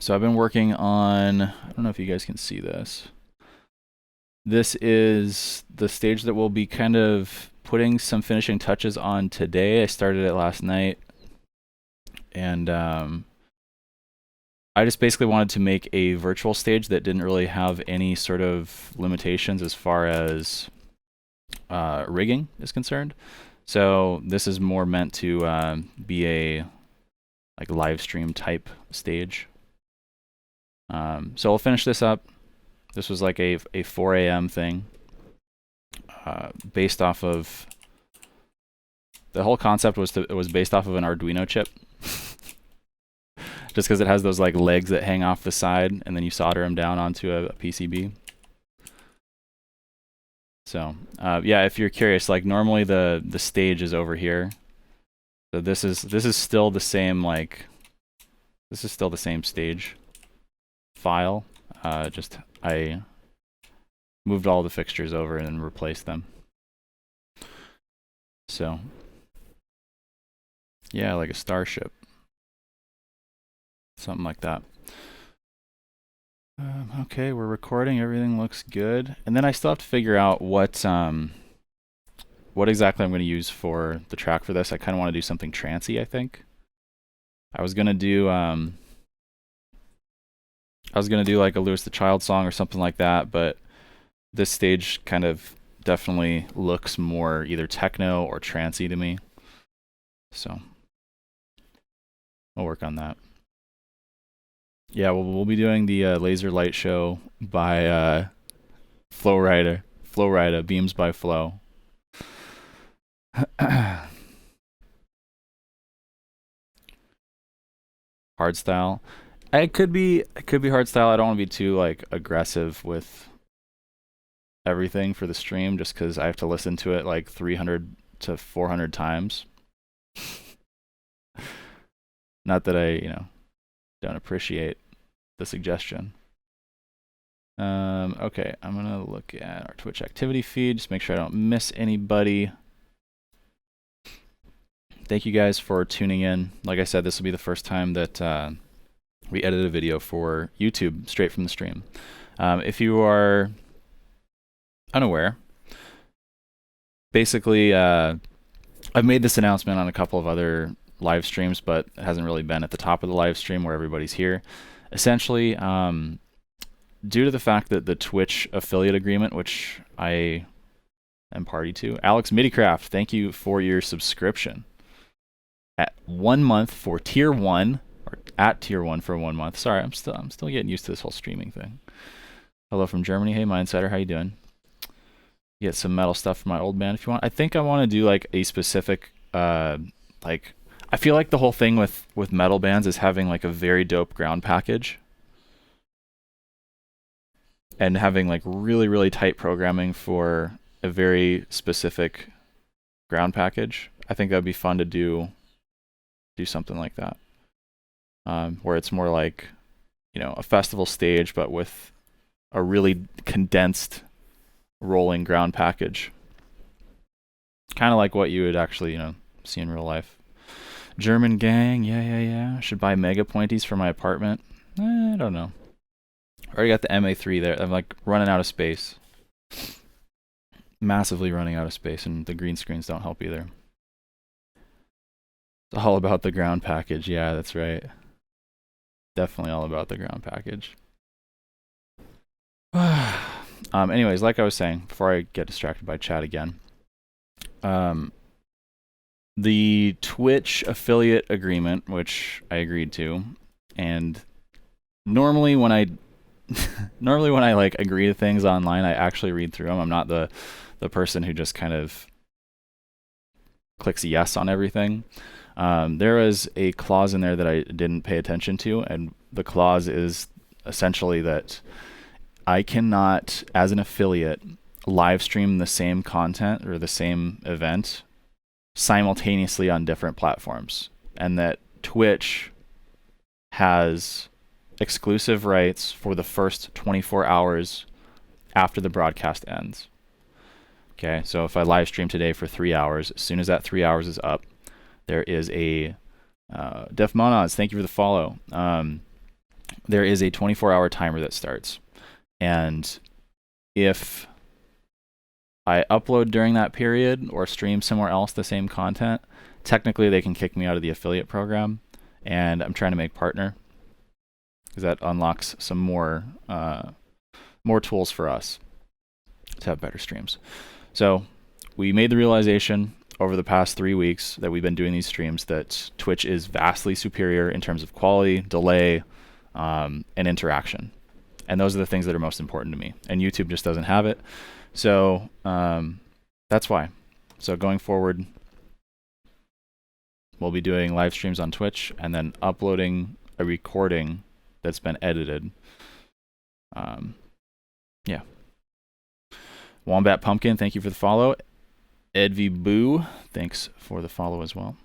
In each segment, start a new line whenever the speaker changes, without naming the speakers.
So I've been working on, I don't know if you guys can see this. This is the stage that we'll be kind of putting some finishing touches on today. I started it last night, and I just basically wanted to make a virtual stage that didn't really have any sort of limitations as far as rigging is concerned. So this is more meant to be a like live stream type stage. So I'll finish this up. This was like a 4 a.m. thing, based off of the whole concept was based off of an Arduino chip, just because it has those like legs that hang off the side, and then you solder them down onto a PCB. So yeah, if you're curious, like normally the stage is over here. So this is still the same this is still the same stage file. Just I moved all the fixtures over and then replaced them. So yeah, like a starship, something like that. Okay, we're recording. Everything looks good, and then I still have to figure out what exactly I'm going to use for the track for this. I kind of want to do something trancy. I think I was gonna do like a Lewis the Child song or something like that, but this stage kind of definitely looks more either techno or trancy to me. So I'll work on that. Yeah, we'll be doing the laser light show by Flowrida, Beams by Flow. Hardstyle. It could be hardstyle. I don't want to be too like aggressive with everything for the stream, just because I have to listen to it like 300 to 400 times. Not that I, don't appreciate the suggestion. Okay, I'm gonna look at our Twitch activity feed, just make sure I don't miss anybody. Thank you guys for tuning in. Like I said, this will be the first time that we edit a video for YouTube straight from the stream. If you are unaware, basically, I've made this announcement on a couple of other live streams, but it hasn't really been at the top of the live stream where everybody's here. Essentially, due to the fact that the Twitch affiliate agreement, which I am party to, Alex Midicraft, thank you for your subscription. At 1 month for tier 1, or at tier 1 for 1 month. Sorry, I'm still getting used to this whole streaming thing. Hello from Germany. Hey, Mindsetter, how you doing? Get some metal stuff from my old band if you want. I think I want to do like a specific like, I feel like the whole thing with metal bands is having like a very dope ground package and having like really tight programming for a very specific ground package. I think that'd be fun to do something like that, where it's more like, a festival stage, but with a really condensed rolling ground package, kind of like what you would actually, see in real life. German gang, yeah. Should buy mega pointies for my apartment. I don't know. I already got the MA3 there. I'm like running out of space. Massively running out of space, and the green screens don't help either. It's all about the ground package. Yeah, that's right. Definitely all about the ground package. Anyways, like I was saying, before I get distracted by chat again, the Twitch affiliate agreement, which I agreed to, and normally when I like agree to things online, I actually read through them. I'm not the person who just kind of clicks yes on everything. There was a clause in there that I didn't pay attention to, and the clause is essentially that I cannot, as an affiliate, live stream the same content or the same event simultaneously on different platforms, and that Twitch has exclusive rights for the first 24 hours after the broadcast ends. Okay, so if I live stream today for 3 hours, as soon as that 3 hours is up, there is a Def Monods, thank you for the follow. there is a 24-hour timer that starts. And if I upload during that period or stream somewhere else the same content, technically they can kick me out of the affiliate program. And I'm trying to make partner because that unlocks some more tools for us to have better streams. So we made the realization over the past 3 weeks that we've been doing these streams that Twitch is vastly superior in terms of quality, delay, and interaction. And those are the things that are most important to me. And YouTube just doesn't have it. So that's why. So going forward, we'll be doing live streams on Twitch and then uploading a recording that's been edited. Yeah. Wombat Pumpkin, thank you for the follow. Edv Boo, thanks for the follow as well.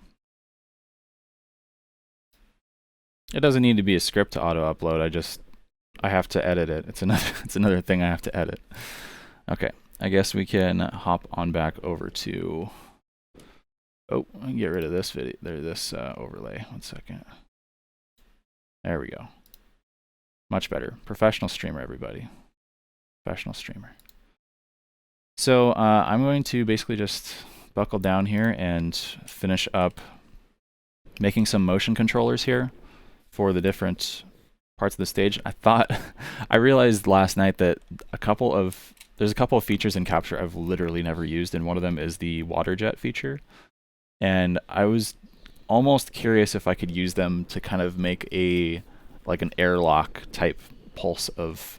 It doesn't need to be a script to auto-upload. I have to edit it. It's another thing I have to edit. Okay, I guess we can hop on back over to. Oh, I can get rid of this video. This overlay. 1 second. There we go. Much better. Professional streamer, everybody. Professional streamer. So I'm going to basically just buckle down here and finish up making some motion controllers here for the different parts of the stage. I realized last night that there's a couple of features in Capture I've literally never used, and one of them is the water jet feature. And I was almost curious if I could use them to kind of make like an airlock type pulse of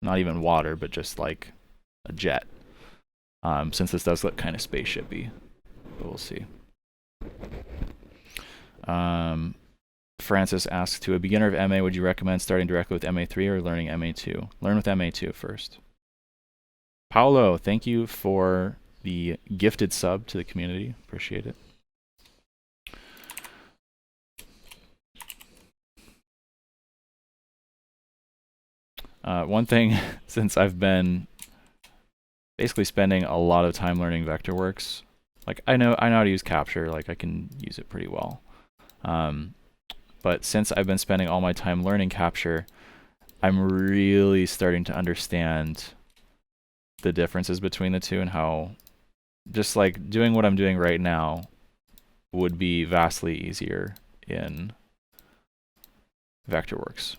not even water, but just like a jet. Since this does look kind of spaceshipy, but we'll see. Francis asks, to a beginner of MA, would you recommend starting directly with MA3 or learning MA2? Learn with MA2 first. Paolo, thank you for the gifted sub to the community. Appreciate it. One thing, since I've been basically spending a lot of time learning Vectorworks, like I know how to use Capture, like I can use it pretty well. But since I've been spending all my time learning Capture, I'm really starting to understand the differences between the two and how just like doing what I'm doing right now would be vastly easier in Vectorworks.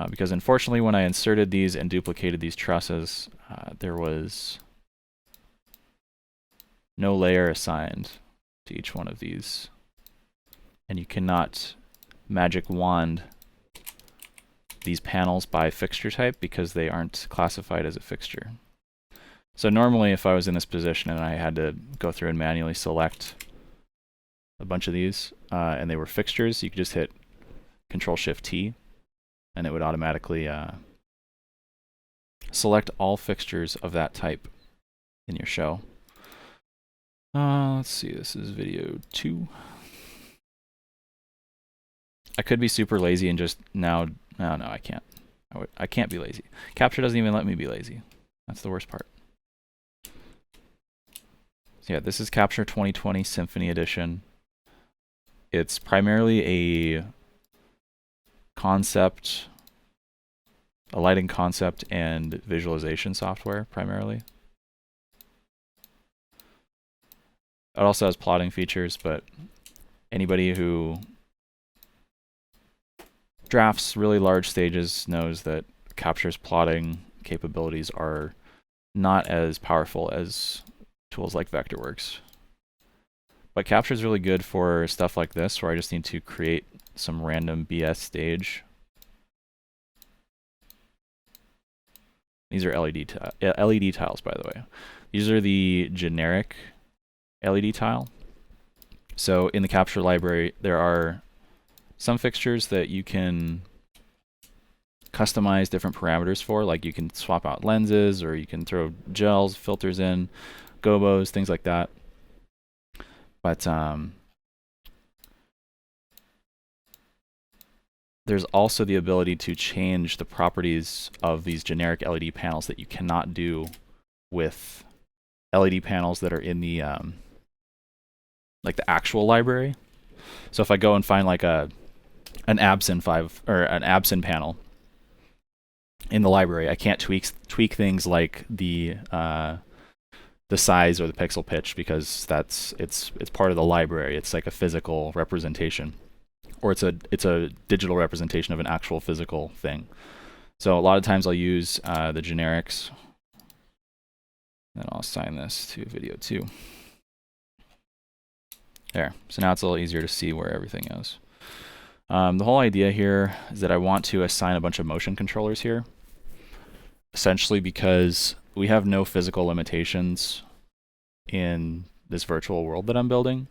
Because unfortunately when I inserted these and duplicated these trusses, there was no layer assigned to each one of these. And you cannot magic wand these panels by fixture type because they aren't classified as a fixture. So normally if I was in this position and I had to go through and manually select a bunch of these and they were fixtures, you could just hit Control-Shift-T and it would automatically select all fixtures of that type in your show. Let's see, this is video 2. I could be super lazy and just no, I can't. I can't be lazy. Capture doesn't even let me be lazy. That's the worst part. So yeah, this is Capture 2020 Symphony Edition. It's primarily a lighting concept and visualization software, primarily. It also has plotting features, but anybody who drafts really large stages knows that Capture's plotting capabilities are not as powerful as tools like Vectorworks. But Capture is really good for stuff like this, where I just need to create some random BS stage. These are LED tiles, by the way. These are the generic LED tile. So in the Capture library, there are some fixtures that you can customize different parameters for, like you can swap out lenses, or you can throw gels, filters in, gobos, things like that. But there's also the ability to change the properties of these generic LED panels that you cannot do with LED panels that are in the like the actual library. So if I go and find like a an absent panel in the library. I can't tweak things like the size or the pixel pitch because it's part of the library. It's like a physical representation, or it's a digital representation of an actual physical thing. So a lot of times I'll use the generics, and I'll assign this to video 2. There. So now it's a little easier to see where everything is. The whole idea here is that I want to assign a bunch of motion controllers here, essentially because we have no physical limitations in this virtual world that I'm building.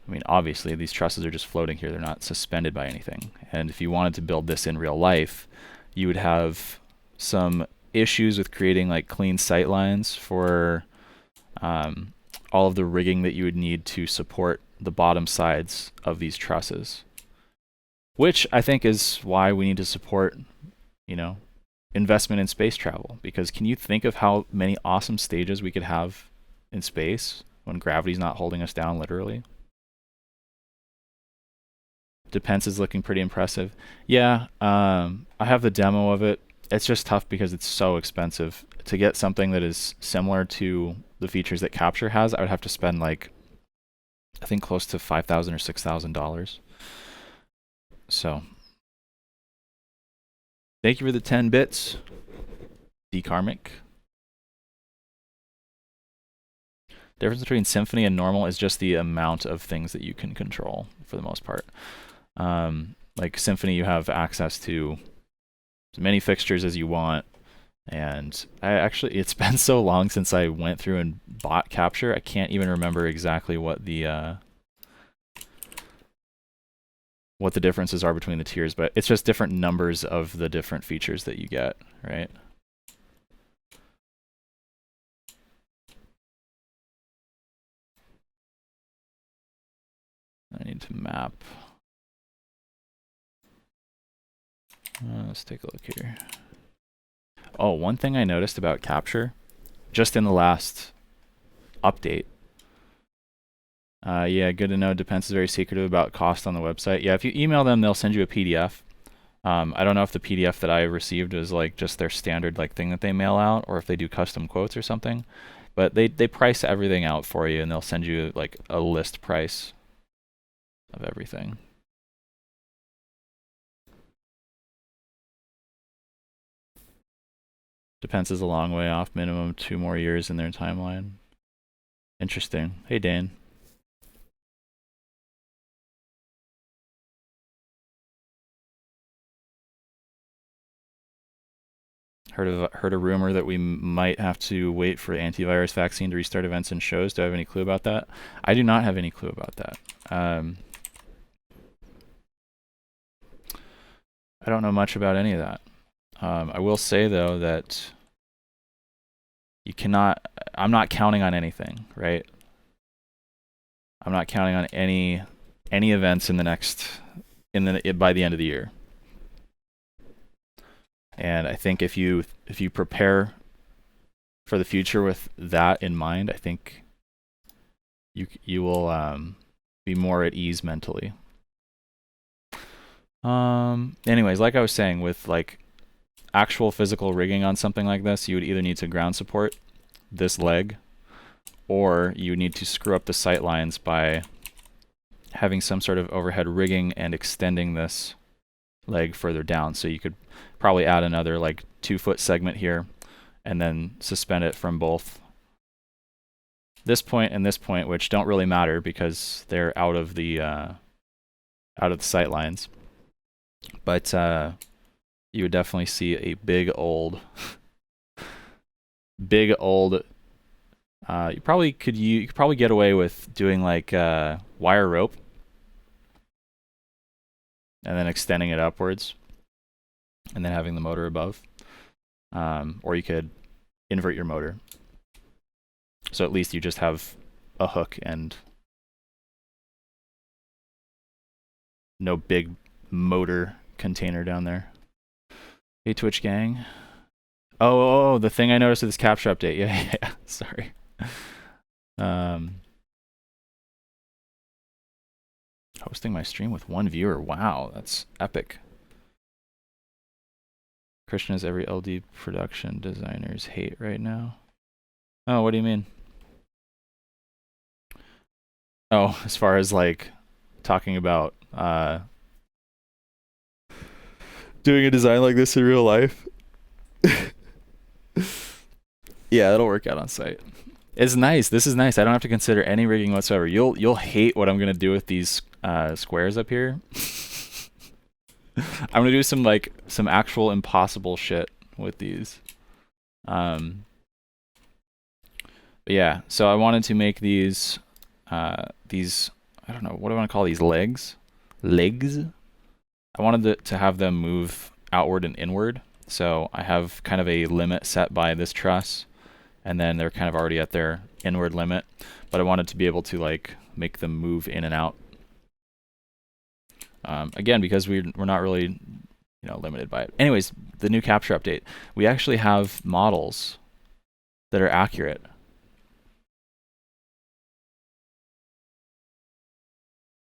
I mean, obviously, these trusses are just floating here. They're not suspended by anything. And if you wanted to build this in real life, you would have some issues with creating like clean sight lines for all of the rigging that you would need to support the bottom sides of these trusses, which I think is why we need to support, you know, investment in space travel. Because can you think of how many awesome stages we could have in space when gravity's not holding us down literally? Depends is looking pretty impressive. Yeah, I have the demo of it. It's just tough because it's so expensive. To get something that is similar to the features that Capture has, I would have to spend like, I think close to $5,000 or $6,000. So, thank you for the 10 bits, Dekarmic. Difference between Symfony and normal is just the amount of things that you can control for the most part. Like Symfony, you have access to as many fixtures as you want. And it's been so long since I went through and bought Capture, I can't even remember exactly what the differences are between the tiers, but it's just different numbers of the different features that you get, right? I need to map. Let's take a look here. Oh, one thing I noticed about Capture, just in the last update. Yeah, good to know. Depends is very secretive about cost on the website. Yeah, if you email them, they'll send you a PDF. I don't know if the PDF that I received is like just their standard like thing that they mail out, or if they do custom quotes or something. But they price everything out for you, and they'll send you like a list price of everything. Depends is a long way off, minimum 2 more years in their timeline. Interesting. Hey, Dan. Heard a rumor that we might have to wait for antivirus vaccine to restart events and shows. Do I have any clue about that? I do not have any clue about that. I don't know much about any of that. I will say though that you cannot. I'm not counting on anything, right? I'm not counting on any events in the next by the end of the year. And I think if you prepare for the future with that in mind, I think you will be more at ease mentally. Anyways, like I was saying, with like actual physical rigging on something like this, you would either need to ground support this leg, or you need to screw up the sight lines by having some sort of overhead rigging and extending this leg further down. So you could probably add another like 2-foot segment here and then suspend it from both this point and this point, which don't really matter because they're out of the sight lines. But you would definitely see a big old you could probably get away with doing like wire rope and then extending it upwards and then having the motor above. Or you could invert your motor. So at least you just have a hook and no big motor container down there. Hey, Twitch gang. Oh, the thing I noticed with this Capture update. Yeah, sorry. Hosting my stream with 1 viewer. Wow, that's epic. Christian is every LD production designer's hate right now. Oh, what do you mean? Oh, as far as like talking about doing a design like this in real life. Yeah, it'll work out on site. It's nice. This is nice. I don't have to consider any rigging whatsoever. You'll hate what I'm gonna do with these squares up here. I'm gonna do some actual impossible shit with these. But yeah, so I wanted to make these I don't know, what do I want to call these, legs? I wanted to have them move outward and inward. So I have kind of a limit set by this truss, and then they're kind of already at their inward limit, but I wanted to be able to like make them move in and out. Again, because we're not really, limited by it. Anyways, the new capture update, we actually have models that are accurate.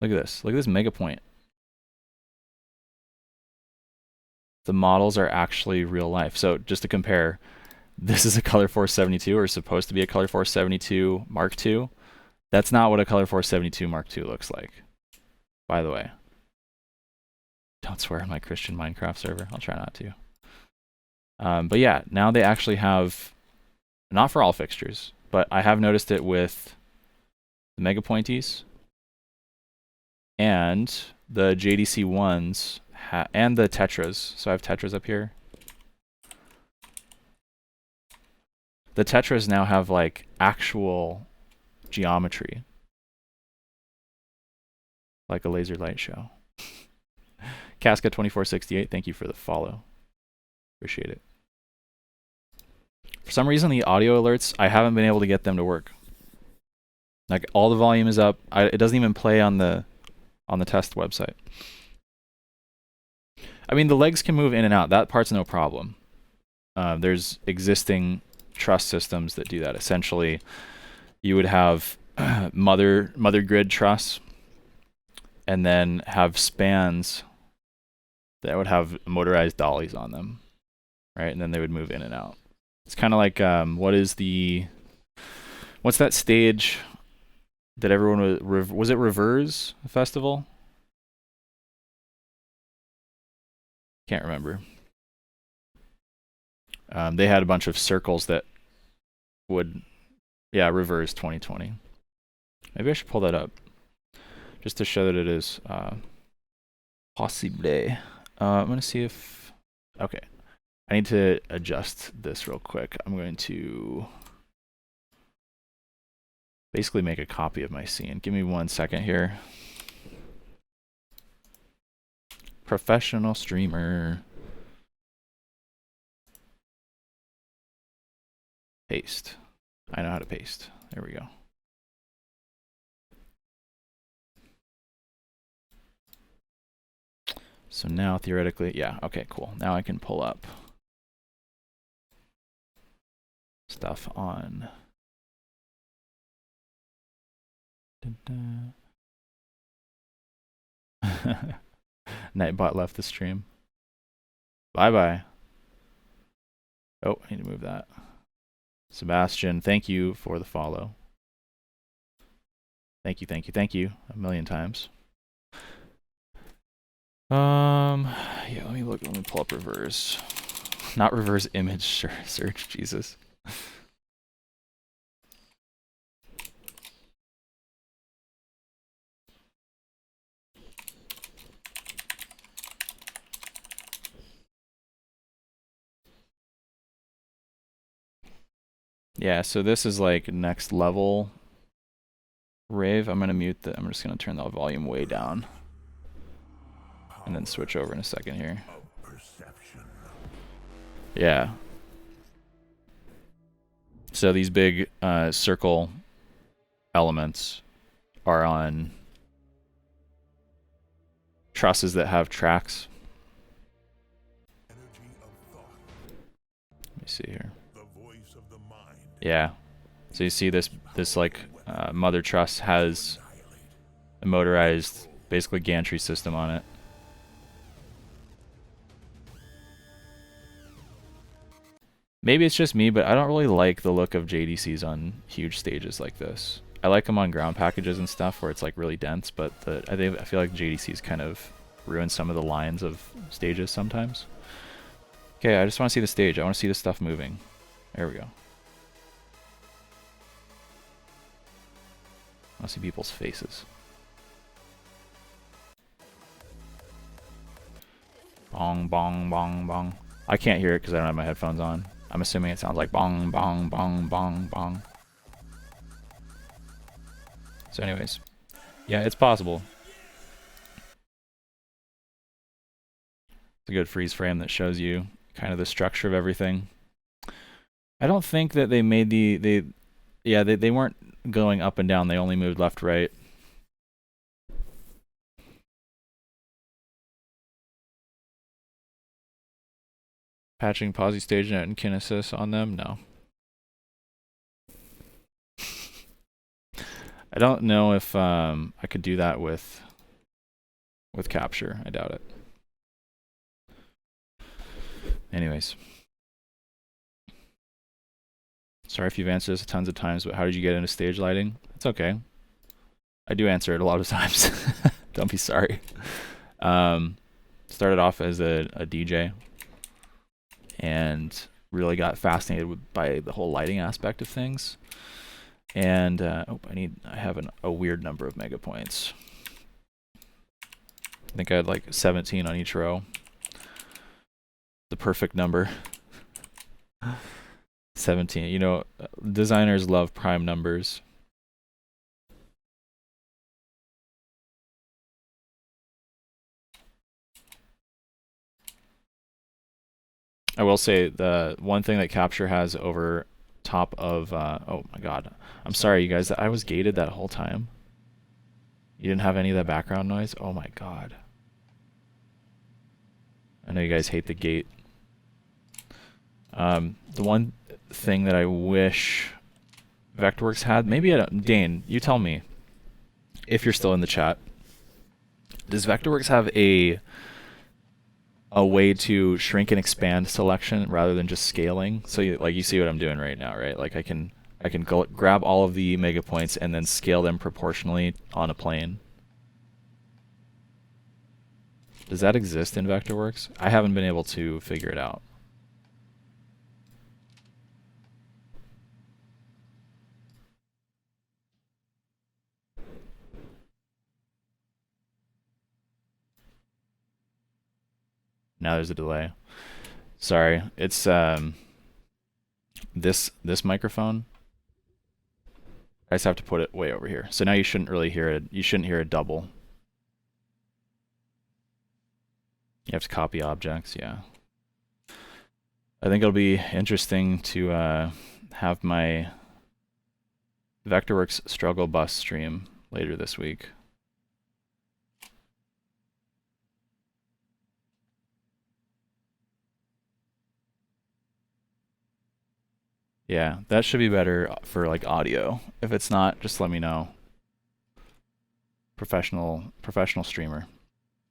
Look at this. Look at this mega point. The models are actually real life. So just to compare, this is a Color Force 72, or supposed to be a Color Force 72 Mark II. That's not what a Color Force 72 Mark II looks like, by the way. Don't swear on my Christian Minecraft server. I'll try not to. But yeah, now they actually have, not for all fixtures, but I have noticed it with the Mega Pointies and the JDC ones and the Tetras. So I have Tetras up here. The Tetras now have like actual geometry, like a laser light show. Casca2468, thank you for the follow. Appreciate it. For some reason, the audio alerts, I haven't been able to get them to work. Like all the volume is up. It doesn't even play on the test website. I mean, the legs can move in and out. That part's no problem. There's existing truss systems that do that. Essentially, you would have mother grid truss, and then have spans that would have motorized dollies on them, right? And then they would move in and out. It's kind of like what's that stage that everyone was it Reverse Festival? Can't remember. They had a bunch of circles that would, Reverse 2020. Maybe I should pull that up just to show that it is possible. I'm going to see if, okay. I need to adjust this real quick. I'm going to basically make a copy of my scene. Give me 1 second here. Professional streamer. Paste. I know how to paste. There we go. So now theoretically, yeah, okay, cool. Now I can pull up stuff on Nightbot left the stream. Bye-bye. Oh, I need to move that. Sebastian, thank you for the follow. Thank you, thank you, thank you a million times. Yeah, let me pull up reverse. Not reverse image search, Jesus. Yeah, so this is like next level rave. I'm gonna mute the, I'm just gonna turn the volume way down and then switch over in a second here. Yeah. So these big circle elements are on trusses that have tracks. Let me see here. Yeah. So you see this like mother truss has a motorized basically gantry system on it. Maybe it's just me, but I don't really like the look of JDCs on huge stages like this. I like them on ground packages and stuff where it's like really dense, but I feel like JDCs kind of ruin some of the lines of stages sometimes. Okay, I just want to see the stage. I want to see the stuff moving. There we go. I want to see people's faces. Bong, bong, bong, bong. I can't hear it because I don't have my headphones on. I'm assuming it sounds like bong, bong, bong, bong, bong. So anyways, yeah, it's possible. It's a good freeze frame that shows you kind of the structure of everything. I don't think that they made they weren't going up and down. They only moved left, right. Patching Posi StageNet and Kinesis on them? No. I don't know if I could do that with Capture. I doubt it. Anyways. Sorry if you've answered this tons of times, but how did you get into stage lighting? It's okay. I do answer it a lot of times. Don't be sorry. Started off as a DJ and really got fascinated by the whole lighting aspect of things. And I have a weird number of mega points. I think I had like 17 on each row. The perfect number. 17. You know, designers love prime numbers. I will say the one thing that Capture has over top of oh my god, I'm sorry you guys, I was gated that whole time. You didn't have any of that background noise? Oh my god. I know you guys hate the gate. The one thing that I wish Vectorworks had, maybe Dane, you tell me if you're still in the chat. Does Vectorworks have a way to shrink and expand selection rather than just scaling? So you see what I'm doing right now, right? Like I can grab all of the mega points and then scale them proportionally on a plane. Does that exist in Vectorworks? I haven't been able to figure it out. Now there's a delay. Sorry, it's this microphone. I just have to put it way over here. So now you shouldn't really hear it. You shouldn't hear a double. You have to copy objects, yeah. I think it'll be interesting to have my Vectorworks struggle bus stream later this week. Yeah, that should be better for like audio. If it's not, just let me know. Professional streamer,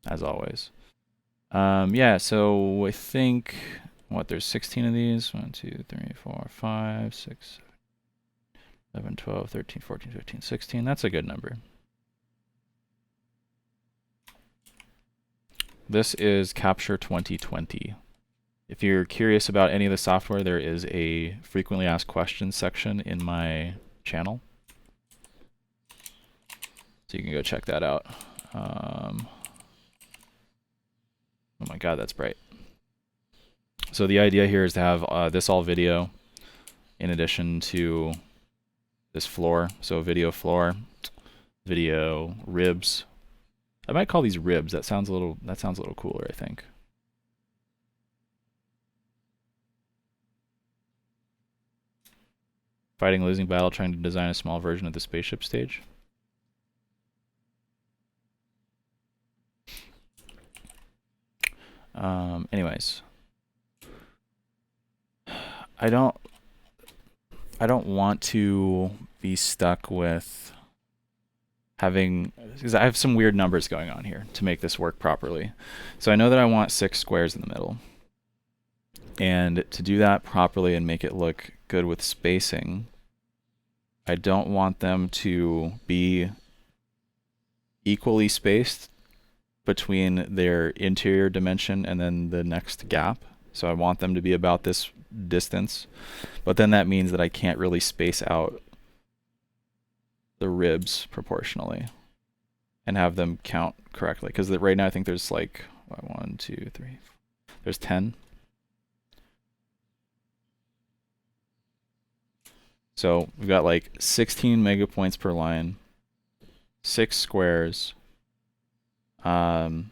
as always. Yeah, so I think there's 16 of these. 1, 2, 3, 4, 5, 6, 7, 12, 13, 14, 15, 16. That's a good number. This is Capture 2020. If you're curious about any of the software, there is a frequently asked questions section in my channel. So you can go check that out. Oh my god, that's bright. So the idea here is to have this all video in addition to this floor. So video floor, video ribs. I might call these ribs. That sounds a little cooler, I think. Fighting losing battle, trying to design a small version of the spaceship stage. Anyways, I don't want to be stuck with because I have some weird numbers going on here to make this work properly. So I know that I want 6 squares in the middle. And to do that properly and make it look good with spacing, I don't want them to be equally spaced between their interior dimension and then the next gap. So I want them to be about this distance. But then that means that I can't really space out the ribs proportionally and have them count correctly. Because right now I think there's like 1, 2, 3, 4. There's 10. So we've got like 16 megapoints per line, 6 squares, 10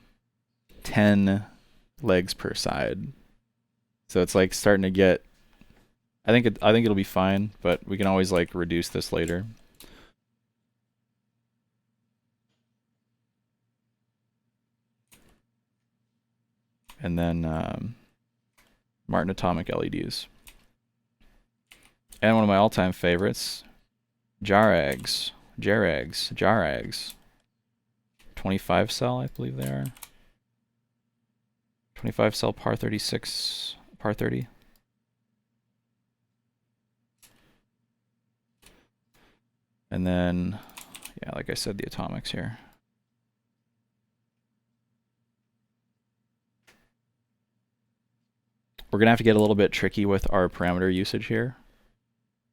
legs per side. So it's like starting to get. I think it'll be fine, but we can always like reduce this later. And then Martin Atomic LEDs. And one of my all-time favorites, Jarags. 25 cell, I believe they are. 25 cell par 36, par 30. And then, yeah, like I said, the atomics here. We're going to have to get a little bit tricky with our parameter usage here,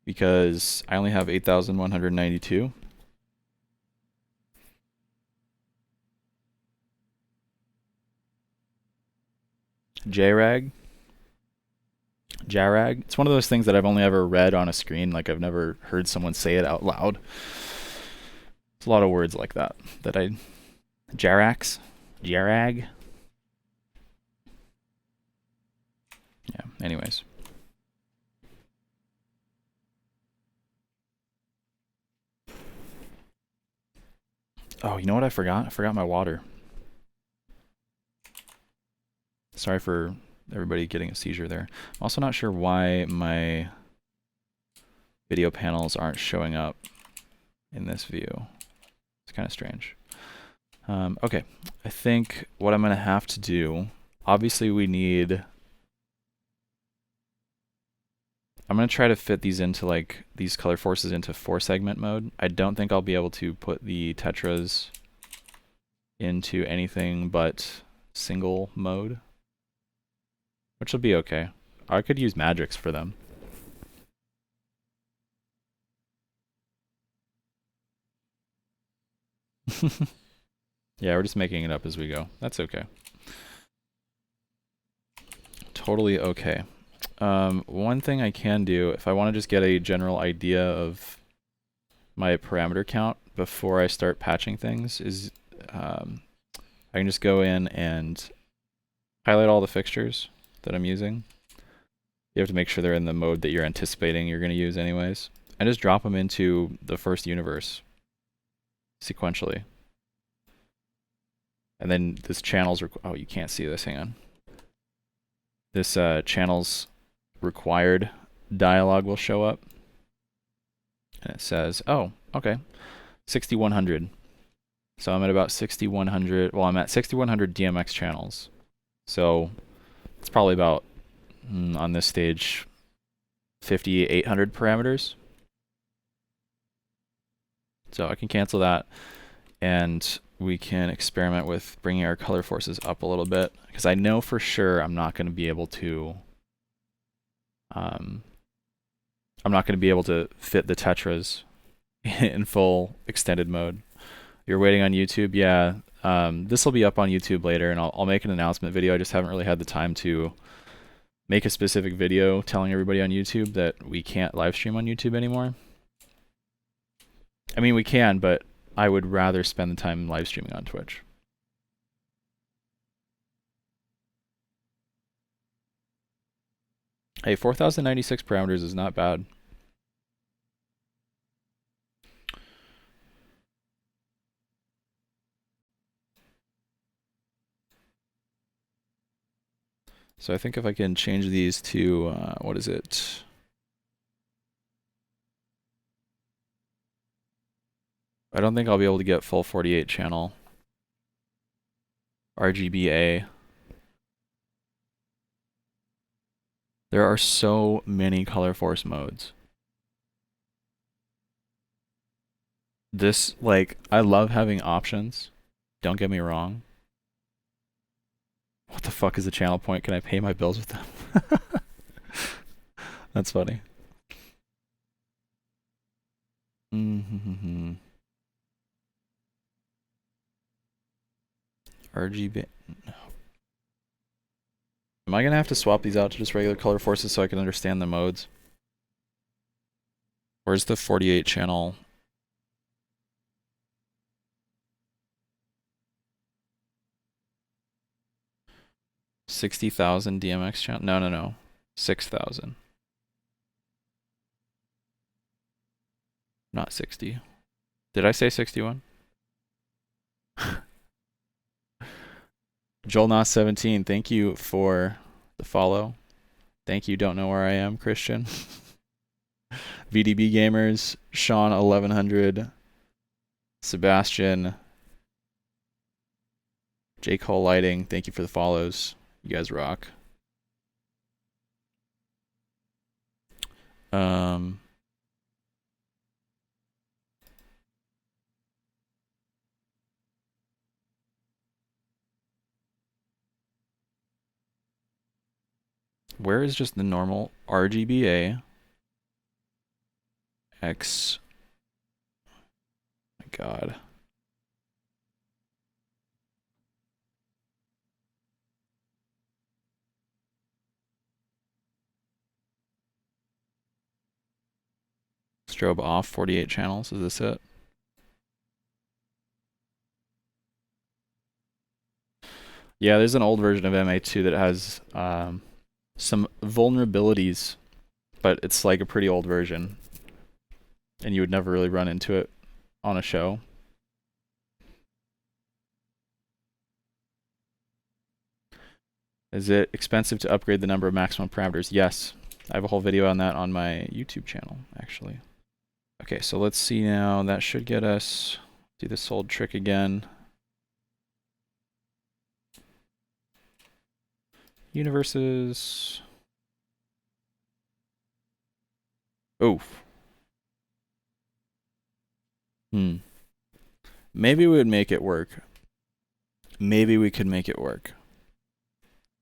because I only have 8,192. Jarag. It's one of those things that I've only ever read on a screen. Like, I've never heard someone say it out loud. It's a lot of words like that I... Jarag. Yeah, anyways. Oh, you know what I forgot? I forgot my water. Sorry for everybody getting a seizure there. I'm also not sure why my video panels aren't showing up in this view. It's kind of strange. Okay, I think what I'm going to have to do, obviously I'm going to try to fit these into like these color forces into 4-segment mode. I don't think I'll be able to put the tetras into anything but single mode, which will be okay. I could use magics for them. Yeah, we're just making it up as we go. That's okay. Totally okay. One thing I can do, if I want to just get a general idea of my parameter count before I start patching things, is I can just go in and highlight all the fixtures that I'm using. You have to make sure they're in the mode that you're anticipating you're going to use anyways. And just drop them into the first universe sequentially. And then this channel's, oh, you can't see this, hang on. This channel's required dialog will show up. And it says, oh, okay, 6100. So I'm at about 6100, well, I'm at 6100 DMX channels. So it's probably about, on this stage, 5800 parameters. So I can cancel that, and we can experiment with bringing our color forces up a little bit, because I know for sure I'm not going to be able to fit the tetras in full extended mode. You're waiting on YouTube? Yeah, this will be up on YouTube later, and I'll make an announcement video. I just haven't really had the time to make a specific video telling everybody on YouTube that we can't live stream on YouTube anymore. I mean, we can, but I would rather spend the time live streaming on Twitch. Hey, 4,096 parameters is not bad. So I think if I can change these to, what is it? I don't think I'll be able to get full 48 channel RGBA. There are so many color force modes. This, like, I love having options. Don't get me wrong. What the fuck is a channel point? Can I pay my bills with them? That's funny. RGB. No. Am I gonna have to swap these out to just regular color forces so I can understand the modes? Where's the 48 channel? $60,000 DMX channel? No. 6,000. Not 60. Did I say 61? JoelNos17, thank you for the follow. Thank you, don't know where I am, Christian. VDB Gamers, Sean 1100, Sebastian, J. Cole Lighting, thank you for the follows. You guys rock. Where is just the normal RGBA X? My God. Strobe off, 48 channels. Is this it? Yeah, there's an old version of MA2 that has some vulnerabilities, but it's like a pretty old version, and you would never really run into it on a show. Is it expensive to upgrade the number of maximum parameters? Yes. I have a whole video on that on my YouTube channel, actually. Okay, so let's see now. That should get us, do this old trick again. Universes. Oof. Maybe we would make it work. Maybe we could make it work.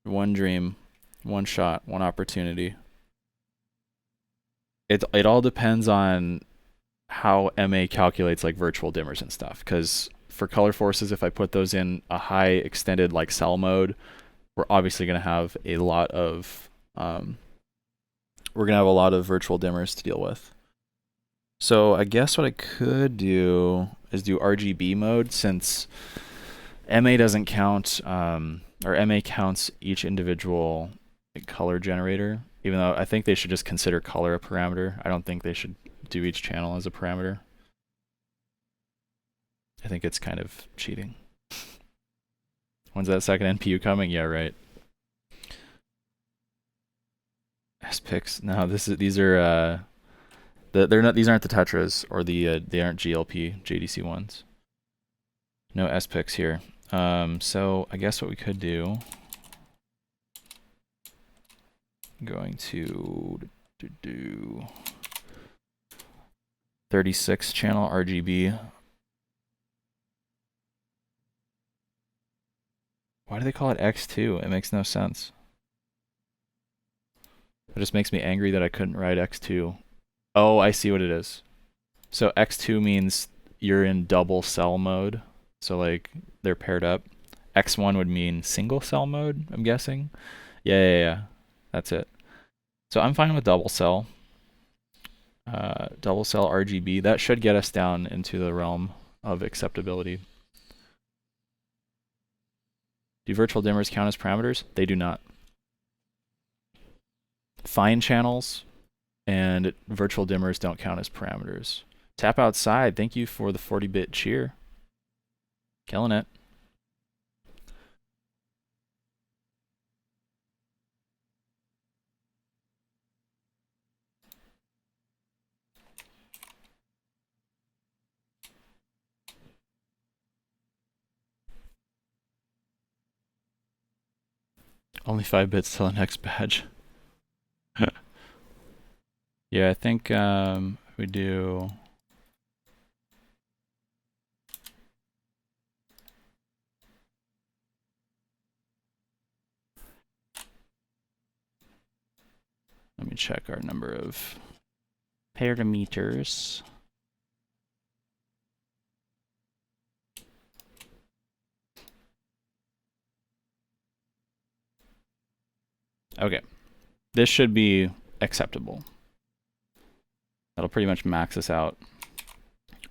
One dream, one shot, one opportunity. It all depends on how MA calculates like virtual dimmers and stuff. Because for color forces, if I put those in a high extended like cell mode, we're obviously going to have a lot of virtual dimmers to deal with. So I guess what I could do is do RGB mode, since MA doesn't count, or MA counts each individual color generator, even though I think they should just consider color a parameter. I don't think they should do each channel as a parameter. I think it's kind of cheating. When's that second NPU coming? Yeah, right. SPICs. No, these are they're not. These aren't the Tetras or they aren't GLP JDC ones. No SPICs here. So I guess what we could do. I'm going to do 36 channel RGB. Why do they call it X2? It makes no sense. It just makes me angry that I couldn't write X2. Oh, I see what it is. So X2 means you're in double cell mode. So like they're paired up. X1 would mean single cell mode, I'm guessing. Yeah. That's it. So I'm fine with double cell. Double cell RGB. That should get us down into the realm of acceptability. Do virtual dimmers count as parameters? They do not. Fine channels and virtual dimmers don't count as parameters. Tap outside. Thank you for the 40-bit cheer. Killing it. Only 5 bits till the next badge. Yeah, I think we do. Let me check our number of parameters. Okay, this should be acceptable. That'll pretty much max us out.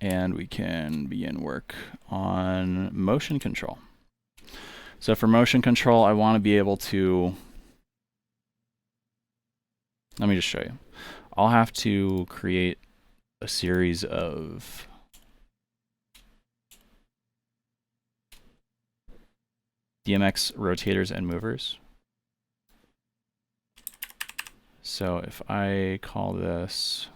And we can begin work on motion control. So for motion control, I want to be able to, let me just show you. I'll have to create a series of DMX rotators and movers. So if I call this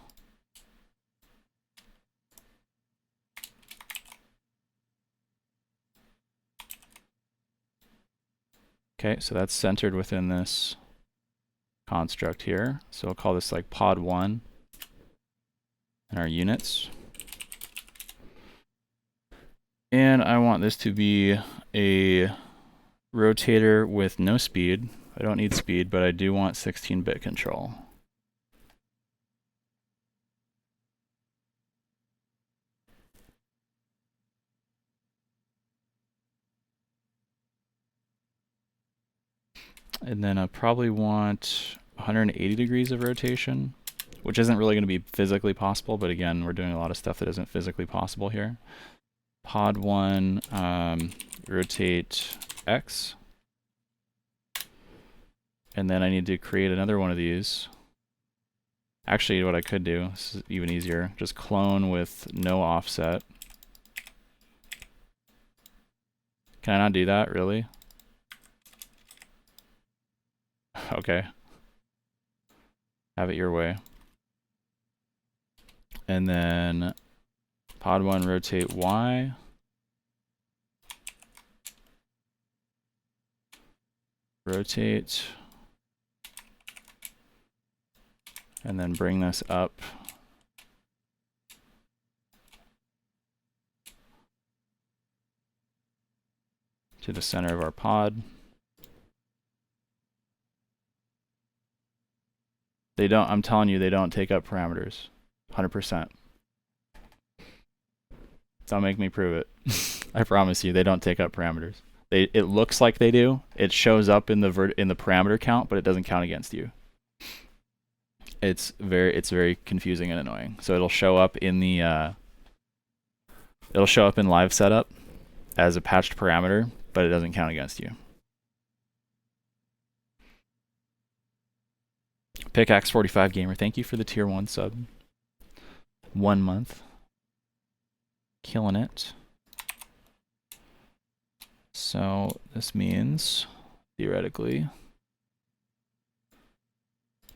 okay, so that's centered within this construct here. So I'll call this like pod 1 and our units. And I want this to be a rotator with no speed. I don't need speed, but I do want 16-bit control. And then I probably want 180 degrees of rotation, which isn't really going to be physically possible, but again, we're doing a lot of stuff that isn't physically possible here. Pod 1, rotate X. And then I need to create another one of these. Actually, what I could do, this is even easier, just clone with no offset. Can I not do that, really? Okay. Have it your way. And then pod 1 rotate Y. Rotate. And then bring this up to the center of our pod. They don't, I'm telling you, they don't take up parameters. 100%. Don't make me prove it. I promise you, they don't take up parameters. It looks like they do. It shows up in the parameter count, but it doesn't count against you. It's very confusing and annoying. So it'll show up in the it'll show up in live setup as a patched parameter, but it doesn't count against you. Pickaxe 45 Gamer, thank you for the tier 1 sub. 1 month. Killing it. So this means, theoretically,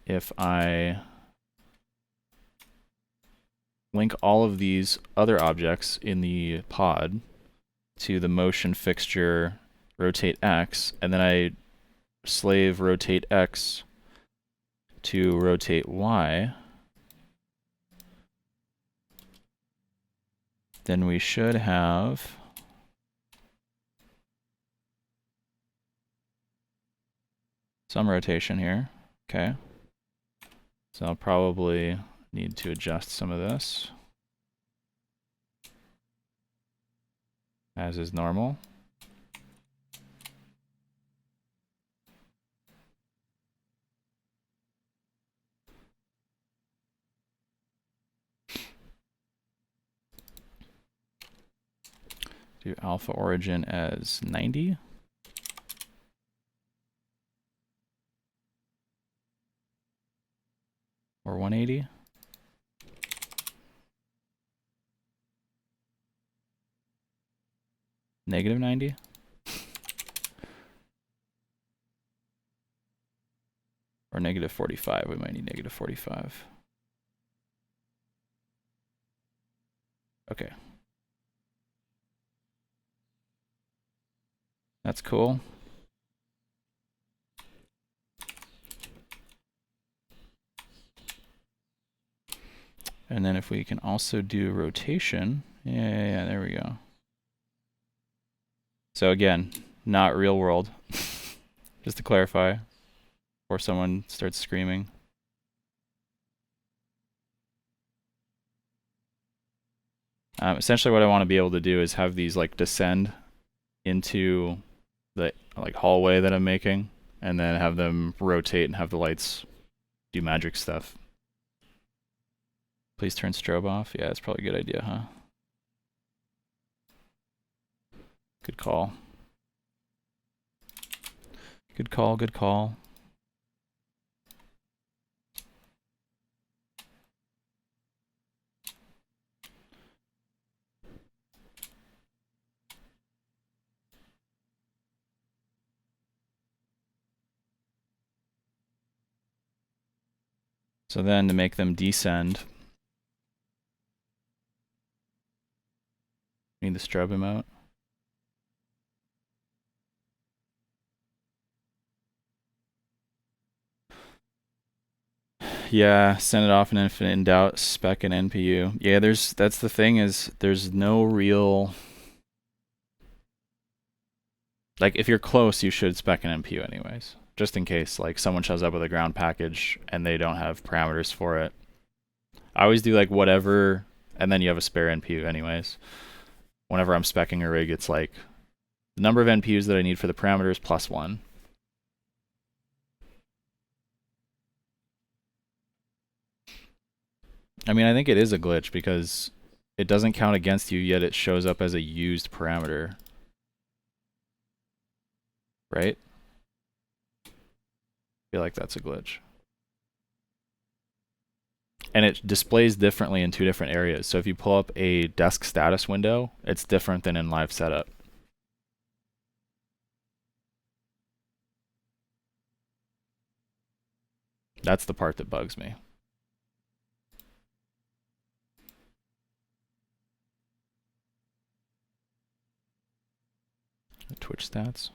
if I link all of these other objects in the pod to the motion fixture rotate X, and then I slave rotate X to rotate Y, then we should have some rotation here. Okay. So I'll probably need to adjust some of this, as is normal. Do alpha origin as 90. Or 180. Negative 90. Or negative 45. We might need negative 45. Okay. That's cool. And then if we can also do rotation, yeah, there we go. So again, not real world, just to clarify, before someone starts screaming. Essentially what I want to be able to do is have these like descend into the like hallway that I'm making, and then have them rotate and have the lights do magic stuff. Please turn strobe off. Yeah, it's probably a good idea, huh? Good call. Good call, good call. So then to make them descend, need the strobe emote. Yeah, send it off and if in doubt, spec an NPU. Yeah, that's the thing is there's no real, like if you're close, you should spec an NPU anyways, just in case like someone shows up with a ground package and they don't have parameters for it. I always do like whatever, and then you have a spare NPU anyways. Whenever I'm speccing a rig, it's like the number of NPUs that I need for the parameters plus 1. I mean, I think it is a glitch because it doesn't count against you, yet it shows up as a used parameter. Right? I feel like that's a glitch. And it displays differently in 2 different areas. So if you pull up a desk status window, it's different than in live setup. That's the part that bugs me. Twitch stats.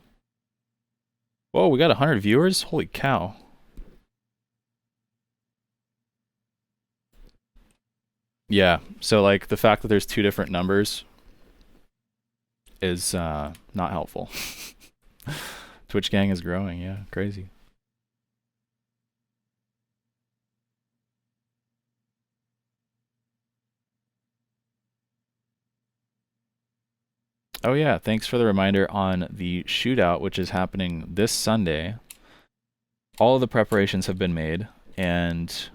Whoa, we got 100 viewers? Holy cow. Yeah, so like the fact that there's 2 different numbers is not helpful. Twitch gang is growing, yeah, crazy. Oh yeah, thanks for the reminder on the shootout, which is happening this Sunday. All of the preparations have been made, and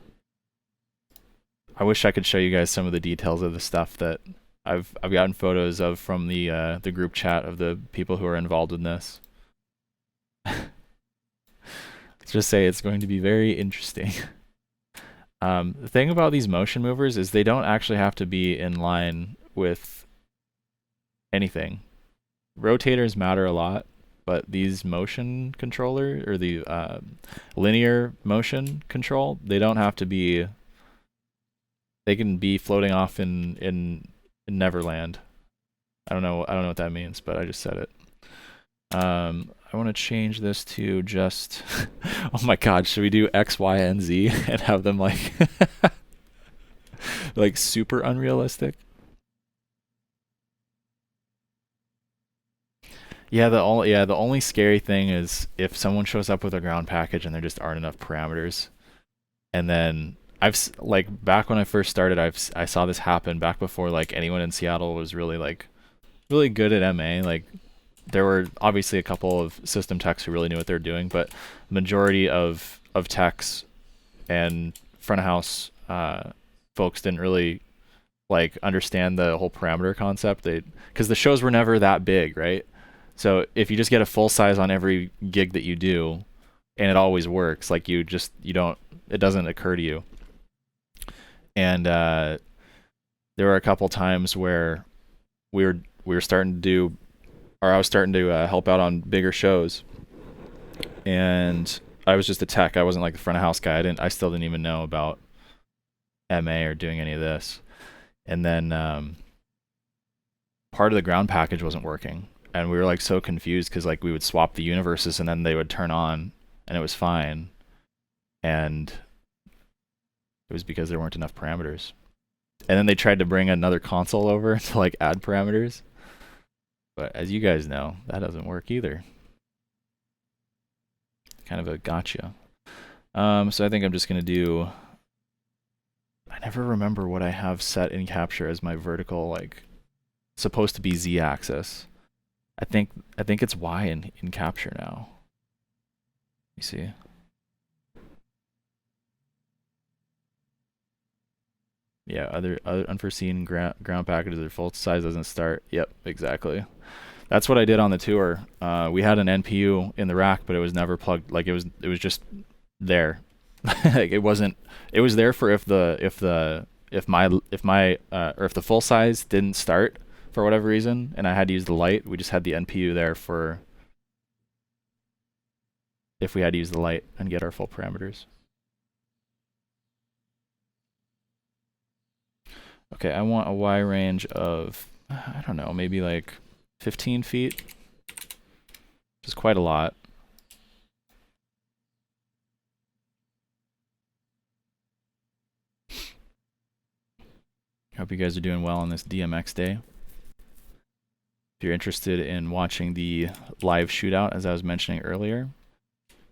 I wish I could show you guys some of the details of the stuff that I've gotten photos of from the group chat of the people who are involved in this. Let's just say it's going to be very interesting. The thing about these motion movers is they don't actually have to be in line with anything. Rotators matter a lot, but these motion controller or the linear motion control, they don't have to be. They can be floating off in Neverland. I don't know what that means, but I just said it. I want to change this to just. Oh my God! Should we do X, Y, and Z and have them like like super unrealistic? Yeah, the only scary thing is if someone shows up with a ground package and there just aren't enough parameters, and then like back when I first started, I saw this happen back before like anyone in Seattle was really good at MA. Like there were obviously a couple of system techs who really knew what they were doing, but majority of techs and front of house folks didn't really like understand the whole parameter concept. Because the shows were never that big, right? So if you just get a full size on every gig that you do, and it always works, like it doesn't occur to you. And there were a couple times where we were starting to do, or I was starting to help out on bigger shows, and I was just a tech. I wasn't like the front of house guy. I still didn't even know about MA or doing any of this. And then part of the ground package wasn't working. And we were like so confused because like we would swap the universes and then they would turn on and it was fine. And it was because there weren't enough parameters. And then they tried to bring another console over to like add parameters. But as you guys know, that doesn't work either. Kind of a gotcha. So I think I'm just going to do... I never remember what I have set in Capture as my vertical, like, supposed to be Z-axis. I think it's Y in Capture now. You see? Yeah, other unforeseen ground packages or fault size doesn't start. Yep, exactly. That's what I did on the tour. We had an NPU in the rack, but it was never plugged. Like it was just there. Like it wasn't. It was there for if the full size didn't start for whatever reason, and I had to use the light. We just had the NPU there for if we had to use the light and get our full parameters. Okay, I want a Y range of, I don't know, maybe like 15 feet, which is quite a lot. Hope you guys are doing well on this DMX day. If you're interested in watching the live shootout, as I was mentioning earlier,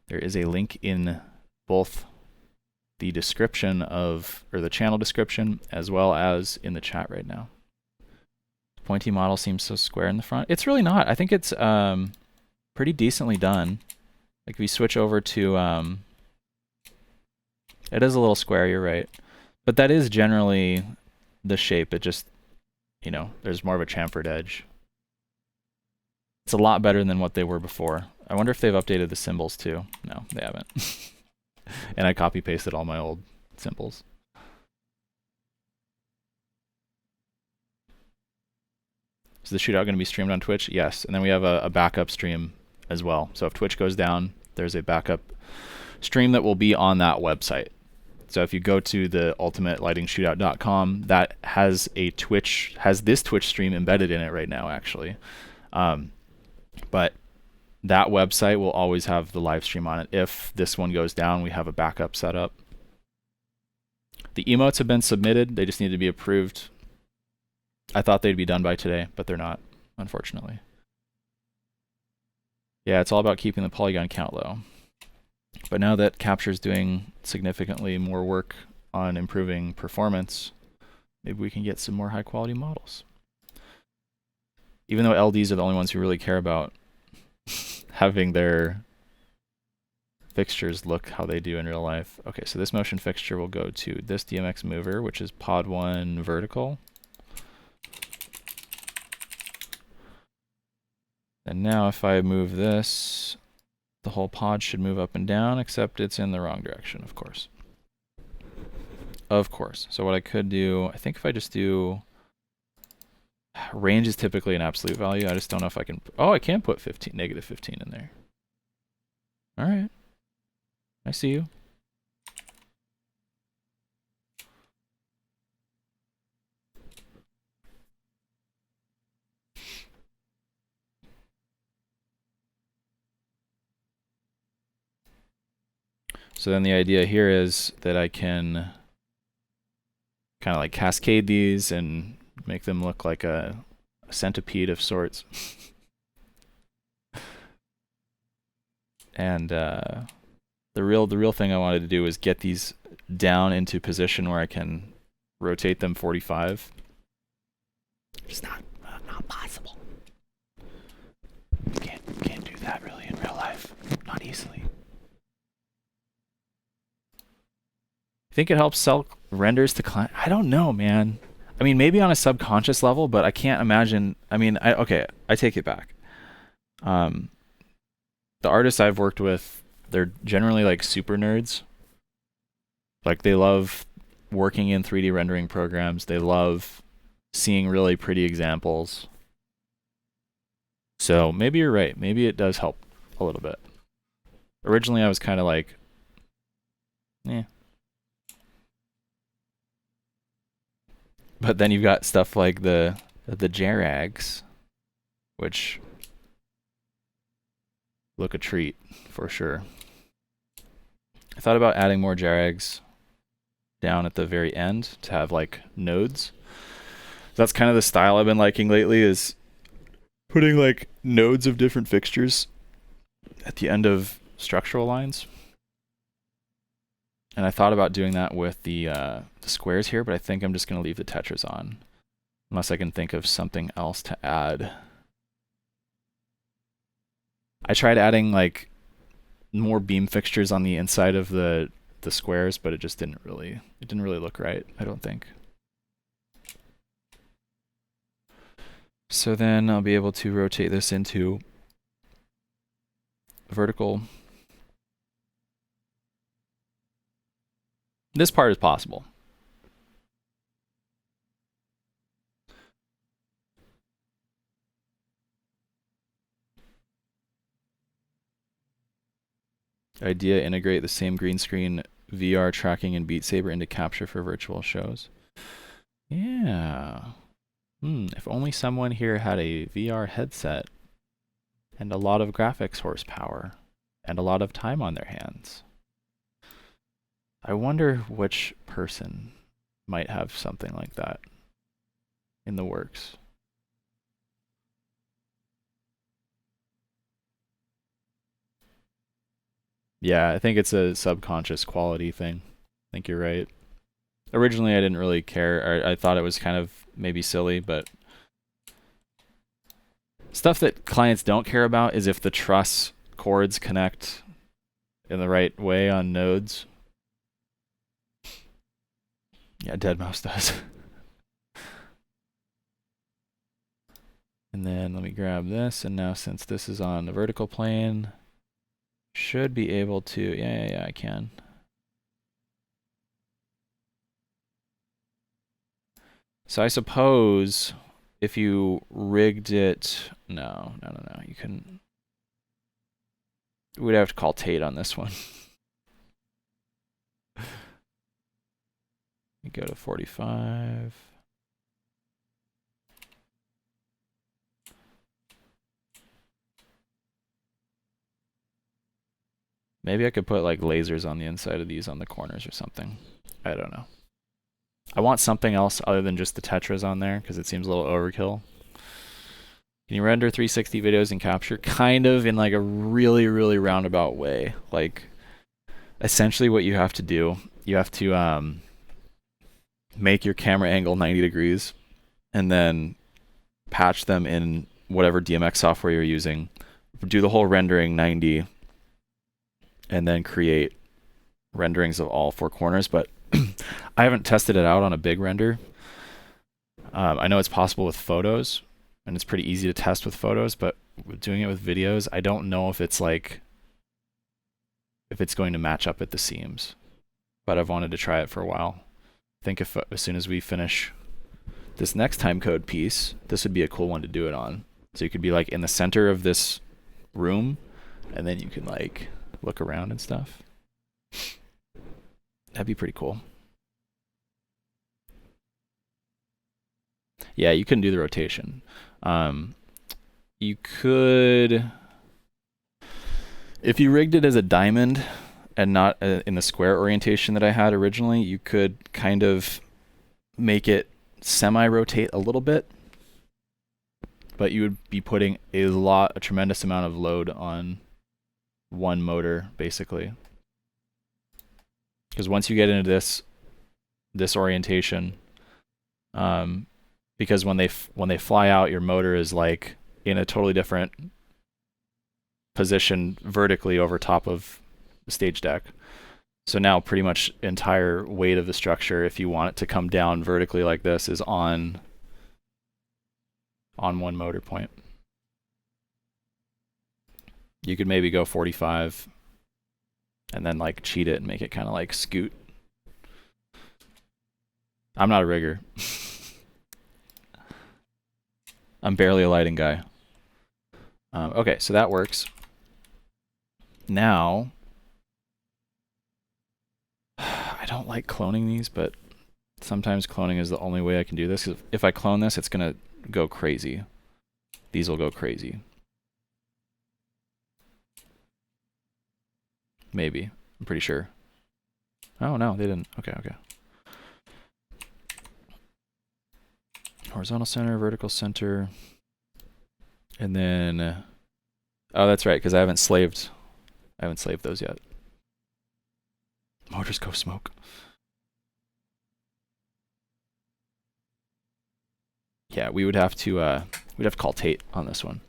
there is a link in both the description of, or the channel description, as well as in the chat right now. The pointy model seems so square in the front. It's really not. I think it's pretty decently done. Like if we switch over to, it is a little square, you're right. But that is generally the shape. It just, you know, there's more of a chamfered edge. It's a lot better than what they were before. I wonder if they've updated the symbols too. No, they haven't. And I copy pasted all my old symbols. Is the shootout going to be streamed on Twitch? Yes. And then we have a backup stream as well. So if Twitch goes down, there's a backup stream that will be on that website. So if you go to the ultimatelightingshootout.com, that has this Twitch stream embedded in it right now, actually. But that website will always have the live stream on it. If this one goes down, we have a backup set up. The emotes have been submitted. They just need to be approved. I thought they'd be done by today, but they're not, unfortunately. Yeah, it's all about keeping the polygon count low. But now that Capture's doing significantly more work on improving performance, maybe we can get some more high-quality models. Even though LDs are the only ones who really care about having their fixtures look how they do in real life. Okay, so this motion fixture will go to this DMX mover, which is pod 1 vertical. And now if I move this, the whole pod should move up and down, except it's in the wrong direction, of course. Of course. So what I could do, I think if I just do... Range is typically an absolute value. I just don't know if I can... Oh, I can put negative 15 in there. All right. I see you. So then the idea here is that I can kind of like cascade these and make them look like a centipede of sorts. And the real thing I wanted to do is get these down into position where I can rotate them 45. It's not possible. Can't do that really in real life. Not easily. Think it helps sell renders to client? I don't know, man. I mean, maybe on a subconscious level, but I can't imagine. I mean, okay, I take it back. The artists I've worked with, they're generally like super nerds. Like they love working in 3D rendering programs. They love seeing really pretty examples. So maybe you're right. Maybe it does help a little bit. Originally, I was kind of like, eh. But then you've got stuff like the JRAGs, which look a treat for sure. I thought about adding more JRAGs down at the very end to have like nodes. That's kind of the style I've been liking lately, is putting like nodes of different fixtures at the end of structural lines. And I thought about doing that with the squares here, but I think I'm just going to leave the tetras on, unless I can think of something else to add. I tried adding like more beam fixtures on the inside of the squares, but it just didn't really look right, I don't think. So then I'll be able to rotate this into vertical. This part is possible. Idea: integrate the same green screen VR tracking and Beat Saber into Capture for virtual shows. Yeah. If only someone here had a VR headset and a lot of graphics horsepower and a lot of time on their hands. I wonder which person might have something like that in the works. Yeah, I think it's a subconscious quality thing. I think you're right. Originally, I didn't really care. I thought it was kind of maybe silly, but stuff that clients don't care about is if the truss cords connect in the right way on nodes. Yeah, deadmau5 does. And then let me grab this, and now since this is on the vertical plane, should be able to, yeah, I can. So I suppose if you rigged it, no, you couldn't. We'd have to call Tate on this one. We go to 45. Maybe I could put like lasers on the inside of these on the corners or something. I don't know. I want something else other than just the tetras on there because it seems a little overkill. Can you render 360 videos in Capture? Kind of, in like a really, really roundabout way. Like, essentially what you have to do, you have to make your camera angle 90 degrees and then patch them in whatever DMX software you're using. Do the whole rendering 90 and then create renderings of all four corners, but I haven't tested it out on a big render. I know it's possible with photos, and it's pretty easy to test with photos, but doing it with videos, I don't know if it's like, if it's going to match up at the seams. But I've wanted to try it for a while. I think if as soon as we finish this next timecode piece, this would be a cool one to do it on. So you could be like in the center of this room, and then you can like look around and stuff. That'd be pretty cool. Yeah, you couldn't do the rotation. You could, if you rigged it as a diamond and not in the square orientation that I had originally, you could kind of make it semi-rotate a little bit, but you would be putting a tremendous amount of load on one motor, basically. Because once you get into this orientation, because when they fly out, your motor is like in a totally different position vertically over top of the stage deck. So now pretty much entire weight of the structure, if you want it to come down vertically like this, is on one motor point. You could maybe go 45 and then like cheat it and make it kind of like scoot. I'm not a rigger. I'm barely a lighting guy. Okay, so that works. Now, I don't like cloning these, but sometimes cloning is the only way I can do this. If I clone this, it's going to go crazy. These will go crazy. Maybe. I'm pretty sure. Oh, no, they didn't. Okay. horizontal center, vertical center, and then, oh, that's right, because I haven't slaved those yet. Motors go smoke. Yeah, we'd have to call Tate on this one.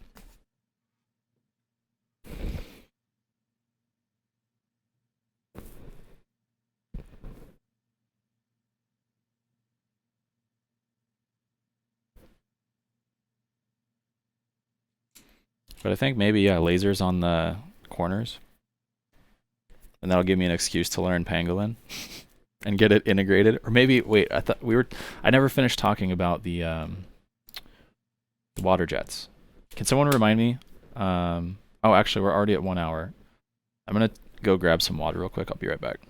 But I think maybe, yeah, lasers on the corners. And that'll give me an excuse to learn Pangolin and get it integrated. Or maybe, wait, I never finished talking about the water jets. Can someone remind me? Oh, actually, we're already at 1 hour. I'm going to go grab some water real quick. I'll be right back.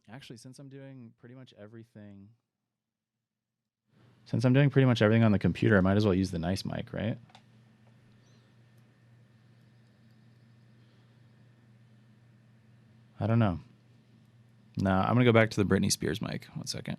Actually, since I'm doing pretty much everything on the computer, I might as well use the nice mic, right? I don't know. No, I'm going to go back to the Britney Spears mic. 1 second.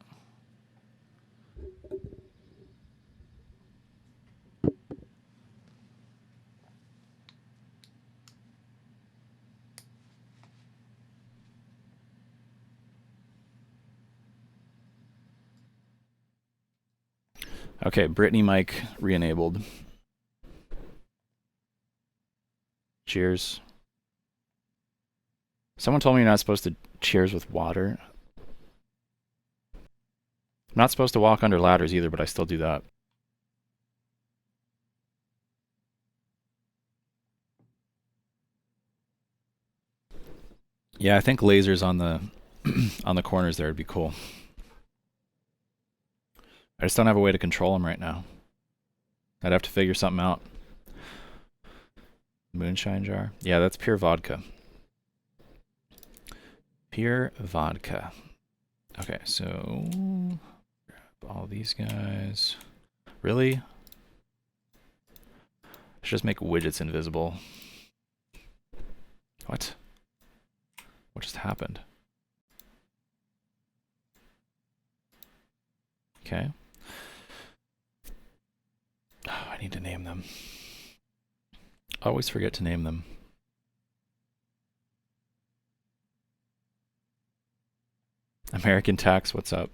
Okay, Britney mic re-enabled. Cheers. Someone told me you're not supposed to cheers with water. I'm not supposed to walk under ladders either, but I still do that. Yeah, I think lasers on the on the corners there would be cool. I just don't have a way to control them right now. I'd have to figure something out. Moonshine jar. Yeah, that's pure vodka. Pure vodka. Okay, so grab all these guys. Really? I should just make widgets invisible. What? What just happened? Okay. Oh, I need to name them. I always forget to name them. American Tax, what's up?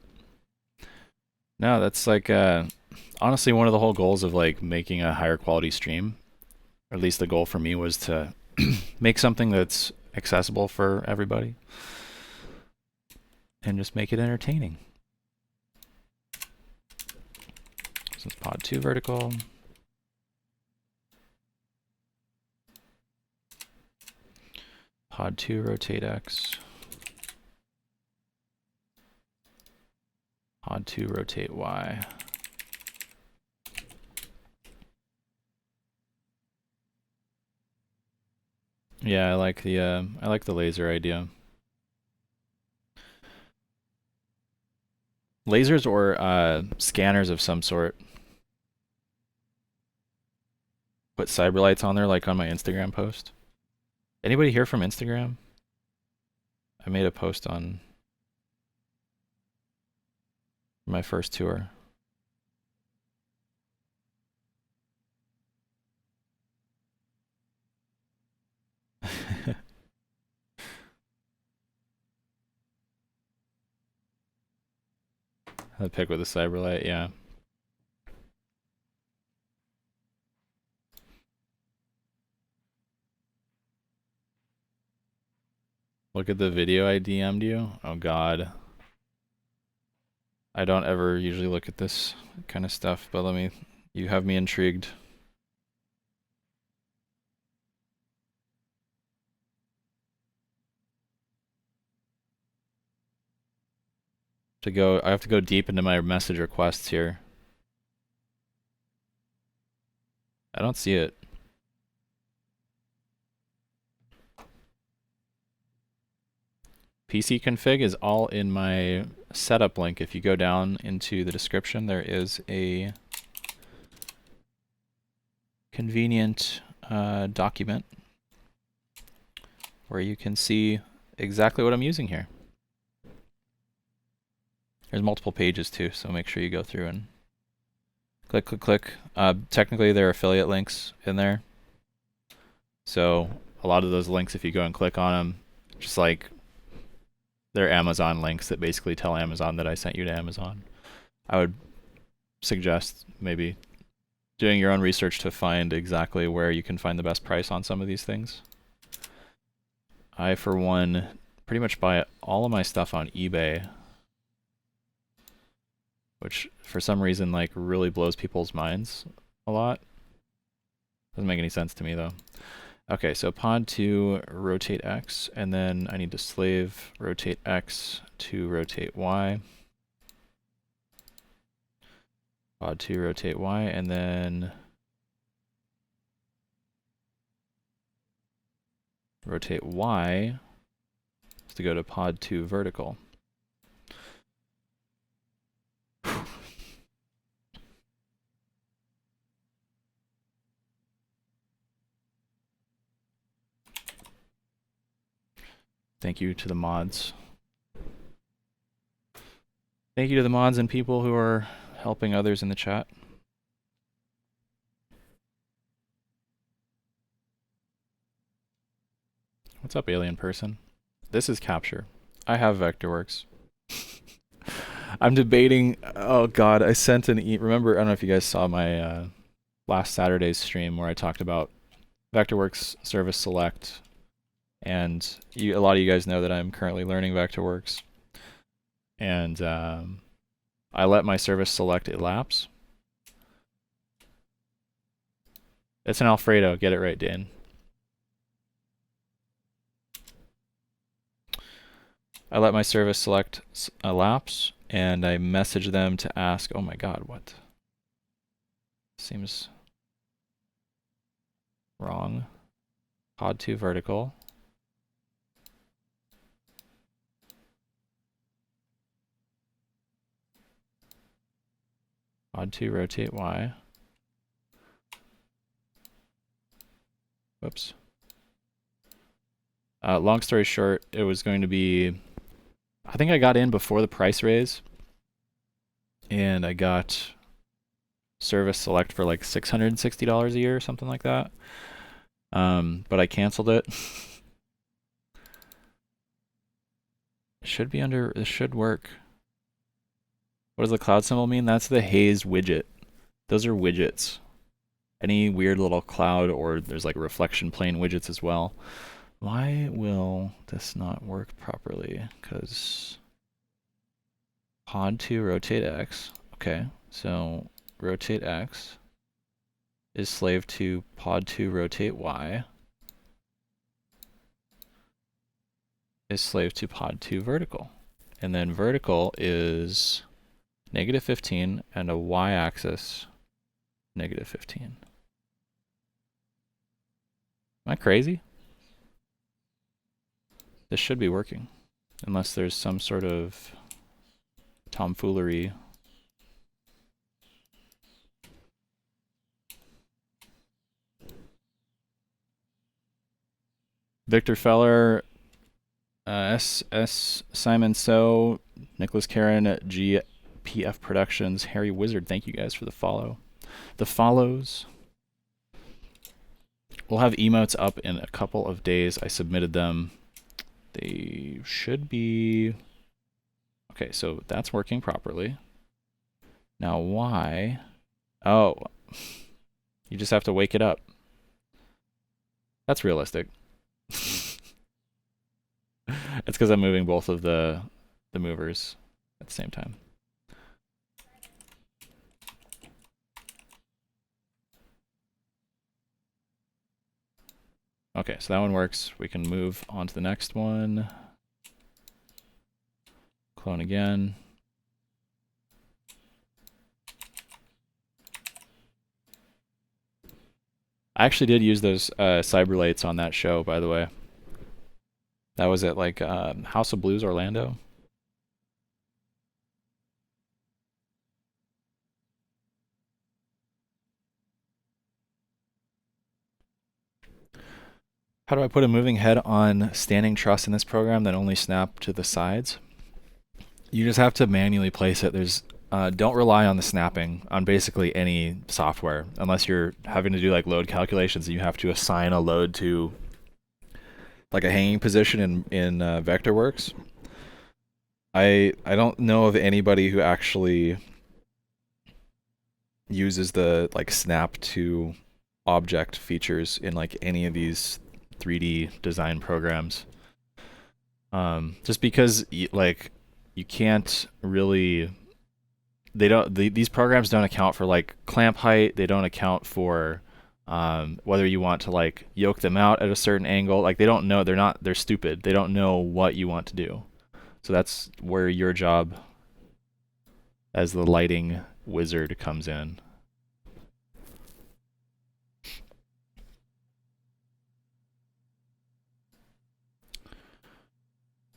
No, that's like honestly one of the whole goals of like making a higher quality stream, or at least the goal for me was to make something that's accessible for everybody and just make it entertaining. So it's pod 2 vertical. Pod 2 rotate X. Pod 2 rotate Y. Yeah, I like the laser idea. Lasers or scanners of some sort. Put cyberlights on there like on my Instagram post. Anybody here from Instagram? I made a post on my first tour. The pick with the Cyberlight, yeah. Look at the video I DM'd you. Oh god. I don't ever usually look at this kind of stuff, but you have me intrigued. I have to go deep into my message requests here. I don't see it. PC config is all in my setup link. If you go down into the description, there is a convenient document where you can see exactly what I'm using here. There's multiple pages too, so make sure you go through and click, click, click. Technically, there are affiliate links in there. So a lot of those links, if you go and click on them, just like they're Amazon links that basically tell Amazon that I sent you to Amazon. I would suggest maybe doing your own research to find exactly where you can find the best price on some of these things. I, for one, pretty much buy all of my stuff on eBay, which for some reason like really blows people's minds a lot. Doesn't make any sense to me though. Okay, so pod to rotate X, and then I need to slave rotate X to rotate Y. Pod to rotate Y, and then rotate Y is to go to pod to vertical. Thank you to the mods. Thank you to the mods and people who are helping others in the chat. What's up, alien person? This is Capture. I have Vectorworks. I'm debating. Oh god, I sent an remember, I don't know if you guys saw my last Saturday's stream where I talked about Vectorworks Service Select, and a lot of you guys know that I'm currently learning Vectorworks, and I let my Service Select elapse. It's an Alfredo. Get it right, Dan. I let my Service Select elapse, and I message them to ask, oh my god, what? Seems wrong. Pod to vertical. Pod to rotate Y. Whoops. Long story short, it was going to be, I think I got in before the price raise, and I got Service Select for like $660 a year or something like that. But I canceled it. It should be under, this should work. What does the cloud symbol mean? That's the haze widget. Those are widgets. Any weird little cloud, or there's like reflection plane widgets as well. Why will this not work properly? Because pod to rotate X. Okay, so rotate X is slave to pod to rotate Y is slave to pod to vertical. And then vertical is -15 and a y-axis -15. Am I crazy? This should be working, unless there's some sort of tomfoolery. Victor Feller, S. Simon So, Nicholas Karen, GPF Productions, Harry Wizard, thank you guys for the follow. The follows. We'll have emotes up in a couple of days. I submitted them. They should be... Okay, so that's working properly. Now why? Oh, you just have to wake it up. That's realistic. It's because I'm moving both of the movers at the same time. Okay, so that one works. We can move on to the next one. Clone again. I actually did use those cyberlights on that show, by the way. That was at like House of Blues Orlando. How do I put a moving head on standing truss in this program that only snap to the sides? You just have to manually place it. There's don't rely on the snapping on basically any software unless you're having to do like load calculations and you have to assign a load to like a hanging position in Vectorworks. I don't know of anybody who actually uses the like snap to object features in like any of these 3D design programs. Just because like you can't really these programs don't account for like clamp height. They don't account for whether you want to like yoke them out at a certain angle. Like they don't know. They're stupid. They don't know what you want to do. So that's where your job as the lighting wizard comes in.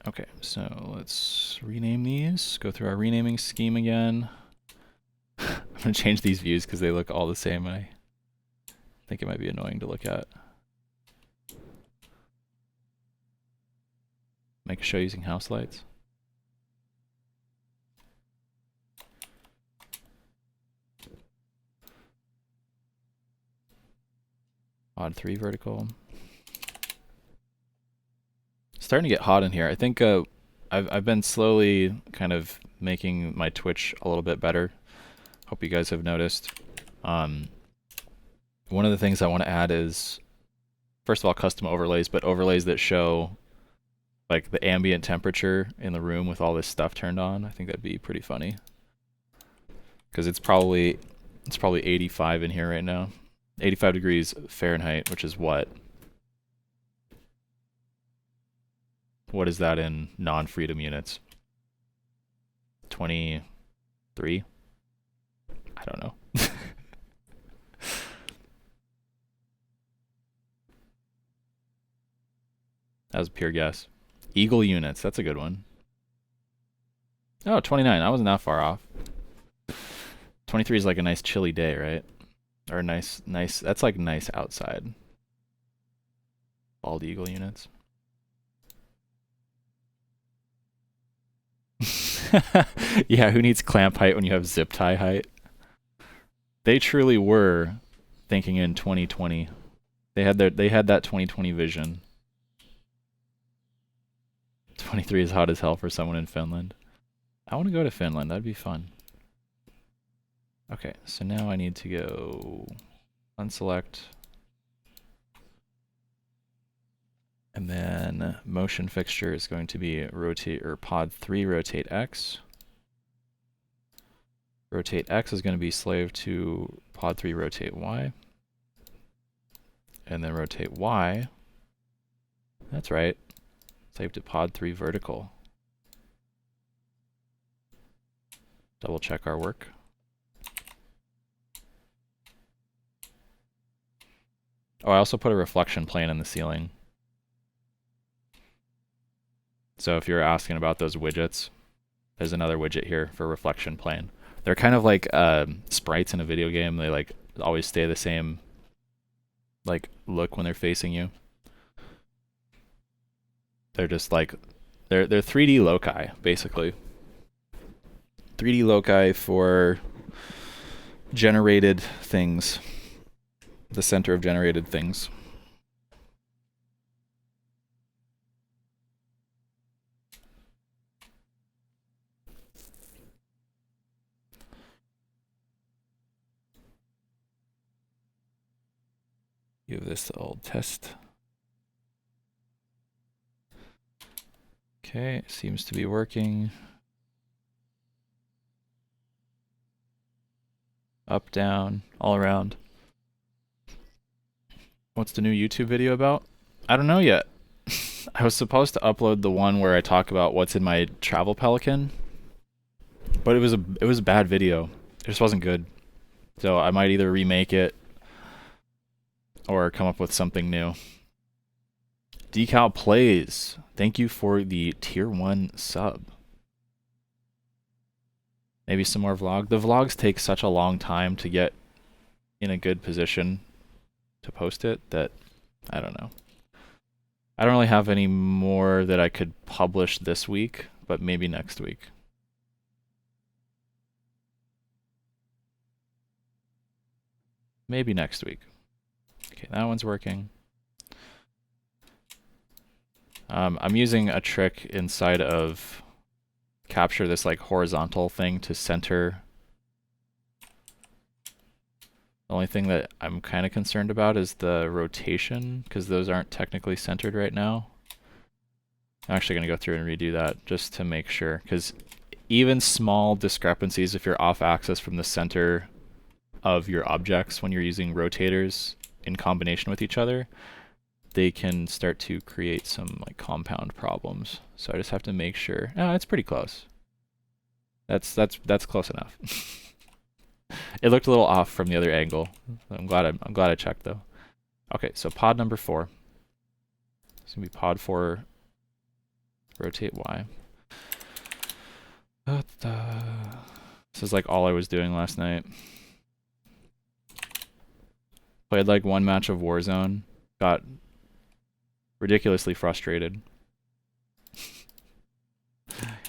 Okay, so let's rename these. Go through our renaming scheme again. I'm going to change these views because they look all the same. I think it might be annoying to look at. Make a show using house lights. Odd 3 vertical. Starting to get hot in here. I think I've been slowly kind of making my Twitch a little bit better. Hope you guys have noticed. One of the things I want to add is, first of all, custom overlays, but overlays that show like the ambient temperature in the room with all this stuff turned on. I think that'd be pretty funny. Because it's probably 85 in here right now. 85 degrees Fahrenheit, which is what? What is that in non-freedom units? 23? I don't know. That was a pure guess. Eagle units, that's a good one. Oh, 29, I wasn't that far off. 23 is like a nice chilly day, right? Or nice, that's like nice outside. Bald eagle units. Yeah, who needs clamp height when you have zip tie height? They truly were thinking in 2020. They had that 2020 vision. 23 is hot as hell for someone in Finland. I want to go to Finland. That'd be fun. Okay, so now I need to go unselect. And then motion fixture is going to be rotate or pod 3 rotate X. Rotate X is going to be slave to pod 3 rotate Y. And then rotate Y. That's right. Slave to pod 3 vertical. Double check our work. Oh, I also put a reflection plane in the ceiling. So if you're asking about those widgets, there's another widget here for reflection plane. They're kind of like sprites in a video game. They like always stay the same like look when they're facing you. They're just like they're 3D loci basically. 3D loci for generated things. The center of generated things. give this the old test. Okay, seems to be working. Up, down, all around. What's the new YouTube video about? I don't know yet. I was supposed to upload the one where I talk about what's in my travel Pelican, but it was a bad video. It just wasn't good. So I might either remake it or come up with something new. Decal Plays, thank you for the tier 1 sub. Maybe some more vlog. The vlogs take such a long time to get in a good position to post it that I don't know. I don't really have any more that I could publish this week, but maybe next week. Maybe next week. Okay, that one's working. I'm using a trick inside of Capture, this like horizontal thing to center. The only thing that I'm kind of concerned about is the rotation, because those aren't technically centered right now. I'm actually going to go through and redo that just to make sure, because even small discrepancies, if you're off axis from the center of your objects when you're using rotators in combination with each other, they can start to create some like compound problems. So I just have to make sure. Oh, it's pretty close. That's close enough. It looked a little off from the other angle. I'm glad I checked though. Okay, so pod number 4. It's gonna be pod 4. Rotate Y. This is like all I was doing last night. Played like one match of Warzone. Got ridiculously frustrated.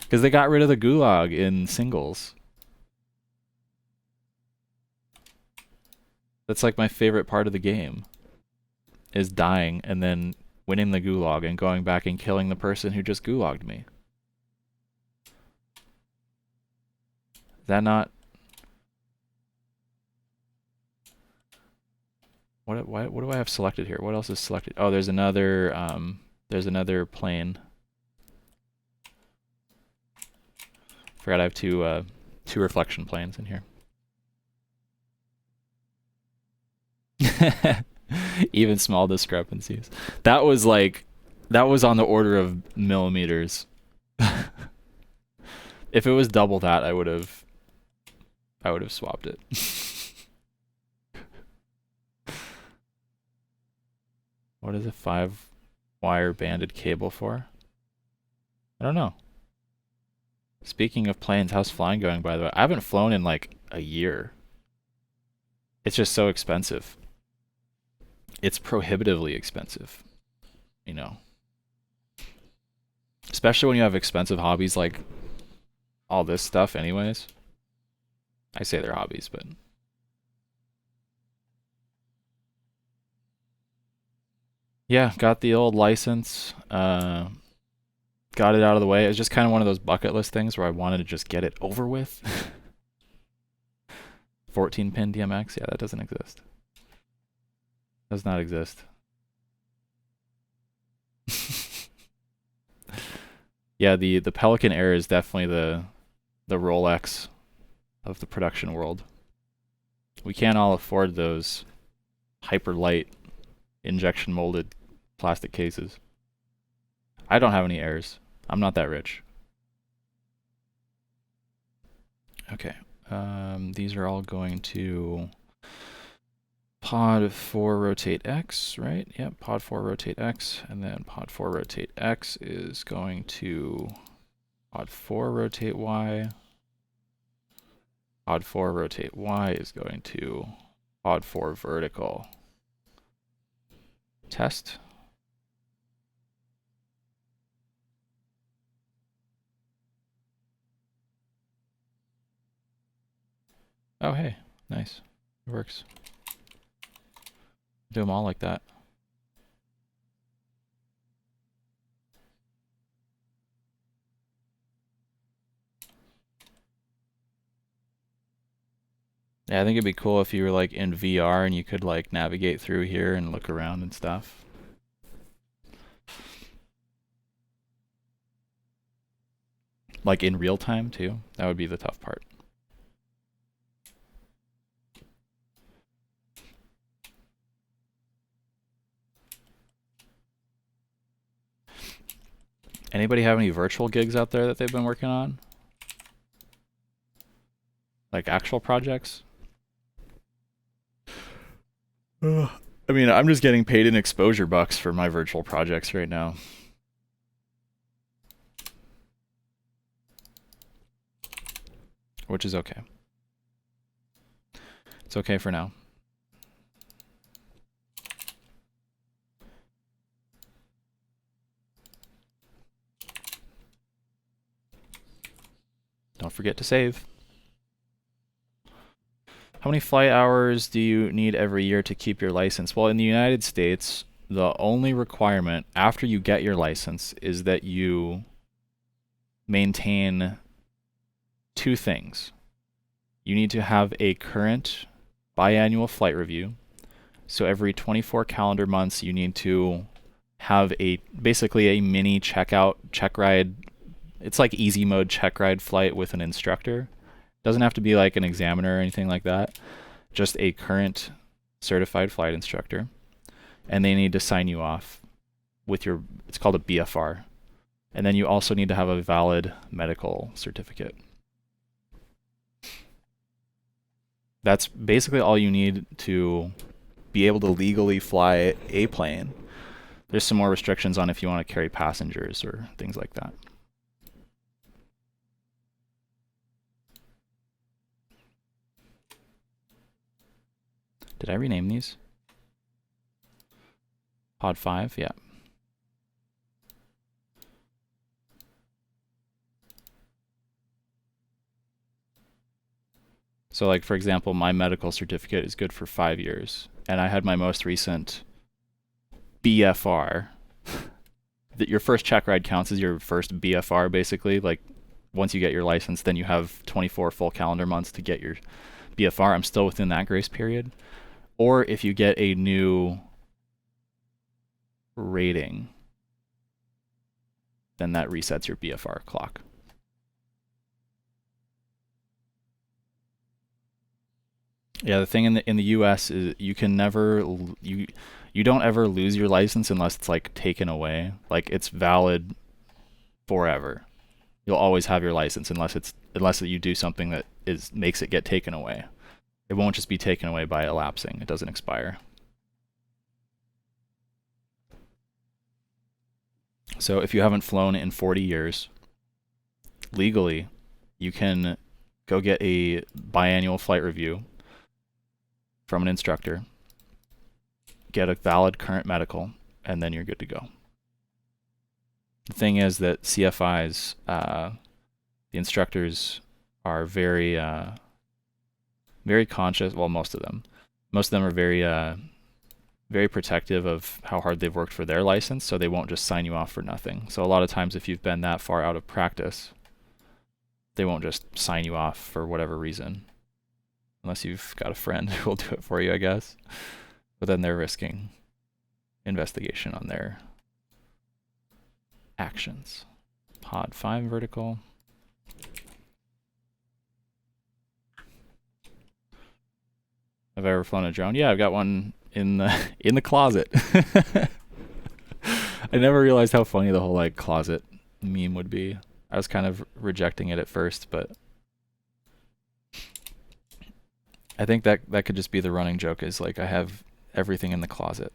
Because they got rid of the gulag in singles. That's like my favorite part of the game. Is dying and then winning the gulag and going back and killing the person who just gulagged me. Is that not... What do I have selected here? What else is selected? Oh, there's another plane. Forgot I have two reflection planes in here. Even small discrepancies. That was on the order of millimeters. If it was double that, I would have swapped it. What is a 5-wire banded cable for? I don't know. Speaking of planes, how's flying going, by the way? I haven't flown in like a year. It's just so expensive. It's prohibitively expensive, you know. Especially when you have expensive hobbies like all this stuff anyways. I say they're hobbies, but... Yeah, got the old license. Got it out of the way. It was just kind of one of those bucket list things where I wanted to just get it over with. 14-pin DMX? Yeah, that doesn't exist. Does not exist. Yeah, the Pelican Air is definitely the Rolex of the production world. We can't all afford those hyper light injection molded plastic cases. I don't have any Airs. I'm not that rich. Okay. These are all going to pod 4 rotate X, right? Yep, pod 4 rotate X, and then pod 4 rotate X is going to pod 4 rotate Y. Pod 4 rotate Y is going to pod 4 vertical. Test. Oh, hey, nice. It works. Do them all like that. Yeah, I think it'd be cool if you were like in VR and you could like navigate through here and look around and stuff. Like in real time too. That would be the tough part. Anybody have any virtual gigs out there that they've been working on? Like actual projects? I mean, I'm just getting paid in exposure bucks for my virtual projects right now. Which is okay. It's okay for now. Don't forget to save. How many flight hours do you need every year to keep your license? Well, in the United States, the only requirement after you get your license is that you maintain two things. You need to have a current biannual flight review. So every 24 calendar months, you need to have basically a mini check ride. It's like easy mode check ride flight with an instructor. Doesn't have to be like an examiner or anything like that. Just a current certified flight instructor. And they need to sign you off with it's called a BFR. And then you also need to have a valid medical certificate. That's basically all you need to be able to legally fly a plane. There's some more restrictions on if you want to carry passengers or things like that. Did I rename these? Pod 5, yeah. So like, for example, my medical certificate is good for 5 years. And I had my most recent BFR. That your first check ride counts as your first BFR, basically. Like, once you get your license, then you have 24 full calendar months to get your BFR. I'm still within that grace period. Or if you get a new rating, then that resets your BFR clock. Yeah, the thing in the US is you can never you don't ever lose your license unless it's like taken away. Like it's valid forever. You'll always have your license unless you do something that makes it get taken away. It won't just be taken away by elapsing. It doesn't expire. So if you haven't flown in 40 years, legally, you can go get a biannual flight review from an instructor, get a valid current medical, and then you're good to go. The thing is that CFIs, the instructors are very conscious. Well, most of them are very protective of how hard they've worked for their license, so they won't just sign you off for nothing. So a lot of times if you've been that far out of practice, they won't just sign you off for whatever reason. Unless you've got a friend who will do it for you, I guess. But then they're risking investigation on their actions. Pod 5 vertical. Have I ever flown a drone? Yeah, I've got one in the closet. I never realized how funny the whole like closet meme would be. I was kind of rejecting it at first, but I think that could just be the running joke, is like I have everything in the closet.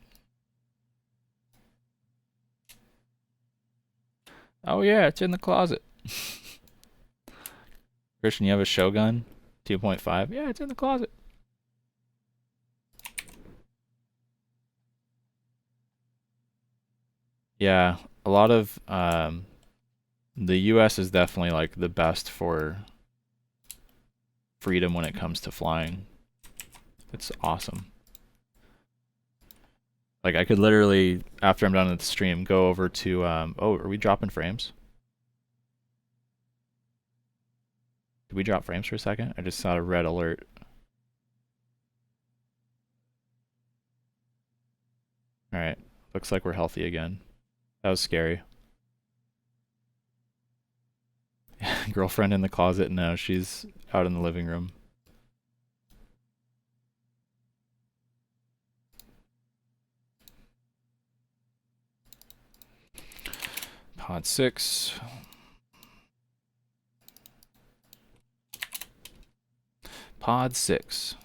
Oh yeah, it's in the closet. Christian, you have a Shogun 2.5? Yeah, it's in the closet. Yeah, a lot of the US is definitely like the best for freedom when it comes to flying. It's awesome. Like I could literally, after I'm done with the stream, go over to oh, are we dropping frames? Did we drop frames for a second? I just saw a red alert. Alright, looks like we're healthy again. That was scary. Girlfriend in the closet? No, she's out in the living room. Pod 6. Pod 6.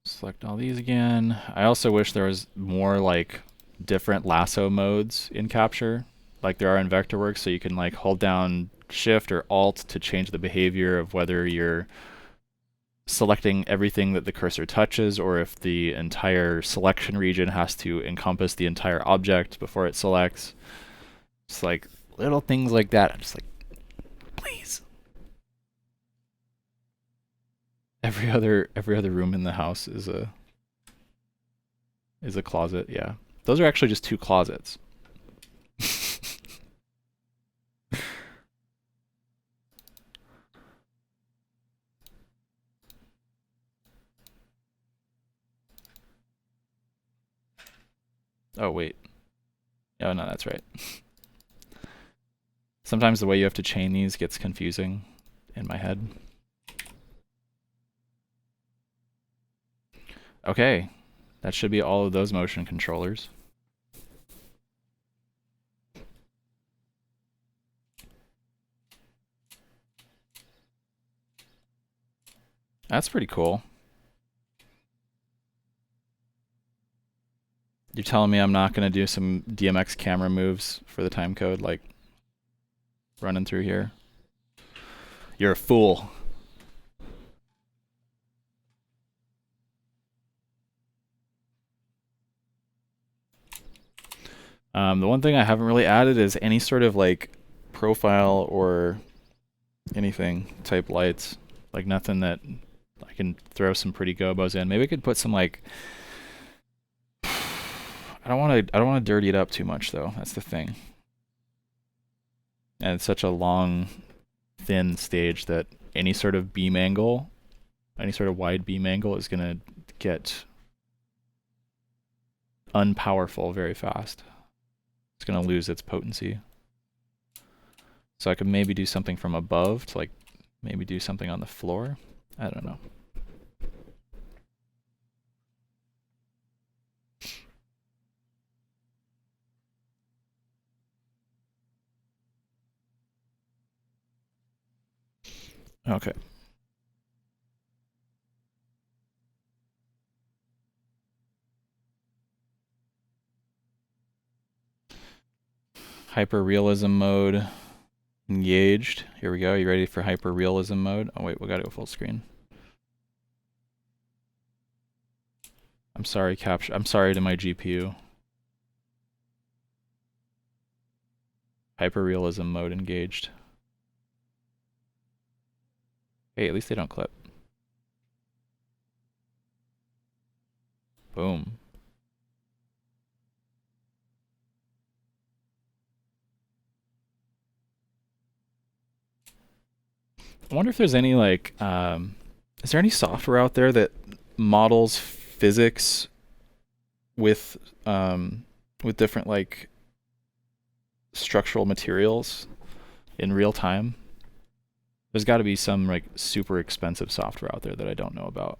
Select all these again. I also wish there was more like different lasso modes in Capture, like there are in Vectorworks, so you can like hold down Shift or Alt to change the behavior of whether you're selecting everything that the cursor touches or if the entire selection region has to encompass the entire object before it selects. It's like little things like that. I'm just like, please. Every other room in the house is a closet. Yeah, those are actually just two closets. Oh wait. Oh no, that's right. Sometimes the way you have to chain these gets confusing in my head. Okay, that should be all of those motion controllers. That's pretty cool. You're telling me I'm not going to do some DMX camera moves for the time code, like running through here? You're a fool. The one thing I haven't really added is any sort of like profile or anything type lights. Like nothing that I can throw some pretty gobos in. Maybe I could put some like I don't want to dirty it up too much though. That's the thing. And it's such a long, thin stage that any sort of beam angle, any sort of wide beam angle is gonna get unpowerful very fast. It's gonna lose its potency. So I could maybe do something from above to like maybe do something on the floor. I don't know. Okay. Hyperrealism mode engaged. Here we go. You ready for hyperrealism mode? Oh wait, we gotta go full screen. I'm sorry, Capture. I'm sorry to my GPU. Hyperrealism mode engaged. Hey, at least they don't clip. Boom. I wonder if there's any like, is there any software out there that models physics with different like structural materials in real time? There's got to be some like super expensive software out there that I don't know about.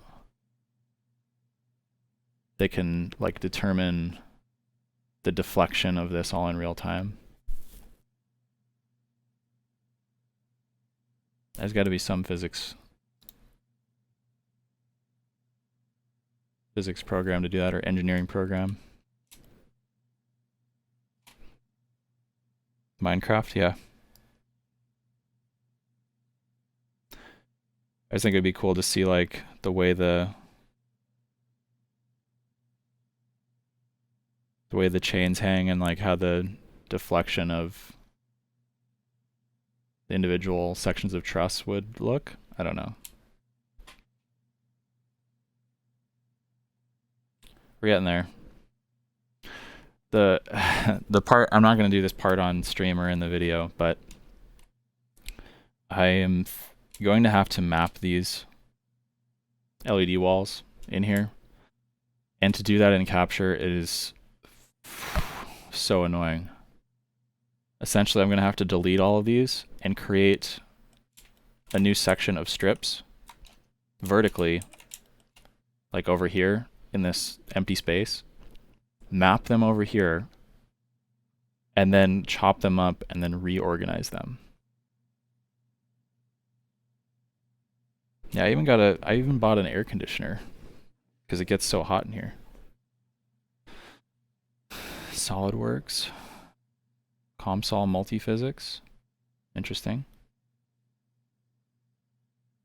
They can like determine the deflection of this all in real time. There's got to be some physics program to do that, or engineering program. Minecraft, yeah. I just think it'd be cool to see like the way the chains hang and like how the deflection of the individual sections of truss would look. I don't know. We're getting there. the the part, I'm not going to do this part on stream or in the video, but I am going to have to map these LED walls in here. And to do that in Capture, it is so annoying. Essentially, I'm going to have to delete all of these and create a new section of strips vertically, like over here in this empty space, map them over here, and then chop them up and then reorganize them. Yeah, I even bought an air conditioner because it gets so hot in here. SolidWorks, ComSol multiphysics, interesting.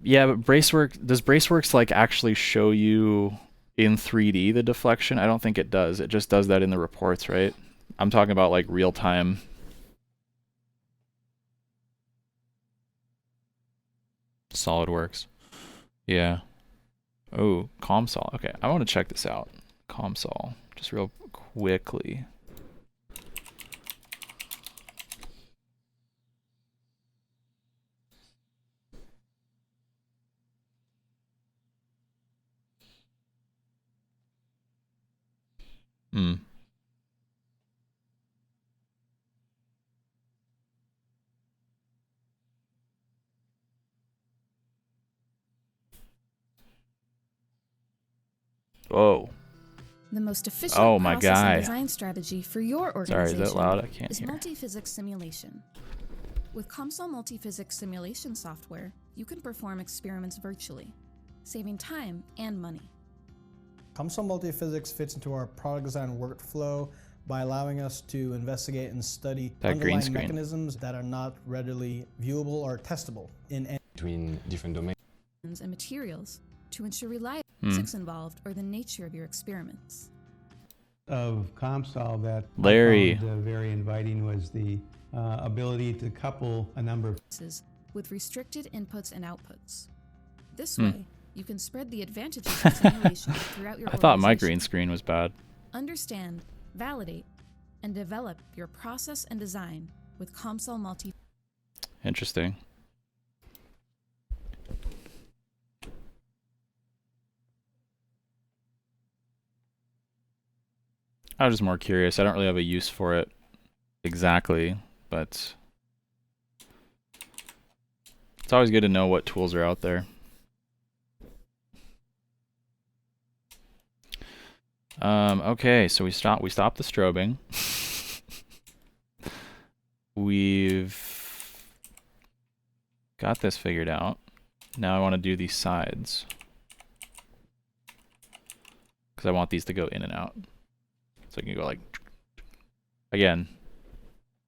Yeah, but does Braceworks like actually show you in 3D the deflection? I don't think it does. It just does that in the reports, right? I'm talking about like real time. SolidWorks. Yeah. Oh, ComSol. Okay, I want to check this out. ComSol, just real quickly. Hmm. Whoa.
The most efficient process and design strategy for your organization.
Sorry, is that loud? I can't
is
hear.
multiphysics simulation. With ComSol multiphysics simulation software, you can perform experiments virtually, saving time and money.
ComSol multiphysics fits into our product design workflow by allowing us to investigate and study underlying mechanisms that are not readily viewable or testable in
between different domains
and materials to ensure reliability. Physics involved or the nature of your experiments.
Of ComSol that
Larry
I found very inviting was the ability to couple a number of
with restricted inputs and outputs. This way, you can spread the advantages of simulation throughout your organization.
I thought my green screen was bad.
Understand, validate, and develop your process and design with ComSol multi.
Interesting. I was just more curious. I don't really have a use for it exactly, but it's always good to know what tools are out there. Okay, so we stopped the strobing. We've got this figured out. Now I want to do these sides, because I want these to go in and out. So I can go like, again,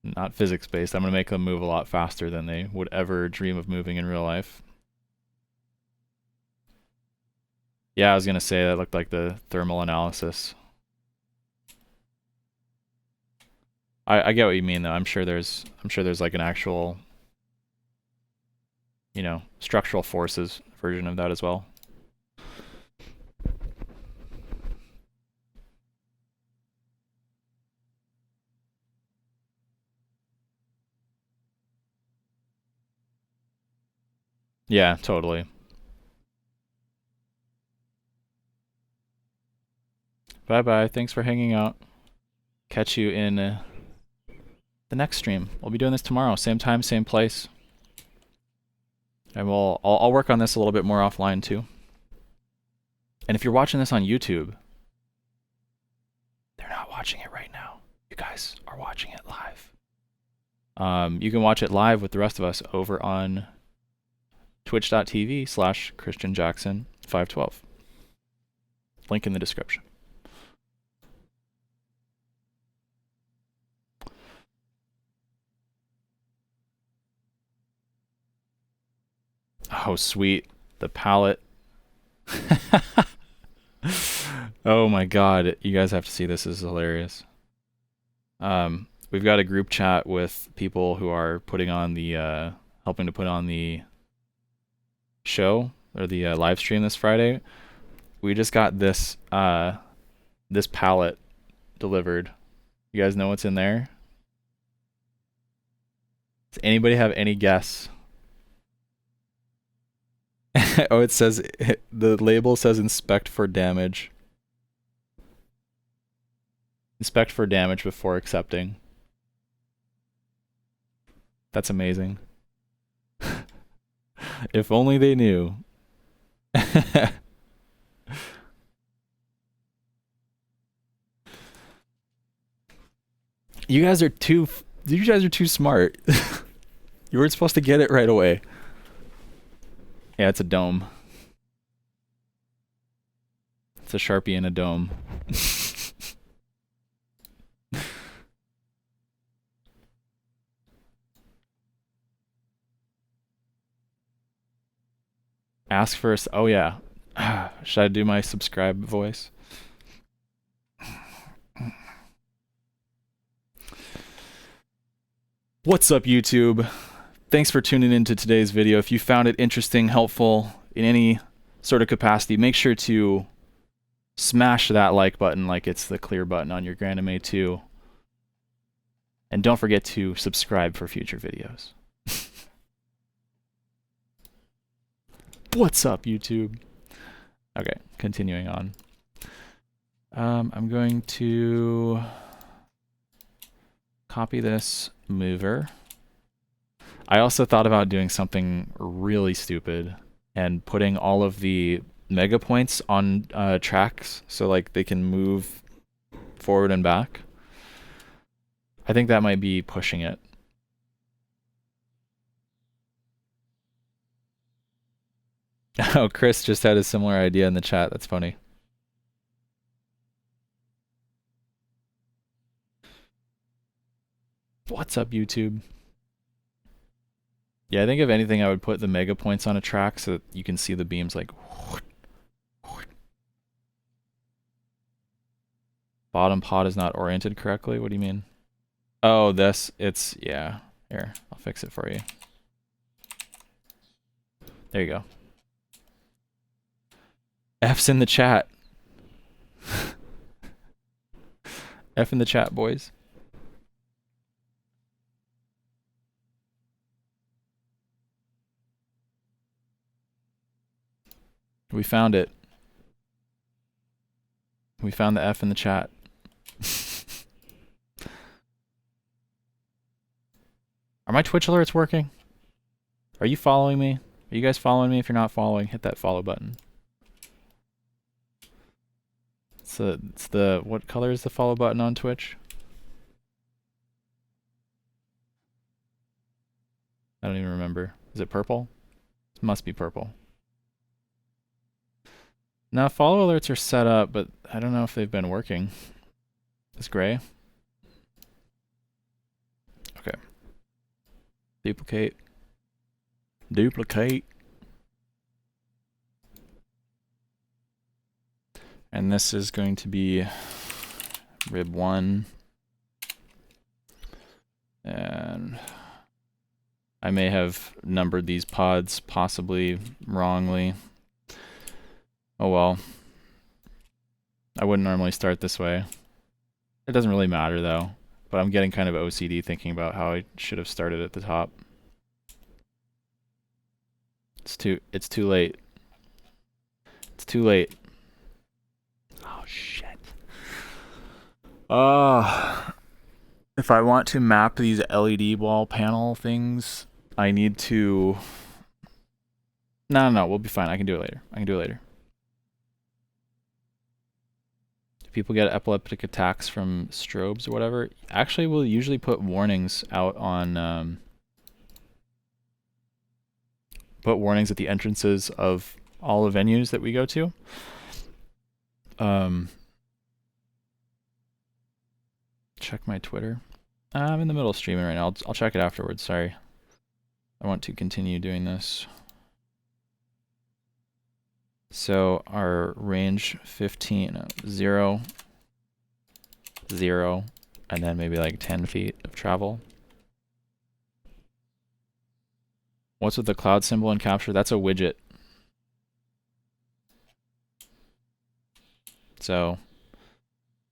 not physics based. I'm going to make them move a lot faster than they would ever dream of moving in real life. Yeah, I was going to say that looked like the thermal analysis. I get what you mean though. I'm sure there's like an actual, you know, structural forces version of that as well. Yeah, totally. Bye-bye. Thanks for hanging out. Catch you in the next stream. We'll be doing this tomorrow. Same time, same place. And I'll work on this a little bit more offline too. And if you're watching this on YouTube, they're not watching it right now. You guys are watching it live. You can watch it live with the rest of us over on twitch.tv/ChristianJackson512. Link in the description. Oh, sweet. The palette. Oh my god. You guys have to see this. This is hilarious. We've got a group chat with people who are putting on the, helping to put on the show, or the live stream this Friday. We just got this, this palette delivered You guys know what's in there? Does anybody have any guess? Oh, it says, the label says inspect for damage. Inspect for damage before accepting. That's amazing. If only they knew. You guys are too smart. You weren't supposed to get it right away. Yeah, it's a dome. It's a Sharpie in a dome. Ask first. Oh yeah. Should I do my subscribe voice? What's up, YouTube? Thanks for tuning into today's video. If you found it interesting, helpful in any sort of capacity, make sure to smash that like button like it's the clear button on your Grandame 2. And don't forget to subscribe for future videos. What's up, YouTube? Okay, continuing on. I'm going to copy this mover. I also thought about doing something really stupid and putting all of the mega points on tracks so like they can move forward and back. I think that might be pushing it. Oh, Chris just had a similar idea in the chat. That's funny. What's up, YouTube? Yeah, I think if anything, I would put the mega points on a track so that you can see the beams like... Bottom pod is not oriented correctly? What do you mean? Oh, it's... Yeah. Here, I'll fix it for you. There you go. F's in the chat. F in the chat, boys. We found it. We found the F in the chat. Are my Twitch alerts working? Are you following me? Are you guys following me? If you're not following, hit that follow button. It's the what color is the follow button on Twitch? I don't even remember. Is it purple? It must be purple. Now follow alerts are set up, but I don't know if they've been working. It's gray. Okay. Duplicate. Duplicate. And this is going to be rib 1. And I may have numbered these pods possibly wrongly. Oh well. I wouldn't normally start this way. It doesn't really matter though. But I'm getting kind of OCD thinking about how I should have started at the top. It's too late. It's too late. Oh shit. If I want to map these LED wall panel things, I need to... No, we'll be fine. I can do it later. People get epileptic attacks from strobes or whatever. Actually, we'll usually put warnings out on put warnings at the entrances of all the venues that we go to. Check my Twitter. I'm in the middle of streaming right now. I'll check it afterwards. Sorry. I want to continue doing this. So our range 15, 0, 0, and then maybe like 10 feet of travel. What's with the cloud symbol in capture? That's a widget. So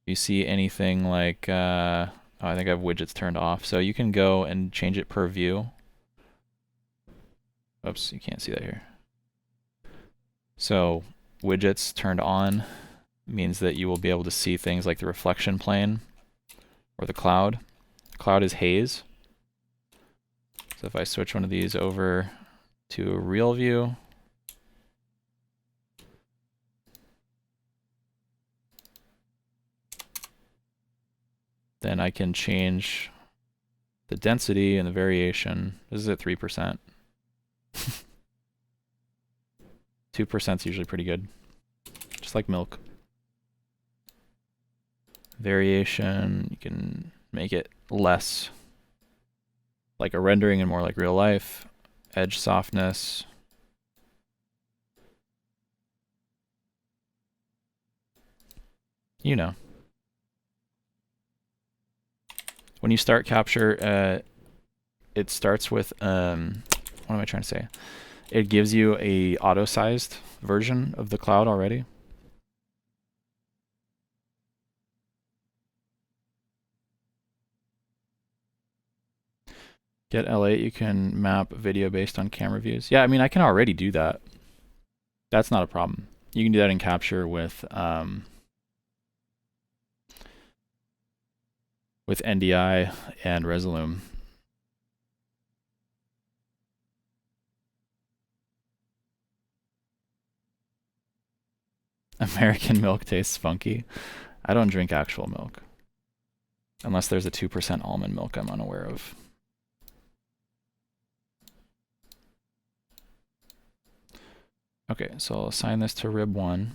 you see anything like, oh, I think I have widgets turned off. So you can go and change it per view. Oops, you can't see that here. So widgets turned on means that you will be able to see things like the reflection plane or the cloud. Cloud is haze. So if I switch one of these over to a real view, then I can change the density and the variation. This is at 3%. 2% is usually pretty good, just like milk. Variation, you can make it less like a rendering and more like real life. Edge softness. You know. When you start capture, it starts with, what am I trying to say? It gives you a auto-sized version of the cloud already. Get L8, you can map video based on camera views. Yeah, I mean, I can already do that. That's not a problem. You can do that in Capture with NDI and Resolume. American milk tastes funky. I don't drink actual milk. Unless there's a 2% almond milk I'm unaware of. Okay, so I'll assign this to rib1,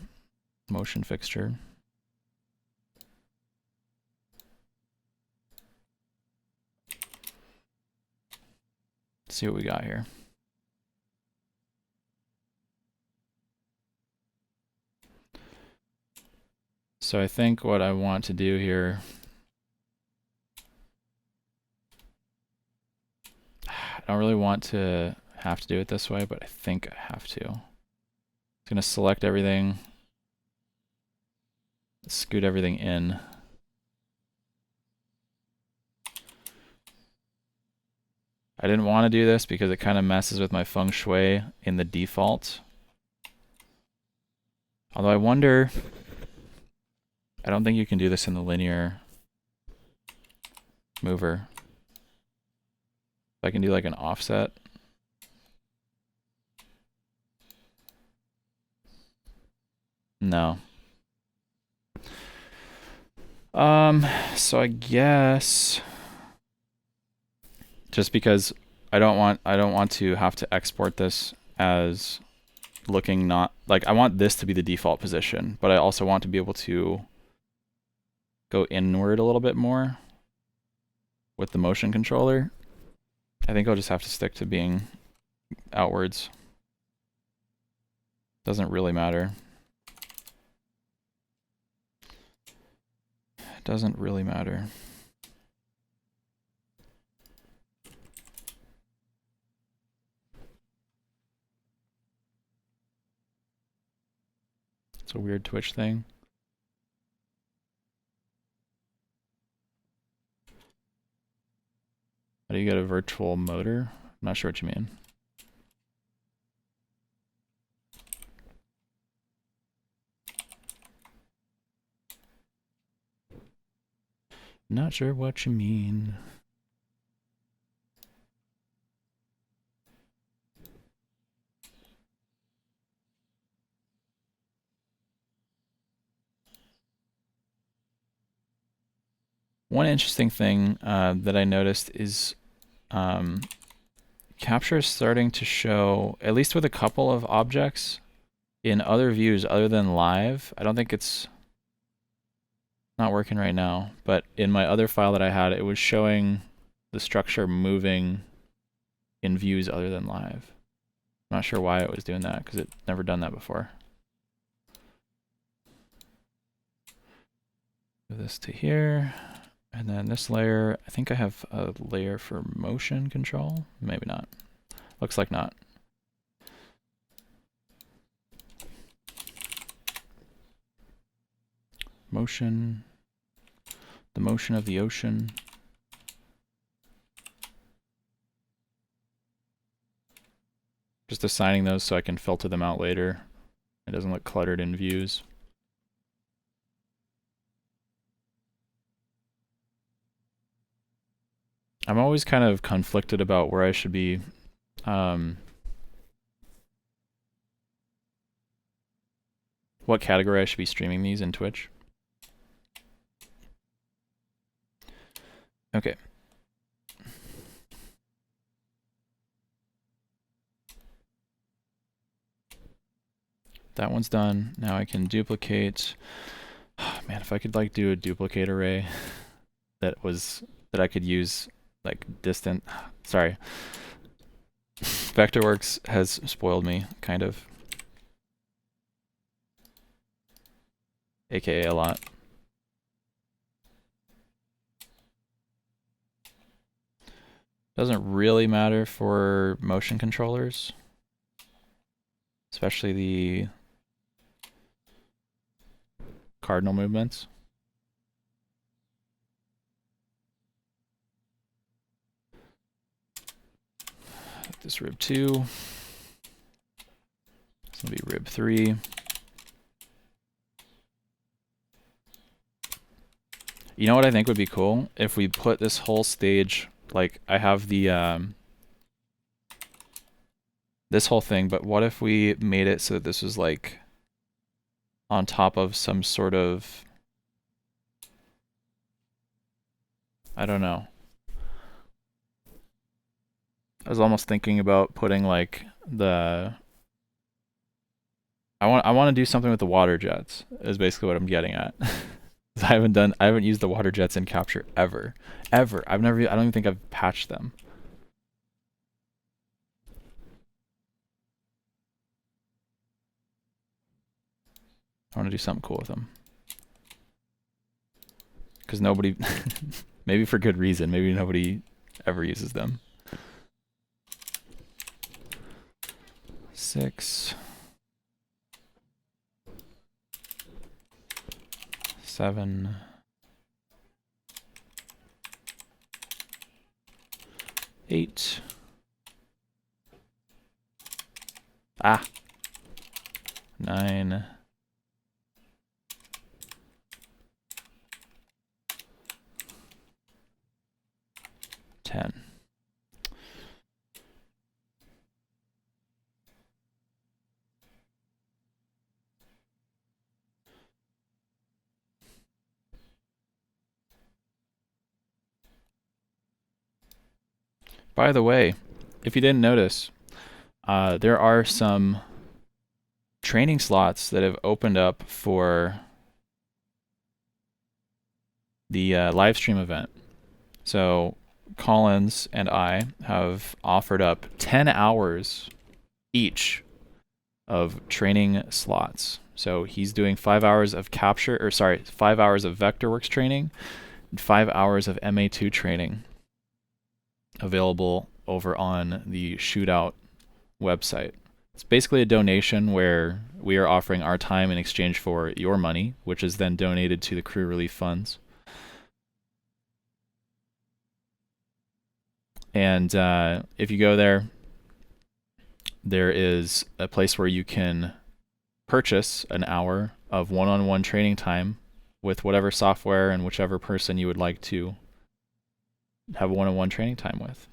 motion fixture. Let's see what we got here. So I think what I want to do here, I don't really want to have to do it this way, but I think I have to. I'm going to select everything, scoot everything in. I didn't want to do this because it kind of messes with my feng shui in the default. Although I wonder, I don't think you can do this in the linear mover. If I can do like an offset. No. So I guess just because I don't want to have to export this as looking not like I want this to be the default position, but I also want to be able to go inward a little bit more with the motion controller. I think I'll just have to stick to being outwards. Doesn't really matter. Doesn't really matter. It's a weird Twitch thing. How do you get a virtual motor? I'm not sure what you mean. Not sure what you mean. One interesting thing that I noticed is Capture is starting to show, at least with a couple of objects, in other views other than live. I don't think it's not working right now, but in my other file that I had, it was showing the structure moving in views other than live. I'm not sure why it was doing that, because it's never done that before. Move this to here. And then this layer, I think I have a layer for motion control. Maybe not. Looks like not. Motion. The motion of the ocean. Just assigning those so I can filter them out later. It doesn't look cluttered in views. I'm always kind of conflicted about where I should be what category I should be streaming these in Twitch. Okay. That one's done. Now I can duplicate. Oh, man, if I could like do a duplicate array that I could use like distant. Sorry. Vectorworks has spoiled me, kind of. AKA a lot. Doesn't really matter for motion controllers, especially the cardinal movements. This rib 2. This will be rib 3. You know what I think would be cool? If we put this whole stage, like I have the this whole thing, but what if we made it so that this was like on top of some sort of, I don't know. I was almost thinking about putting like the I want to do something with the water jets is basically what I'm getting at. I haven't used the water jets in Capture ever. I don't even think I've patched them. I want to do something cool with them. Because nobody, maybe for good reason, maybe nobody ever uses them. 6, 7, 8. 9. 10. By the way, if you didn't notice, there are some training slots that have opened up for the live stream event. So Collins and I have offered up 10 hours each of training slots. So he's doing 5 hours of 5 hours of Vectorworks training and 5 hours of MA2 training available over on the Shootout website. It's basically a donation where we are offering our time in exchange for your money, which is then donated to the crew relief funds. And if you go there, there is a place where you can purchase an hour of one-on-one training time with whatever software and whichever person you would like to have one-on-one training time with.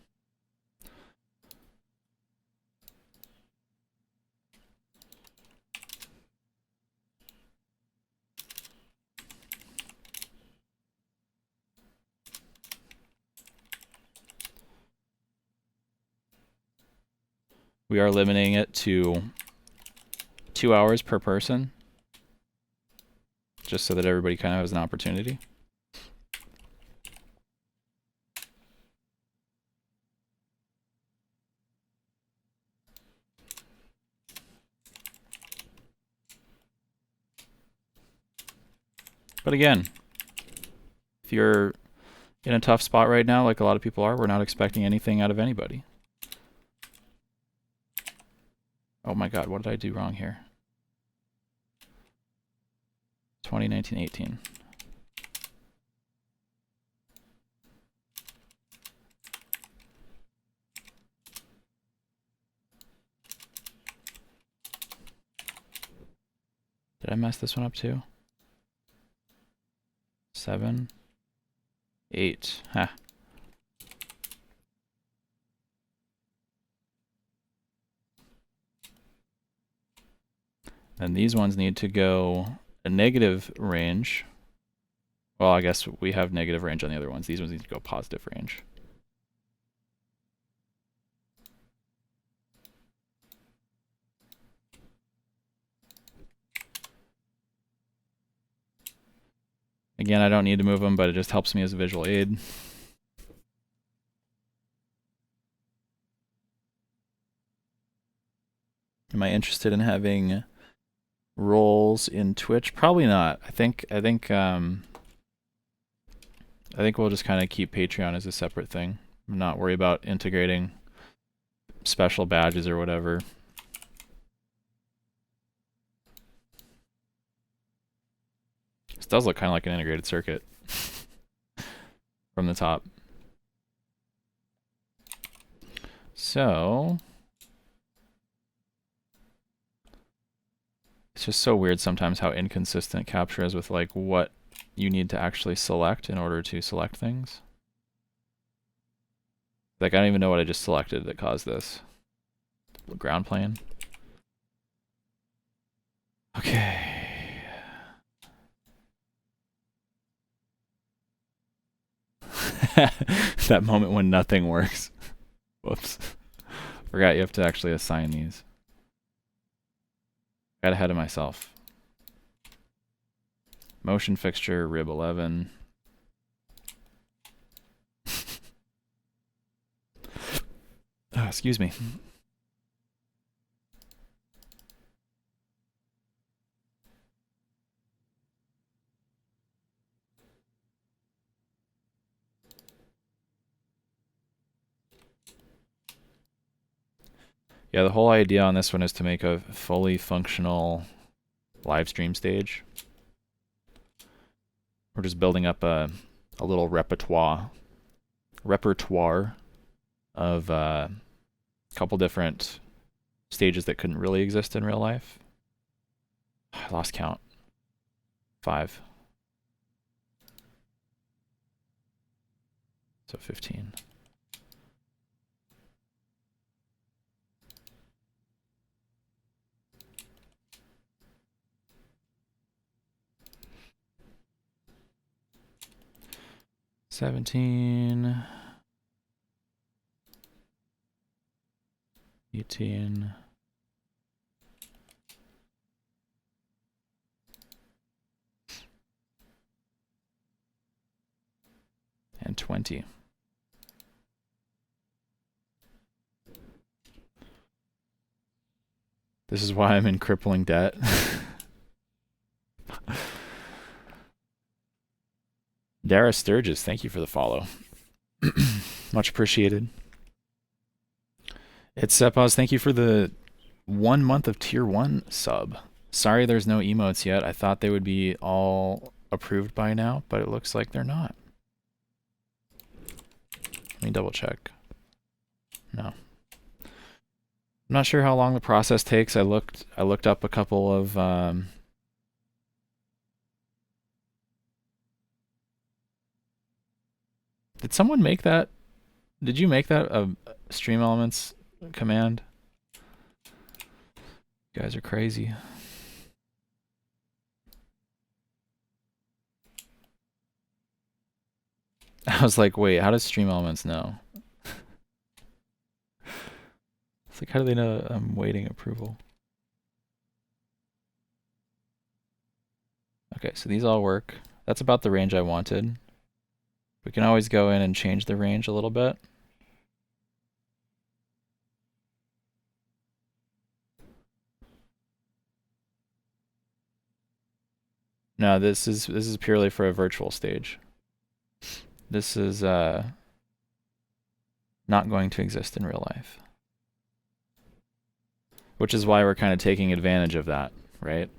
We are limiting it to 2 hours per person, just so that everybody kind of has an opportunity. But again, if you're in a tough spot right now, like a lot of people are, we're not expecting anything out of anybody. Oh my god, what did I do wrong here? 2019-18. Did I mess this one up too? 7, 8. Ha. And these ones need to go a negative range. Well, I guess we have negative range on the other ones. These ones need to go positive range. Again, I don't need to move them, but it just helps me as a visual aid. Am I interested in having roles in Twitch? Probably not. I think we'll just kind of keep Patreon as a separate thing. Not worry about integrating special badges or whatever. This does look kind of like an integrated circuit from the top. So it's just so weird sometimes how inconsistent Capture is with like what you need to actually select in order to select things. Like I don't even know what I just selected that caused this. Ground plane. Okay. That moment when nothing works. Whoops. Forgot you have to actually assign these. Got ahead of myself. Motion fixture, rib 11. Oh, excuse me. Yeah, the whole idea on this one is to make a fully functional live stream stage. We're just building up a little repertoire of a couple different stages that couldn't really exist in real life. I lost count. 5. So 15. $17, 18, and 20. This is why I'm in crippling debt. Dara Sturgis, thank you for the follow. Much appreciated. It's Sepaz, thank you for the 1 month of tier 1 sub. Sorry there's no emotes yet. I thought they would be all approved by now, but it looks like they're not. Let me double check. No. I'm not sure how long the process takes. I looked up a couple of did someone make that? Did you make that a stream elements command? You guys are crazy. I was like, wait, how does stream elements know? It's like, how do they know I'm waiting approval? Okay, so these all work. That's about the range I wanted. We can always go in and change the range a little bit. No, this is purely for a virtual stage. This is not going to exist in real life. Which is why we're kind of taking advantage of that, right?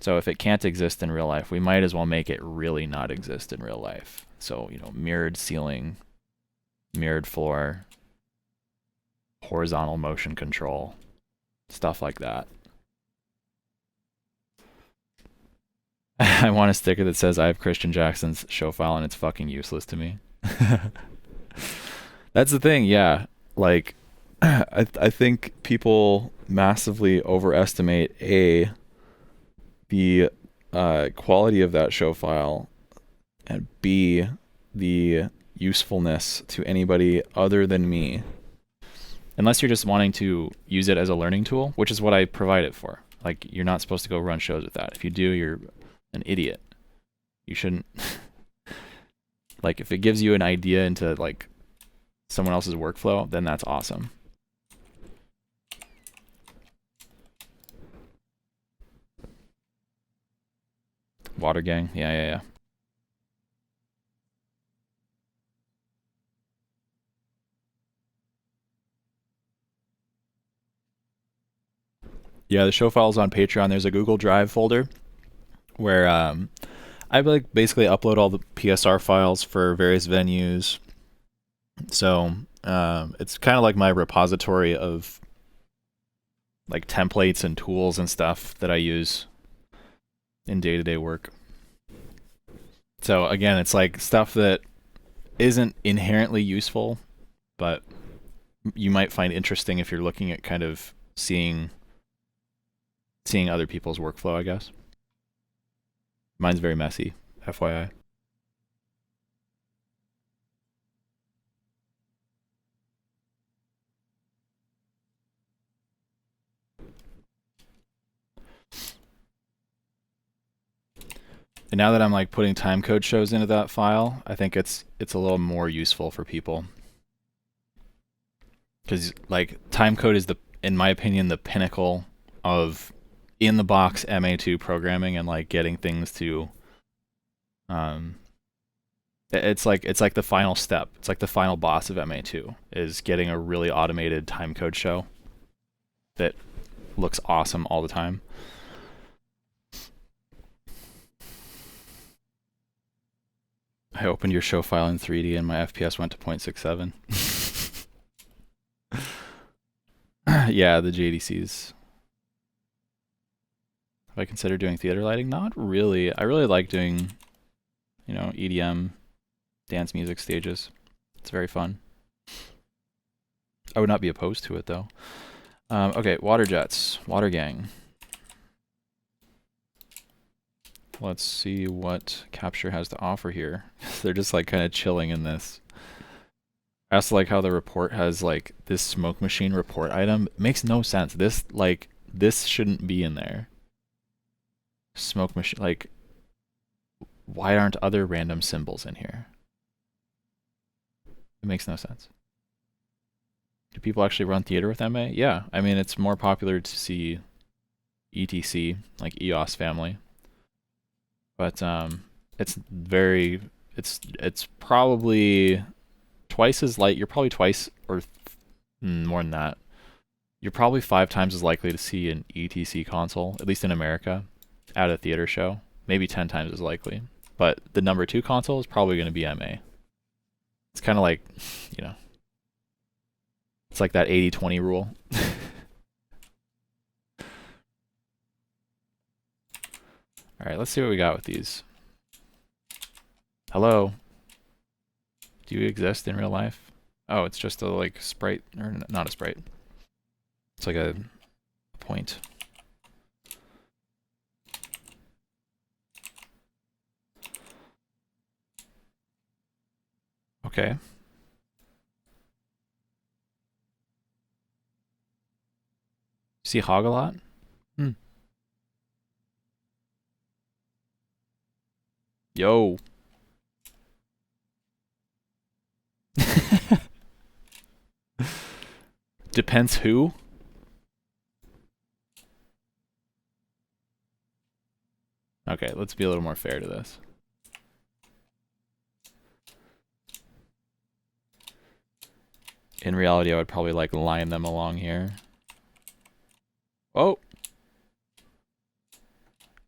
So if it can't exist in real life, we might as well make it really not exist in real life. So, you know, mirrored ceiling, mirrored floor, horizontal motion control, stuff like that. I want a sticker that says I have Christian Jackson's show file and it's fucking useless to me. That's the thing, yeah. Like, I think people massively overestimate the quality of that show file, and B, the usefulness to anybody other than me. Unless you're just wanting to use it as a learning tool, which is what I provide it for. Like, you're not supposed to go run shows with that. If you do, you're an idiot. You shouldn't. Like, if it gives you an idea into, like, someone else's workflow, then that's awesome. Water gang, yeah. Yeah, the show file's on Patreon. There's a Google Drive folder where I like basically upload all the PSR files for various venues. So it's kind of like my repository of like templates and tools and stuff that I use in day-to-day work. So again, it's like stuff that isn't inherently useful, but you might find interesting if you're looking at kind of seeing other people's workflow, I guess. Mine's very messy, FYI. And now that I'm like putting timecode shows into that file, I think it's a little more useful for people. Because like timecode is in my opinion, the pinnacle of in the box MA2 programming and like getting things to it's like the final step. It's like the final boss of MA2 is getting a really automated timecode show that looks awesome all the time. I opened your show file in 3D and my FPS went to 0.67. Yeah, the JDCs. Have I considered doing theater lighting? Not really. I really like doing, EDM, dance music stages. It's very fun. I would not be opposed to it, though. Okay, water jets. Water gang. Let's see what Capture has to offer here. They're just like kind of chilling in this. I also like how the report has like this smoke machine report item. It makes no sense. This shouldn't be in there. Smoke machine, like, why aren't other random symbols in here? It makes no sense. Do people actually run theater with MA? Yeah, I mean it's more popular to see ETC, like EOS family. But it's probably twice as light. You're probably twice or more than that. You're probably 5 times as likely to see an ETC console, at least in America, at a theater show. Maybe 10 times as likely. But the number 2 console is probably going to be MA. It's kind of like, it's like that 80-20 rule. All right, let's see what we got with these. Hello. Do you exist in real life? Oh, it's just a like sprite, or not a sprite. It's like a point. Okay. See Hog a lot? Yo. Depends who? Okay, let's be a little more fair to this. In reality, I would probably like line them along here. Oh!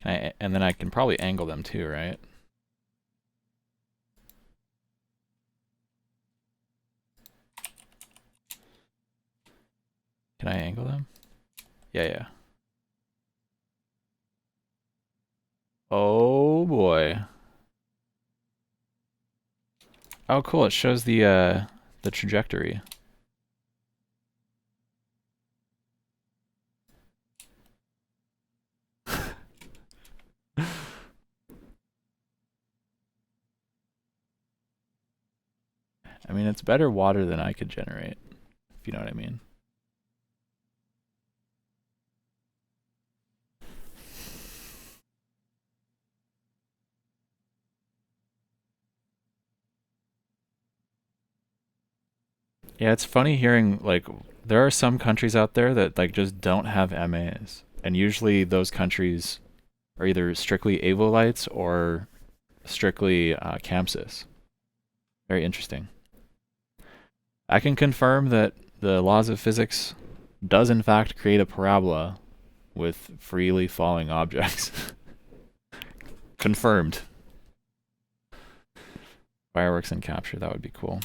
And then I can probably angle them too, right? Can I angle them? Yeah. Oh boy. Oh, cool. It shows the trajectory. I mean, it's better water than I could generate, if you know what I mean. Yeah, it's funny hearing, like, there are some countries out there that, like, just don't have MAs. And usually those countries are either strictly avolites or strictly CAMSIS. Very interesting. I can confirm that the laws of physics does in fact create a parabola with freely falling objects. Confirmed. Fireworks and capture, that would be cool.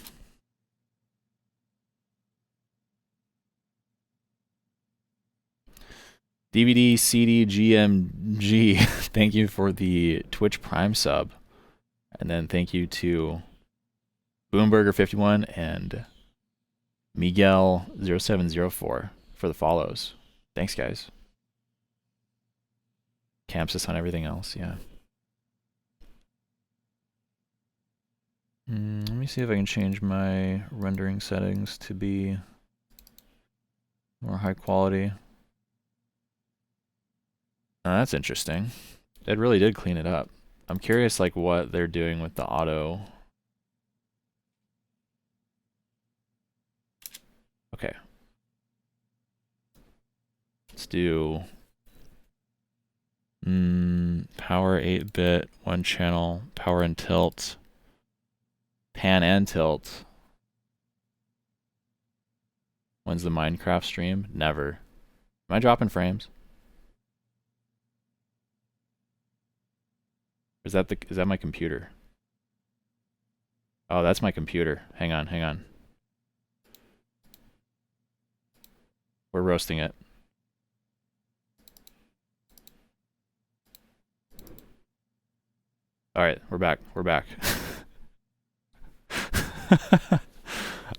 DVD CD GMG, thank you for the Twitch Prime sub. And then thank you to Boomburger51 and Miguel0704 for the follows. Thanks, guys. CAMSIS on everything else, yeah. Let me see if I can change my rendering settings to be more high quality. That's interesting. It really did clean it up. I'm curious, like, what they're doing with the auto. Okay. Let's do power 8-bit, one channel, power and tilt, pan and tilt. When's the Minecraft stream? Never. Am I dropping frames? Is that my computer? Oh, that's my computer. Hang on, hang on. We're roasting it. All right, we're back. We're back.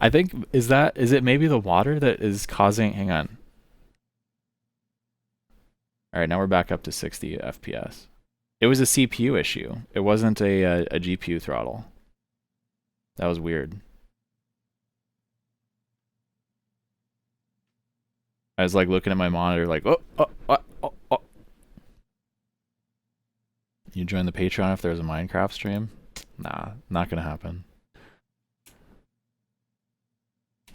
I think is it maybe the water that is causing, hang on. All right, now we're back up to 60 FPS. It was a CPU issue. It wasn't a GPU throttle. That was weird. I was like looking at my monitor like, oh. You join the Patreon if there's a Minecraft stream? Nah, not gonna happen.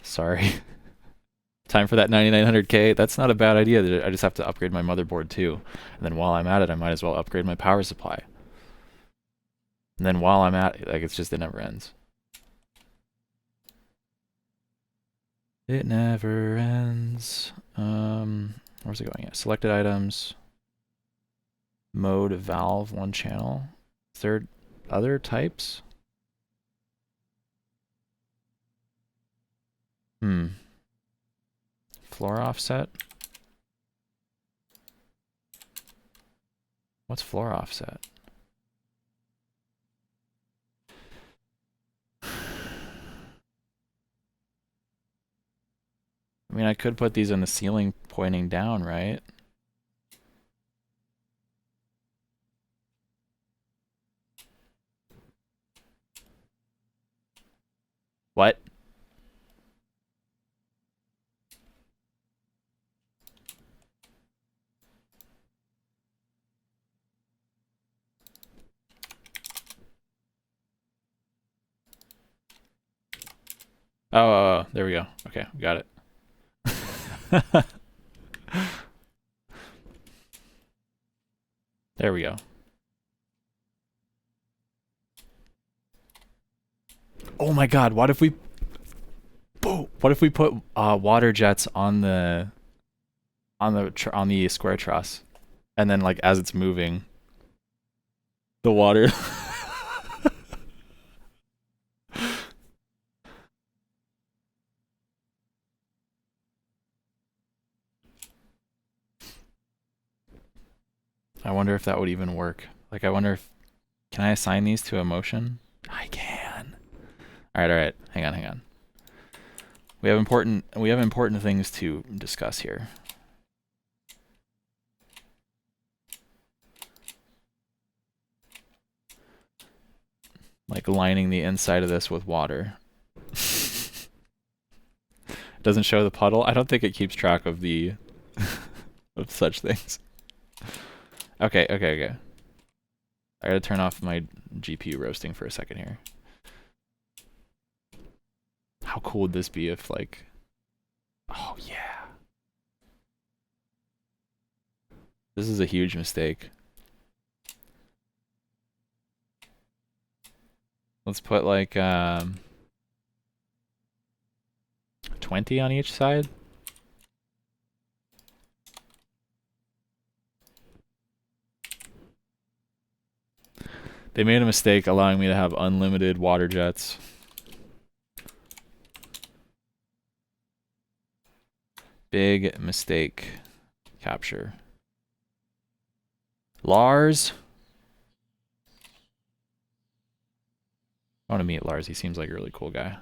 Sorry. Time for that 9900K. That's not a bad idea. I just have to upgrade my motherboard too. And then while I'm at it, I might as well upgrade my power supply. And then while I'm at it, like, it's just, it never ends. It never ends. Where's it going? Yeah, selected items. Mode, valve, one channel. Is there other types? Floor offset? What's floor offset? I mean, I could put these in the ceiling pointing down, right? What? Oh, there we go. Okay, got it. There we go. Oh my god, what if we put water jets on the square truss, and then, like, as it's moving, the water I wonder if that would even work. Like, I wonder if Can I assign these to a motion? I can. All right. Hang on. We have important things to discuss here. Like lining the inside of this with water. It doesn't show the puddle. I don't think it keeps track of the of such things. Okay. I gotta turn off my GPU roasting for a second here. How cool would this be if, like, oh yeah. This is a huge mistake. Let's put like 20 on each side. They made a mistake allowing me to have unlimited water jets. Big mistake. Capture. Lars. I want to meet Lars. He seems like a really cool guy.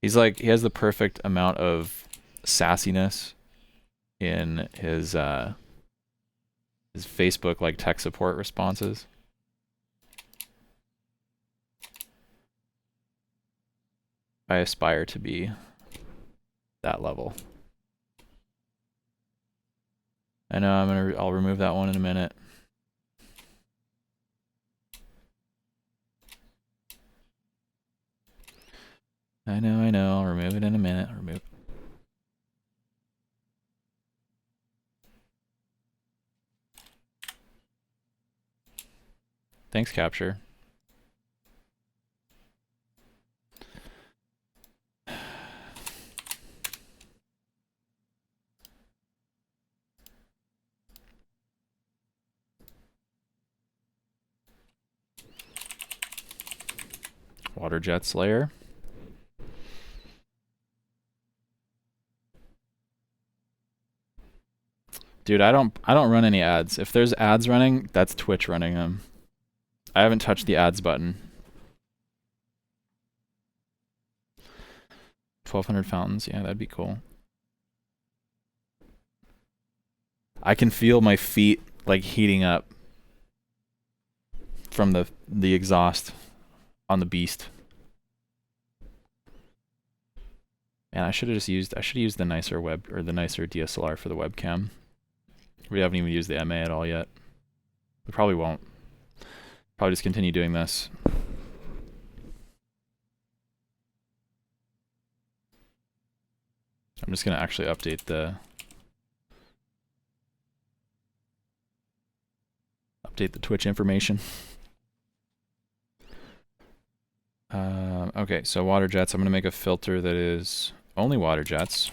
He's like, he has the perfect amount of sassiness in his Facebook like tech support responses. I aspire to be that level. I know I'll remove that one in a minute. I know, I'll remove it in a minute. Thanks, Capture. Water jets layer. Dude, I don't run any ads. If there's ads running, that's Twitch running them. I haven't touched the ads button. 1,200 fountains, yeah, that'd be cool. I can feel my feet like heating up from the exhaust on the beast. And I should have used the nicer DSLR for the webcam. We haven't even used the MA at all yet. We probably won't. Probably just continue doing this. I'm just gonna actually update the Twitch information. Okay, so water jets. I'm gonna make a filter that is only water jets.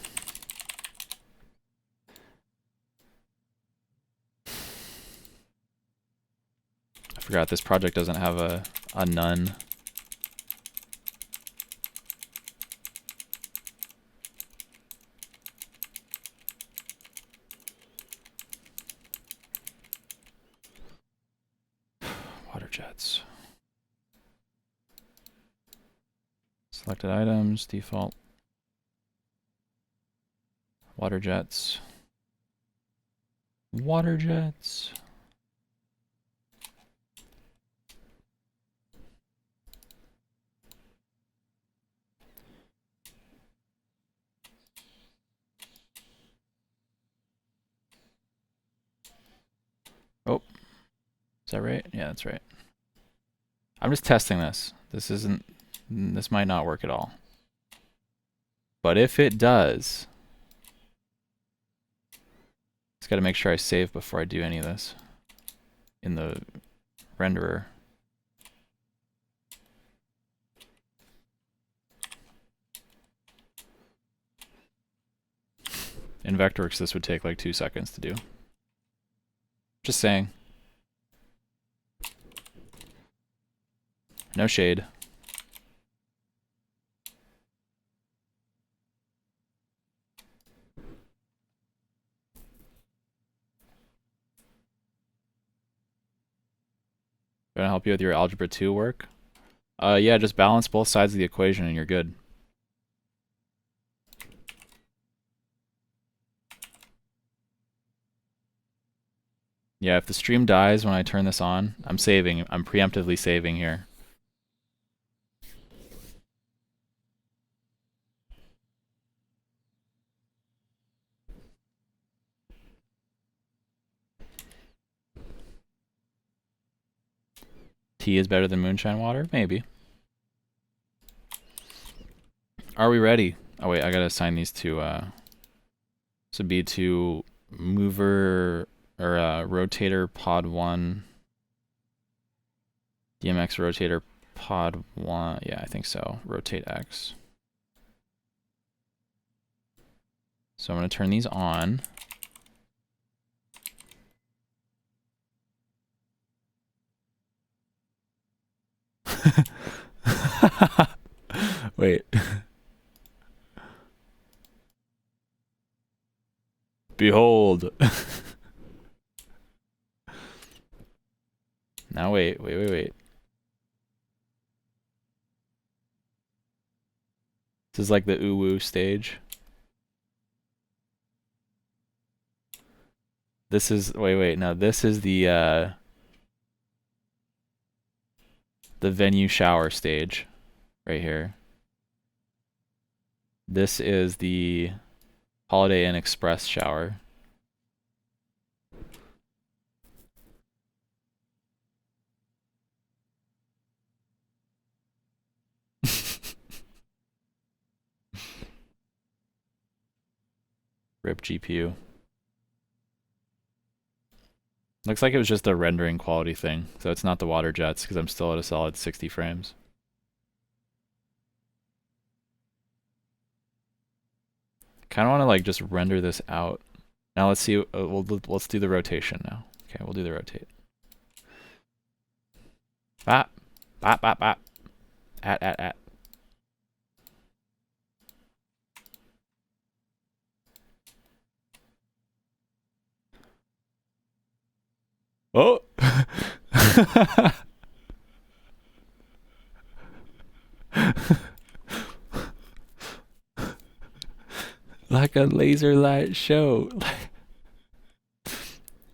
I forgot this project doesn't have a none. Water jets. Selected items, default. Water jets. Water jets. Oh, is that right? Yeah, that's right. I'm just testing this. This might not work at all. But if it does, just gotta make sure I save before I do any of this in the renderer. In Vectorworks, this would take like 2 seconds to do. Just saying. No shade. Gonna help you with your Algebra 2 work? Yeah, just balance both sides of the equation and you're good. Yeah, if the stream dies when I turn this on, I'm saving. I'm preemptively saving here. Tea is better than moonshine water? Maybe. Are we ready? Oh wait, I gotta assign these to this would be to mover or rotator pod 1. DMX rotator pod 1. Yeah, I think so. Rotate X. So I'm gonna turn these on. Wait. Behold. Now wait. This is like the ooh-woo stage. This is no, this is the venue shower stage right here. This is the Holiday Inn Express shower. Rip GPU. Looks like it was just a rendering quality thing, so it's not the water jets because I'm still at a solid 60 frames. Kind of want to like just render this out. Now let's see. Let's do the rotation now. Okay, we'll do the rotate. Bop, bop, bop, bop. At. Oh. Like a laser light show.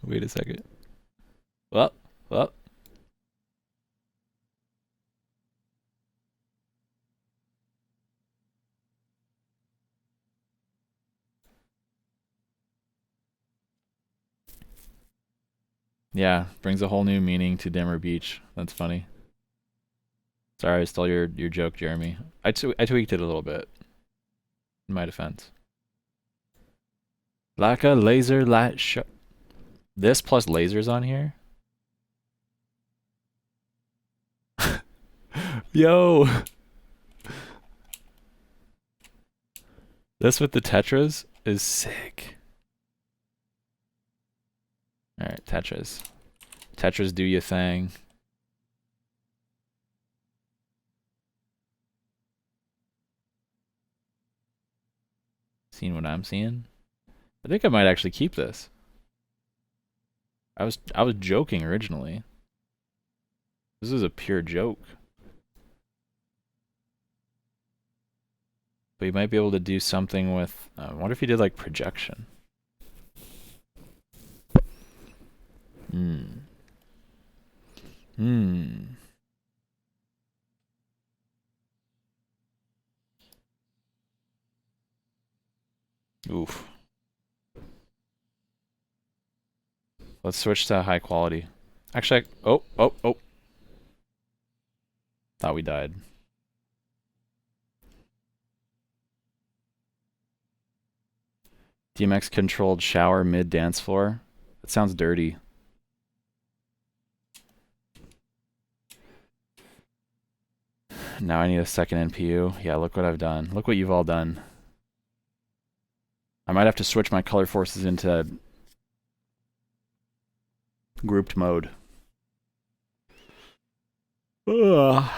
Wait a second. Well. Yeah, brings a whole new meaning to Dimmer Beach. That's funny. Sorry, I stole your joke, Jeremy. I tweaked it a little bit. In my defense. Like a laser light show. This plus lasers on here? Yo! This with the Tetras is sick. Alright, Tetras. Tetras, do your thing. Seeing what I'm seeing? I think I might actually keep this. I was joking originally. This is a pure joke. But you might be able to do something with... I wonder if you did like projection. Oof. Let's switch to high quality. Actually, oh. Thought we died. DMX controlled shower mid dance floor. That sounds dirty. Now I need a second NPU. Yeah, look what I've done. Look what you've all done. I might have to switch my color forces into grouped mode. Ugh.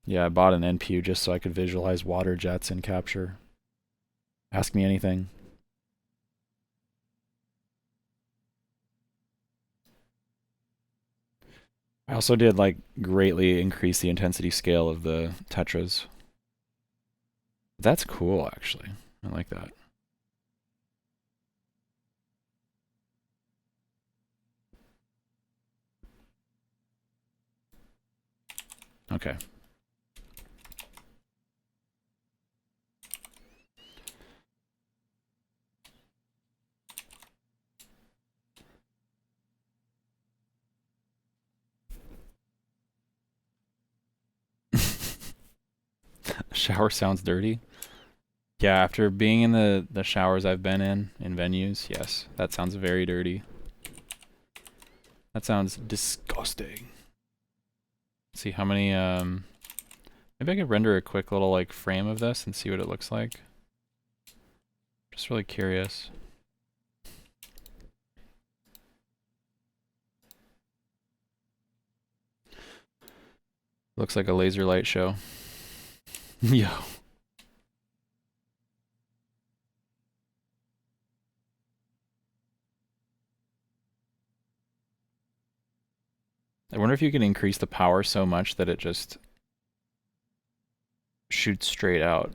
Yeah, I bought an NPU just so I could visualize water jets in Capture. Ask me anything. I also did like greatly increase the intensity scale of the tetras. That's cool, actually. I like that. Okay. Shower sounds dirty. Yeah, after being in the showers I've been in venues, yes, that sounds very dirty. That sounds disgusting. Let's see how many, maybe I could render a quick little like frame of this and see what it looks like. Just really curious. Looks like a laser light show. Yo. I wonder if you can increase the power so much that it just shoots straight out.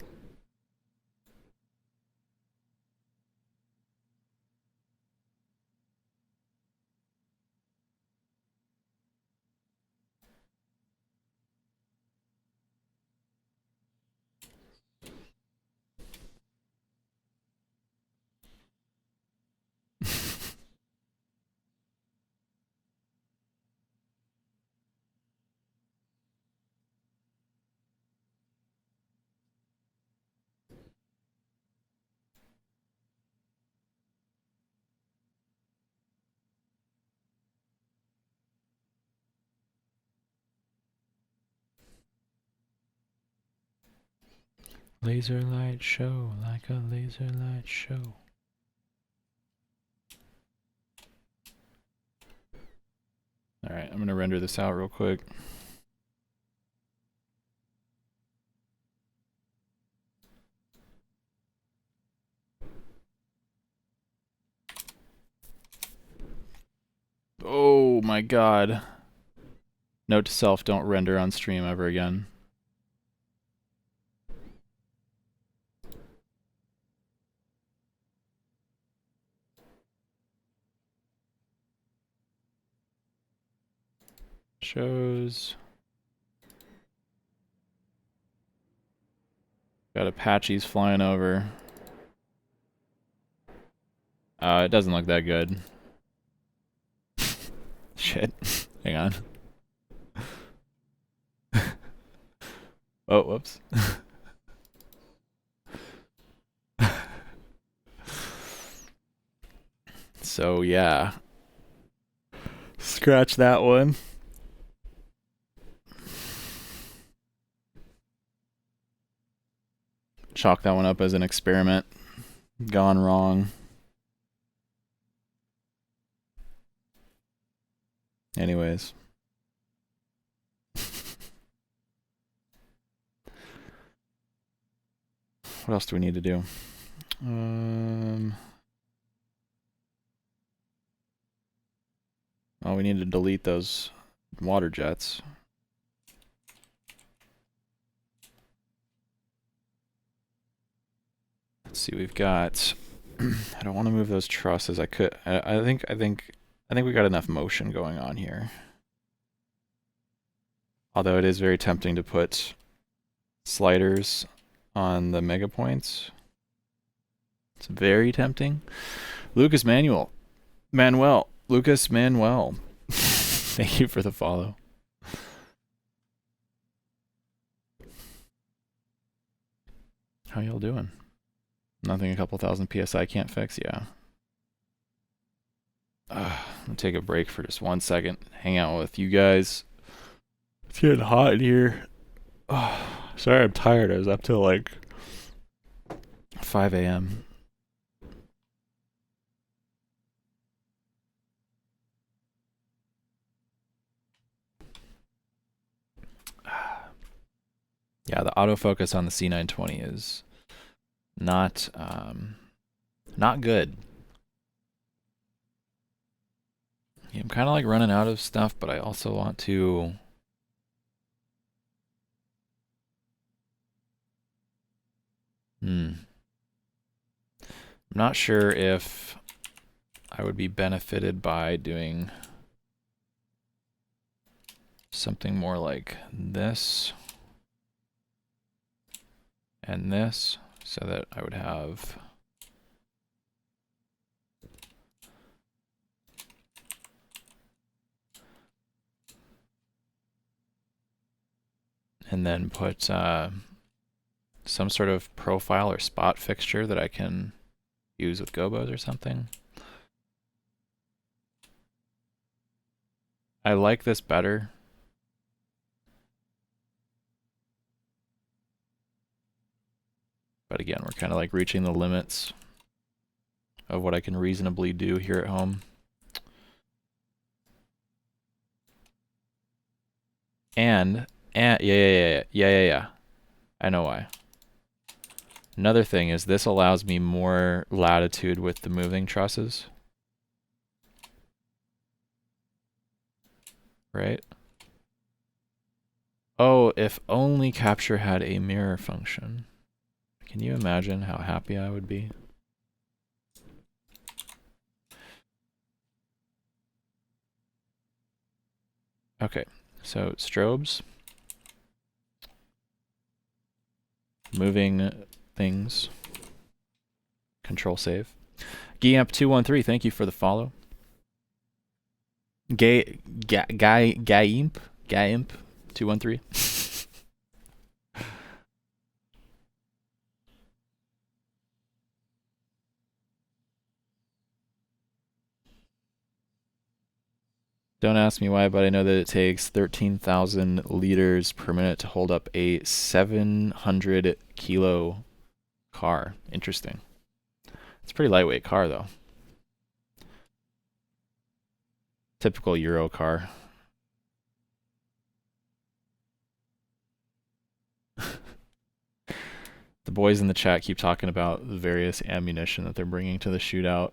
Laser light show, like a laser light show. Alright, I'm gonna render this out real quick. Oh my god. Note to self, don't render on stream ever again. Shows. Got Apaches flying over. It doesn't look that good. Shit. Hang on. Oh, whoops. So, yeah. Scratch that one. Chalk that one up as an experiment. Gone wrong. Anyways. What else do we need to do? Oh, we need to delete those water jets. Let's see, we've got. I don't want to move those trusses. I could. I think we got enough motion going on here. Although it is very tempting to put sliders on the mega points. It's very tempting. Lucas Manuel. Lucas Manuel. Thank you for the follow. How y'all doing? Nothing a couple thousand PSI can't fix, yeah. I'm gonna take a break for just 1 second. Hang out with you guys. It's getting hot in here. Sorry, I'm tired. I was up till like 5 a.m. Yeah, the autofocus on the C920 is not not good. Yeah, I'm kind of like running out of stuff, but I also want to. I'm not sure if I would be benefited by doing something more like this and this, so that I would have and then put some sort of profile or spot fixture that I can use with gobos or something. I like this better. But again, we're kind of like reaching the limits of what I can reasonably do here at home. And yeah. I know why. Another thing is this allows me more latitude with the moving trusses. Right? Oh, if only Capture had a mirror function. Can you imagine how happy I would be? Okay, so strobes. Moving things. Control save. Giamp213, thank you for the follow. Guyimp213. Don't ask me why, but I know that it takes 13,000 liters per minute to hold up a 700 kilo car. Interesting. It's a pretty lightweight car, though. Typical Euro car. The boys in the chat keep talking about the various ammunition that they're bringing to the shootout.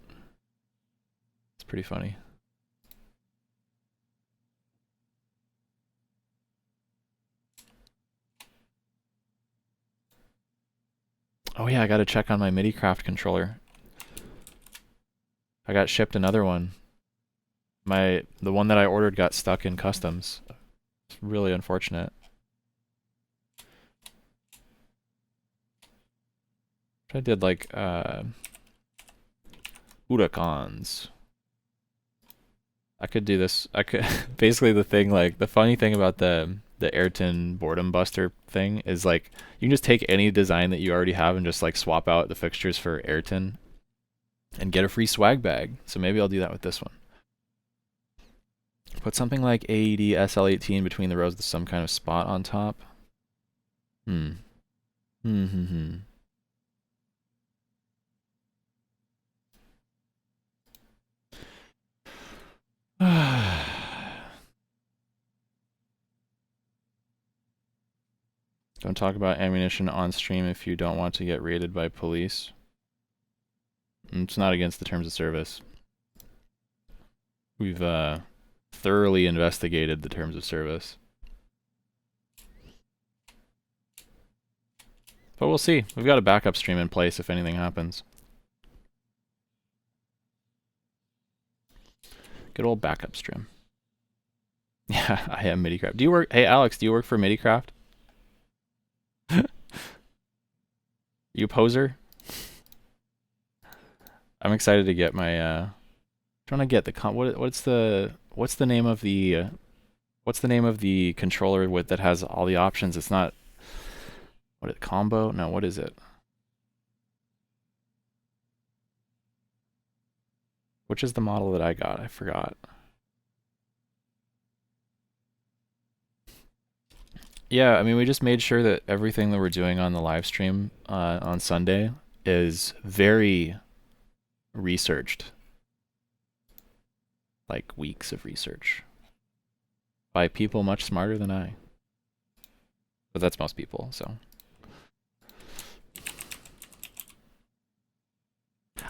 It's pretty funny. Oh yeah, I gotta check on my MIDI-Craft controller. I got shipped another one. The one that I ordered got stuck in customs. It's really unfortunate. I did like Huracans. I could do this. I could basically the funny thing about the Ayrton boredom buster thing is like you can just take any design that you already have and just like swap out the fixtures for Ayrton and get a free swag bag. So maybe I'll do that with this one. Put something like AED SL18 between the rows with some kind of spot on top. Don't talk about ammunition on stream if you don't want to get raided by police. It's not against the terms of service. We've thoroughly investigated the terms of service. But we'll see. We've got a backup stream in place if anything happens. Good old backup stream. Yeah, I am MIDI-Craft. Do you work? Hey, Alex, do you work for MIDI-Craft? You poser? I'm excited to get my trying to get the what's the name of the controller with that has all the options? It's not combo? No, what is it? Which is the model that I got? I forgot. Yeah, I mean, we just made sure that everything that we're doing on the live stream on Sunday is very researched. Like weeks of research. By people much smarter than I. But that's most people, so.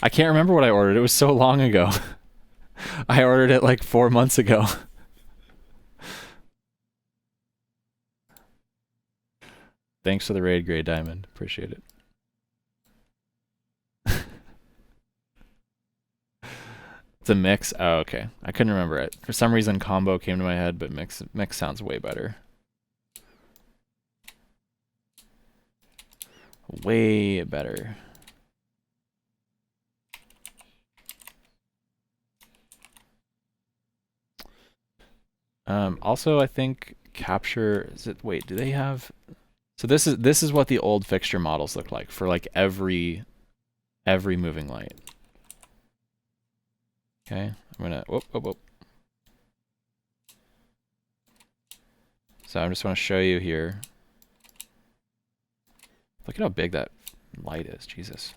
I can't remember what I ordered. It was so long ago. I ordered it like 4 months ago. Thanks for the raid, Gray Diamond. Appreciate it. It's a mix. Oh, okay. I couldn't remember it. For some reason, combo came to my head, but mix sounds way better. Way better. Also, I think capture is it. Wait, do they have? So this is what the old fixture models look like for like every moving light. Okay, I'm gonna whoop. So I just want to show you here. Look at how big that light is, Jesus.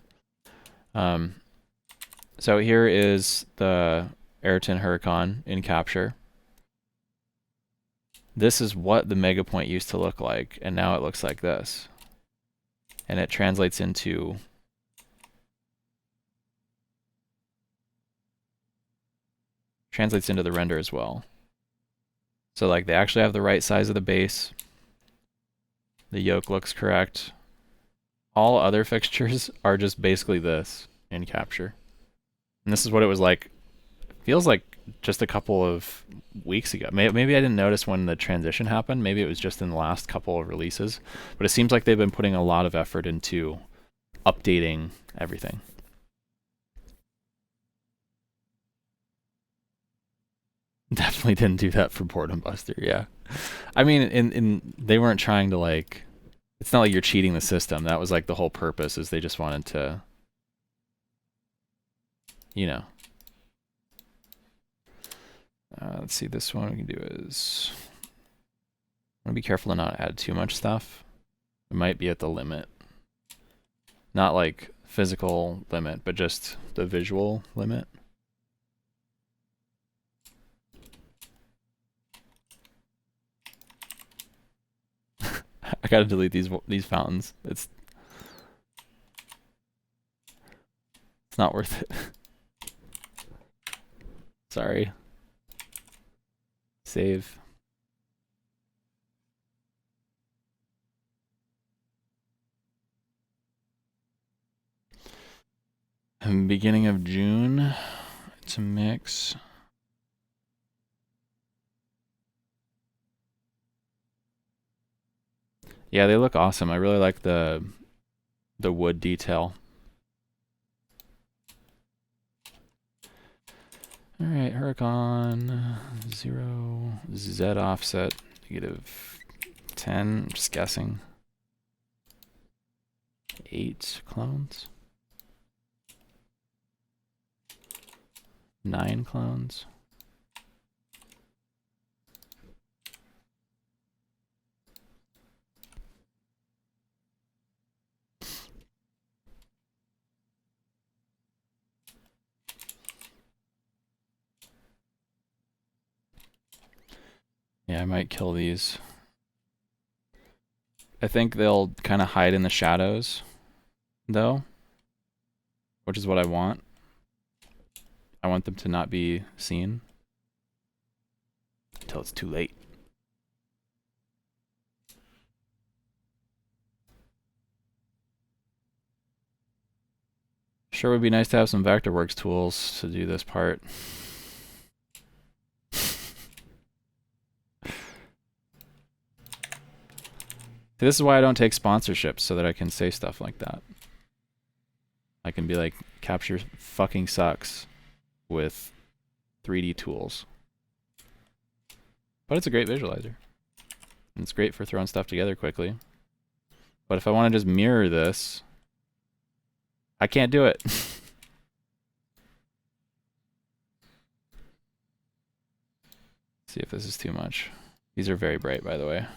So here is the Ayrton Huracan in capture. This is what the mega point used to look like, and now it looks like this. And it translates into the render as well. So like they actually have the right size of the base. The yoke looks correct. All other fixtures are just basically this in capture. And this is what it was like. Feels like just a couple of weeks ago. Maybe I didn't notice when the transition happened. Maybe it was just in the last couple of releases. But it seems like they've been putting a lot of effort into updating everything. Definitely didn't do that for Boredom Buster, yeah. I mean, they weren't trying to like... It's not like you're cheating the system. That was like the whole purpose, is they just wanted to... You know. Let's see, this one we can do is... I want to be careful to not add too much stuff. It might be at the limit. Not like physical limit, but just the visual limit. I gotta delete these fountains. It's not worth it. Sorry. Save. Beginning of June. It's a mix. Yeah, they look awesome. I really like the wood detail. All right, Huracan 0 Z offset -10. I'm just guessing. 8 clones. 9 clones. Yeah, I might kill these. I think they'll kind of hide in the shadows, though, which is what I want. I want them to not be seen until it's too late. Sure would be nice to have some Vectorworks tools to do this part. This is why I don't take sponsorships, so that I can say stuff like that. I can be like, capture fucking sucks with 3D tools. But it's a great visualizer. And it's great for throwing stuff together quickly. But if I want to just mirror this, I can't do it. See if this is too much. These are very bright, by the way.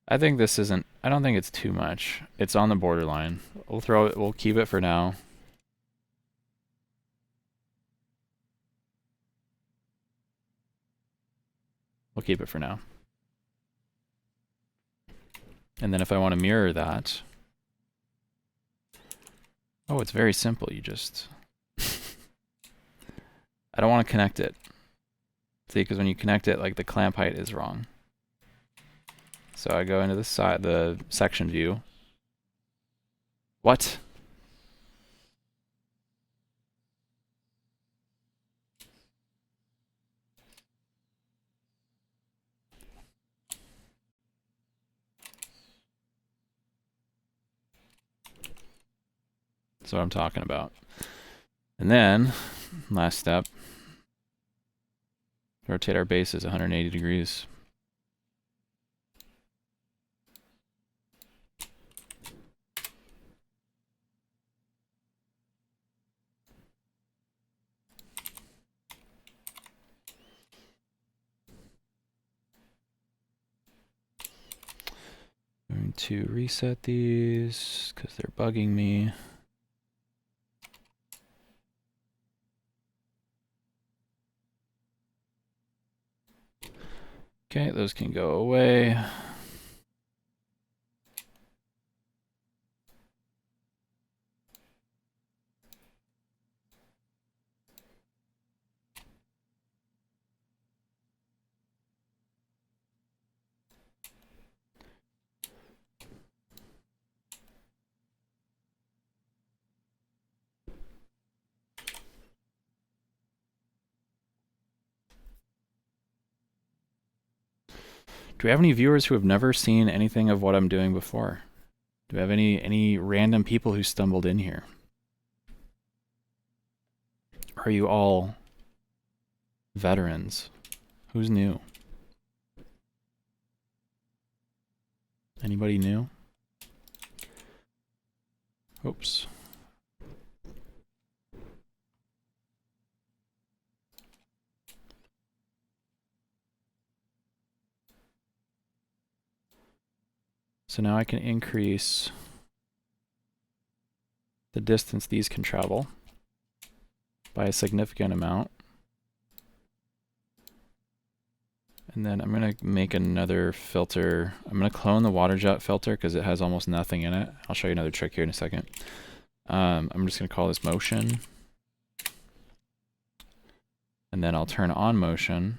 I think this isn't, I don't think it's too much. It's on the borderline. We'll keep it for now. We'll keep it for now. And then if I want to mirror that, oh, it's very simple. You just, I don't want to connect it. See, because when you connect it, like the clamp height is wrong. So I go into the section view. What? That's what I'm talking about. And then, last step, rotate our bases 180 degrees. Going to reset these because they're bugging me. Okay, those can go away. Do we have any viewers who have never seen anything of what I'm doing before? Do we have any random people who stumbled in here? Are you all veterans? Who's new? Anybody new? Oops. So now I can increase the distance these can travel by a significant amount. And then I'm going to make another filter. I'm going to clone the water jet filter because it has almost nothing in it. I'll show you another trick here in a second. I'm just going to call this motion. And then I'll turn on motion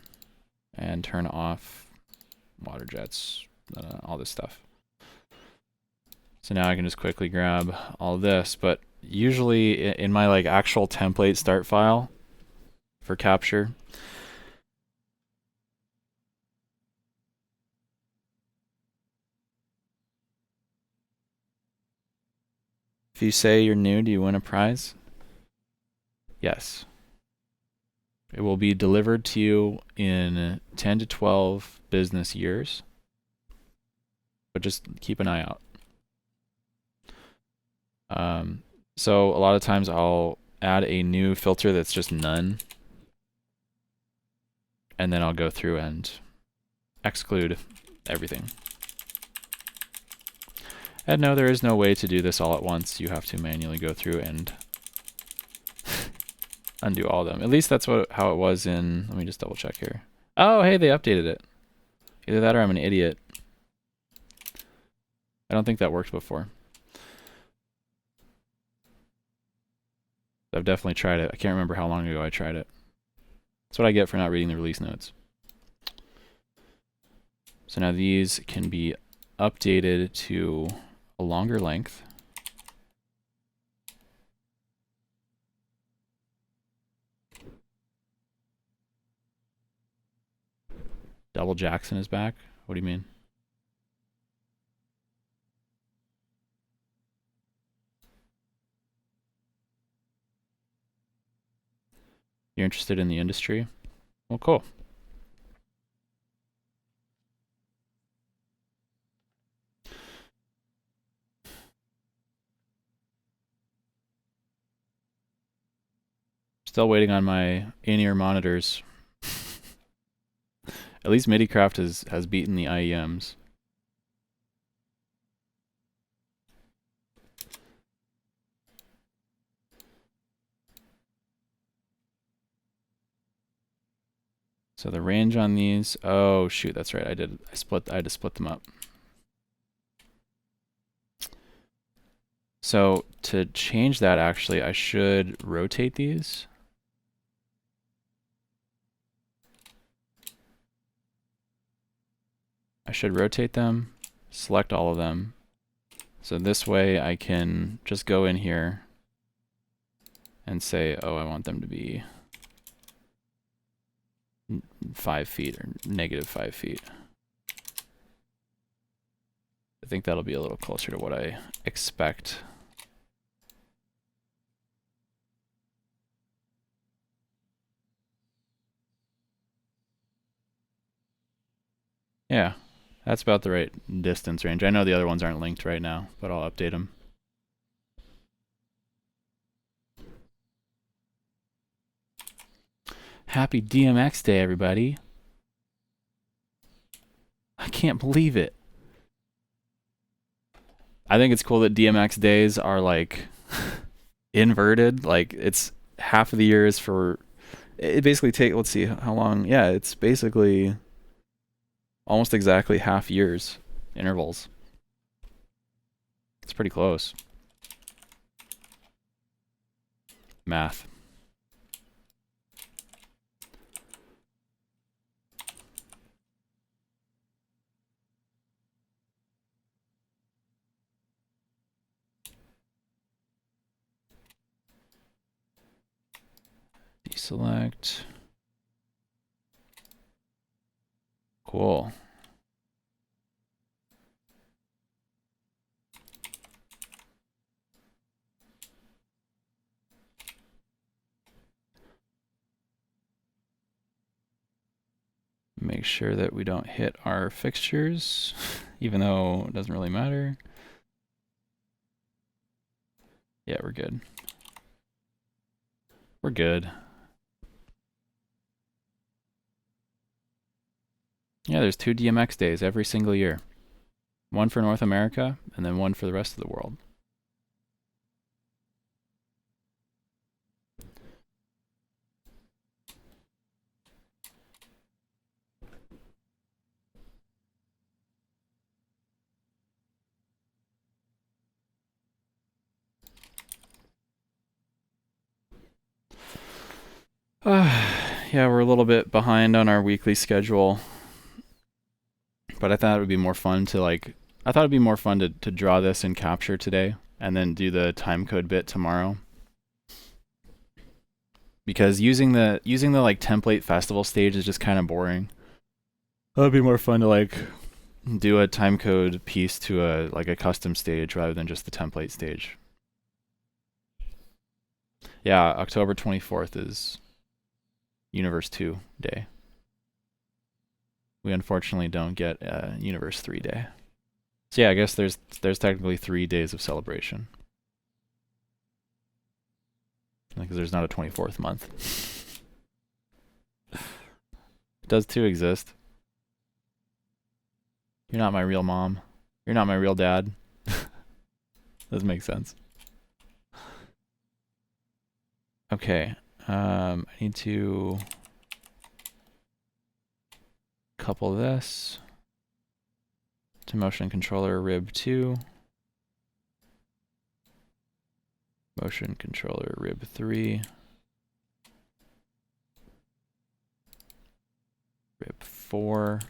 and turn off water jets, all this stuff. So now I can just quickly grab all this, but usually in my like actual template start file for capture, if you say you're new, do you win a prize? Yes. It will be delivered to you in 10 to 12 business years, but just keep an eye out. So a lot of times I'll add a new filter that's just none, and then I'll go through and exclude everything. And no, there is no way to do this all at once. You have to manually go through and undo all of them. At least that's how it was in, let me just double check here. Oh, hey, they updated it. Either that or I'm an idiot. I don't think that worked before. I've definitely tried it. I can't remember how long ago I tried it. That's what I get for not reading the release notes. So now these can be updated to a longer length. Double Jackson is back? What do you mean? You're interested in the industry? Well, cool. Still waiting on my in-ear monitors. At least MIDIcraft has beaten the IEMs. So the range on these, oh shoot, that's right. I had to split them up. So to change that, actually, I should rotate these. I should rotate them, select all of them. So this way I can just go in here and say, oh, I want them to be 5 feet or negative 5 feet. I think that'll be a little closer to what I expect. Yeah, that's about the right distance range. I know the other ones aren't linked right now, but I'll update them. Happy DMX Day, everybody. I can't believe it. I think it's cool that DMX days are like inverted. Like it's half of the year is for, it basically let's see how long. Yeah, it's basically almost exactly half years intervals. It's pretty close. Math. Deselect. Cool. Make sure that we don't hit our fixtures, even though it doesn't really matter. Yeah, we're good. We're good. Yeah, there's 2 DMX days every single year. One for North America, and then one for the rest of the world. Yeah, we're a little bit behind on our weekly schedule. But I thought it would be more fun to draw this in Capture today and then do the timecode bit tomorrow. Because using the like template festival stage is just kind of boring. It would be more fun to like do a timecode piece to a custom stage rather than just the template stage. Yeah, October 24th is Universe 2 day. We unfortunately don't get Universe 3 day. So yeah, I guess there's technically 3 days of celebration. Because there's not a 24th month. It does too exist. You're not my real mom. You're not my real dad. Doesn't make sense. Okay. I need to couple this to motion controller rib 2. Motion controller rib 3. Rib 4.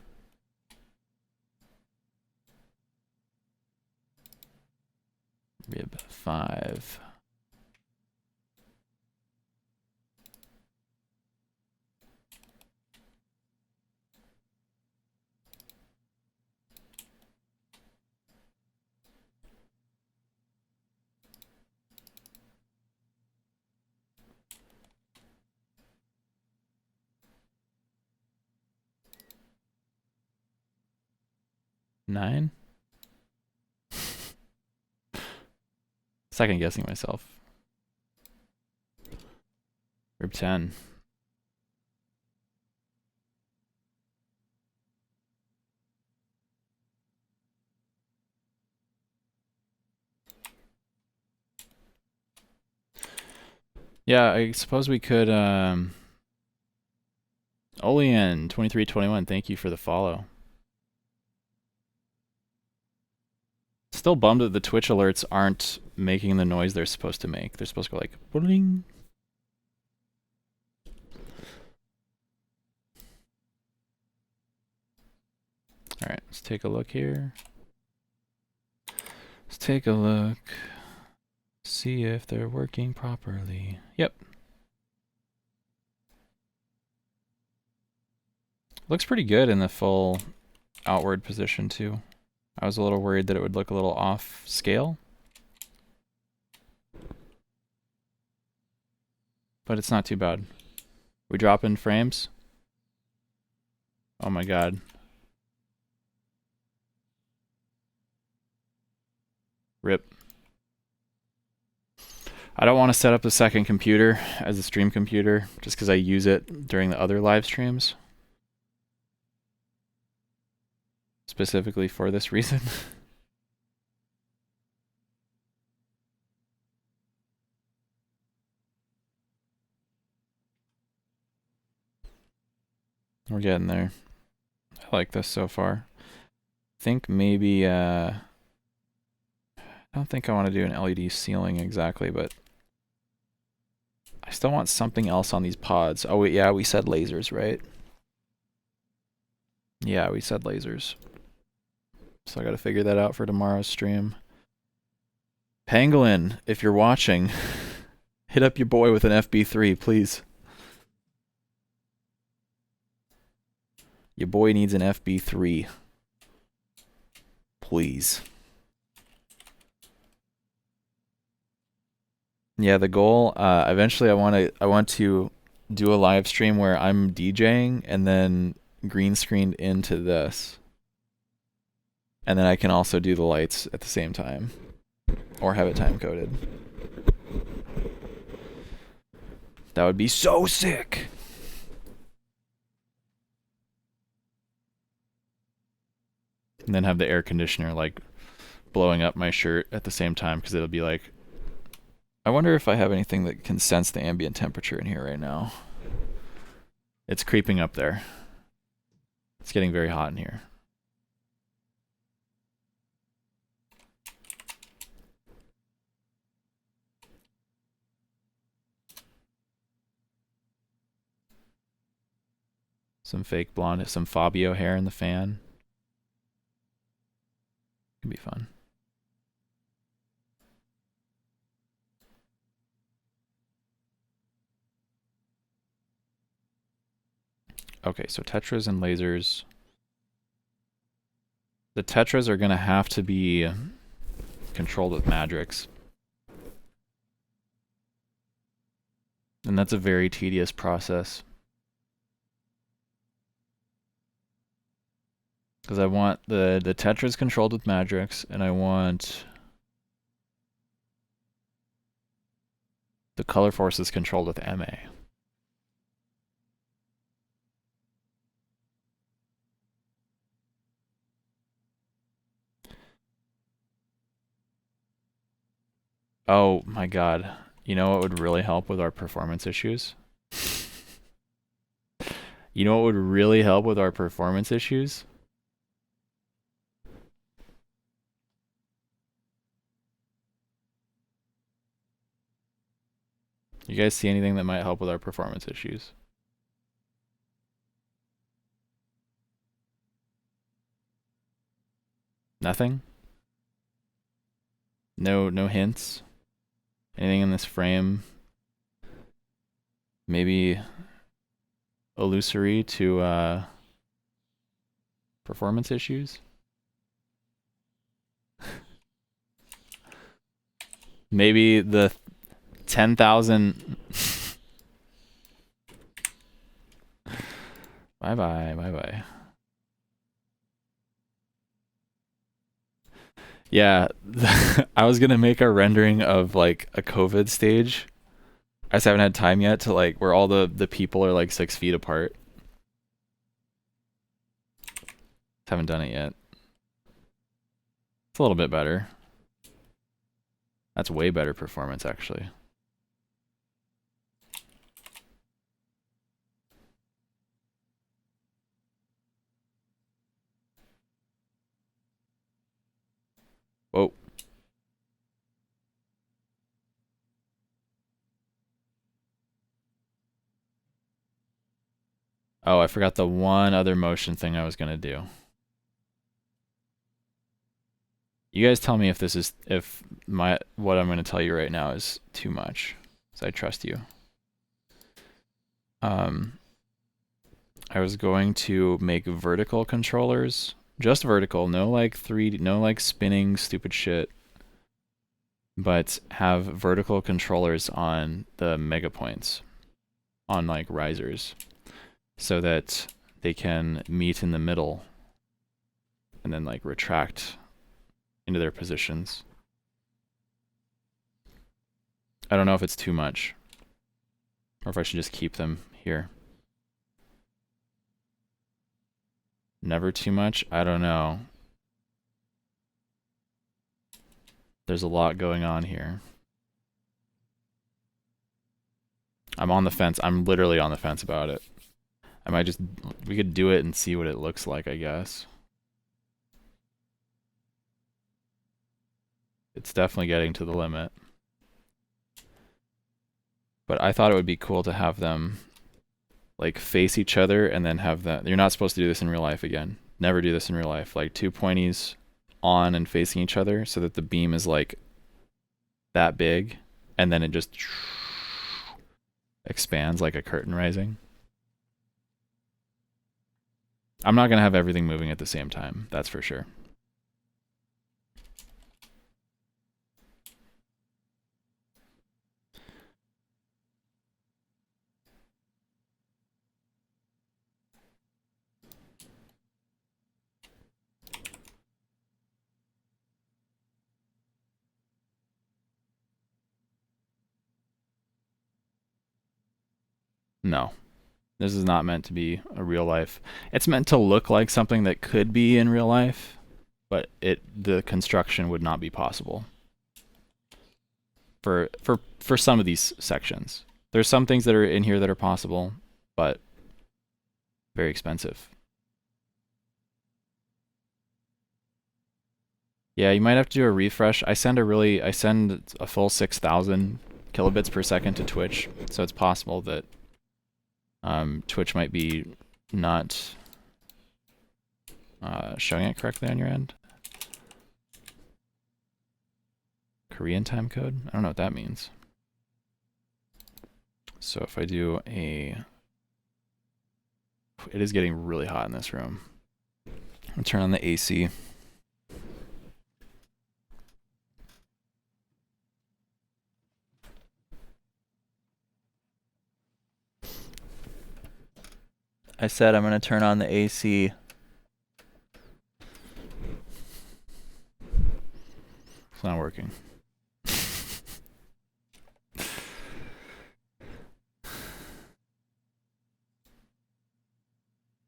Rib 5. Nine? Second guessing myself. Rib 10. Yeah, I suppose we could Olean 2321, thank you for the follow. Still bummed that the Twitch alerts aren't making the noise they're supposed to make. They're supposed to go like, bling. All right, let's take a look here. Let's take a look. See if they're working properly. Yep. Looks pretty good in the full outward position too. I was a little worried that it would look a little off scale. But it's not too bad. We drop in frames. Oh my god. Rip. I don't want to set up a second computer as a stream computer just because I use it during the other live streams. Specifically for this reason. We're getting there. I like this so far. I think maybe, I don't think I want to do an LED ceiling exactly, but I still want something else on these pods. Oh, yeah, we said lasers, right? Yeah, we said lasers. So I got to figure that out for tomorrow's stream. Pangolin, if you're watching, hit up your boy with an FB3, please. Your boy needs an FB3. Please. Yeah, the goal, eventually I want to do a live stream where I'm DJing and then green screened into this. And then I can also do the lights at the same time. Or have it time coded. That would be so sick. And then have the air conditioner like blowing up my shirt at the same time because it'll be like, I wonder if I have anything that can sense the ambient temperature in here right now. It's creeping up there. It's getting very hot in here. Some fake blonde, some Fabio hair in the fan. Could be fun. Okay, so tetras and lasers. The tetras are going to have to be controlled with Madrix. And that's a very tedious process. Because I want the tetras controlled with Madrix, and I want the color forces controlled with MA. Oh my god. You know what would really help with our performance issues? You know what would really help with our performance issues? You guys see anything that might help with our performance issues? Nothing? No hints? Anything in this frame? Maybe illusory to performance issues? Maybe the 10,000 bye-bye. Yeah, I was gonna make a rendering of like a COVID stage. I just haven't had time yet to like where all the people are like 6 feet apart. Haven't done it yet. It's a little bit better. That's way better performance actually. Whoa. Oh, I forgot the one other motion thing I was gonna do. You guys tell me if this is what I'm gonna tell you right now is too much, because I trust you. I was going to make vertical controllers, just vertical, no like 3D, no like spinning stupid shit, but have vertical controllers on the mega points, on like risers, so that they can meet in the middle and then like retract into their positions. I don't know if it's too much, or if I should just keep them here. Never too much? I don't know. There's a lot going on here. I'm on the fence. I'm literally on the fence about it. I might just, we could do it and see what it looks like, I guess. It's definitely getting to the limit. But I thought it would be cool to have them like face each other and then have that. You're not supposed to do this in real life again. Never do this in real life. Like two pointies on and facing each other so that the beam is like that big and then it just expands like a curtain rising. I'm not going to have everything moving at the same time. That's for sure. No, this is not meant to be a real life. It's meant to look like something that could be in real life, but the construction would not be possible for some of these sections. There's some things that are in here that are possible, but very expensive. Yeah, you might have to do a refresh. I send a full 6,000 kilobits per second to Twitch, so it's possible that Twitch might be not showing it correctly on your end. Korean time code? I don't know what that means. So if I do it is getting really hot in this room. I'll turn on the AC. I said I'm going to turn on the AC. It's not working.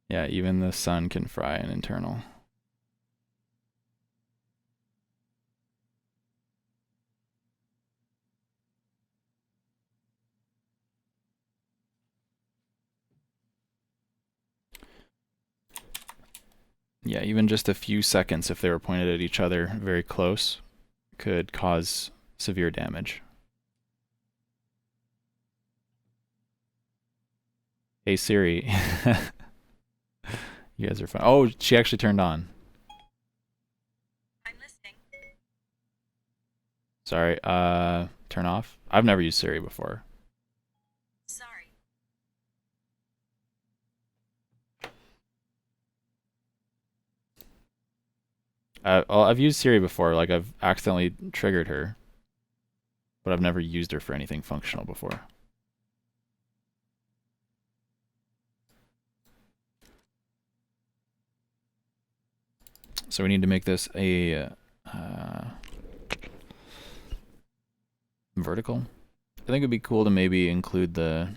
Yeah, even the sun can fry an internal. Yeah, even just a few seconds, if they were pointed at each other very close, could cause severe damage. Hey Siri. You guys are fun. Oh, she actually turned on.
I'm listening.
Sorry, turn off? I've never used Siri before.
Sorry.
Well, I've used Siri before, like I've accidentally triggered her, but I've never used her for anything functional before. So we need to make this a vertical. I think it'd be cool to maybe include the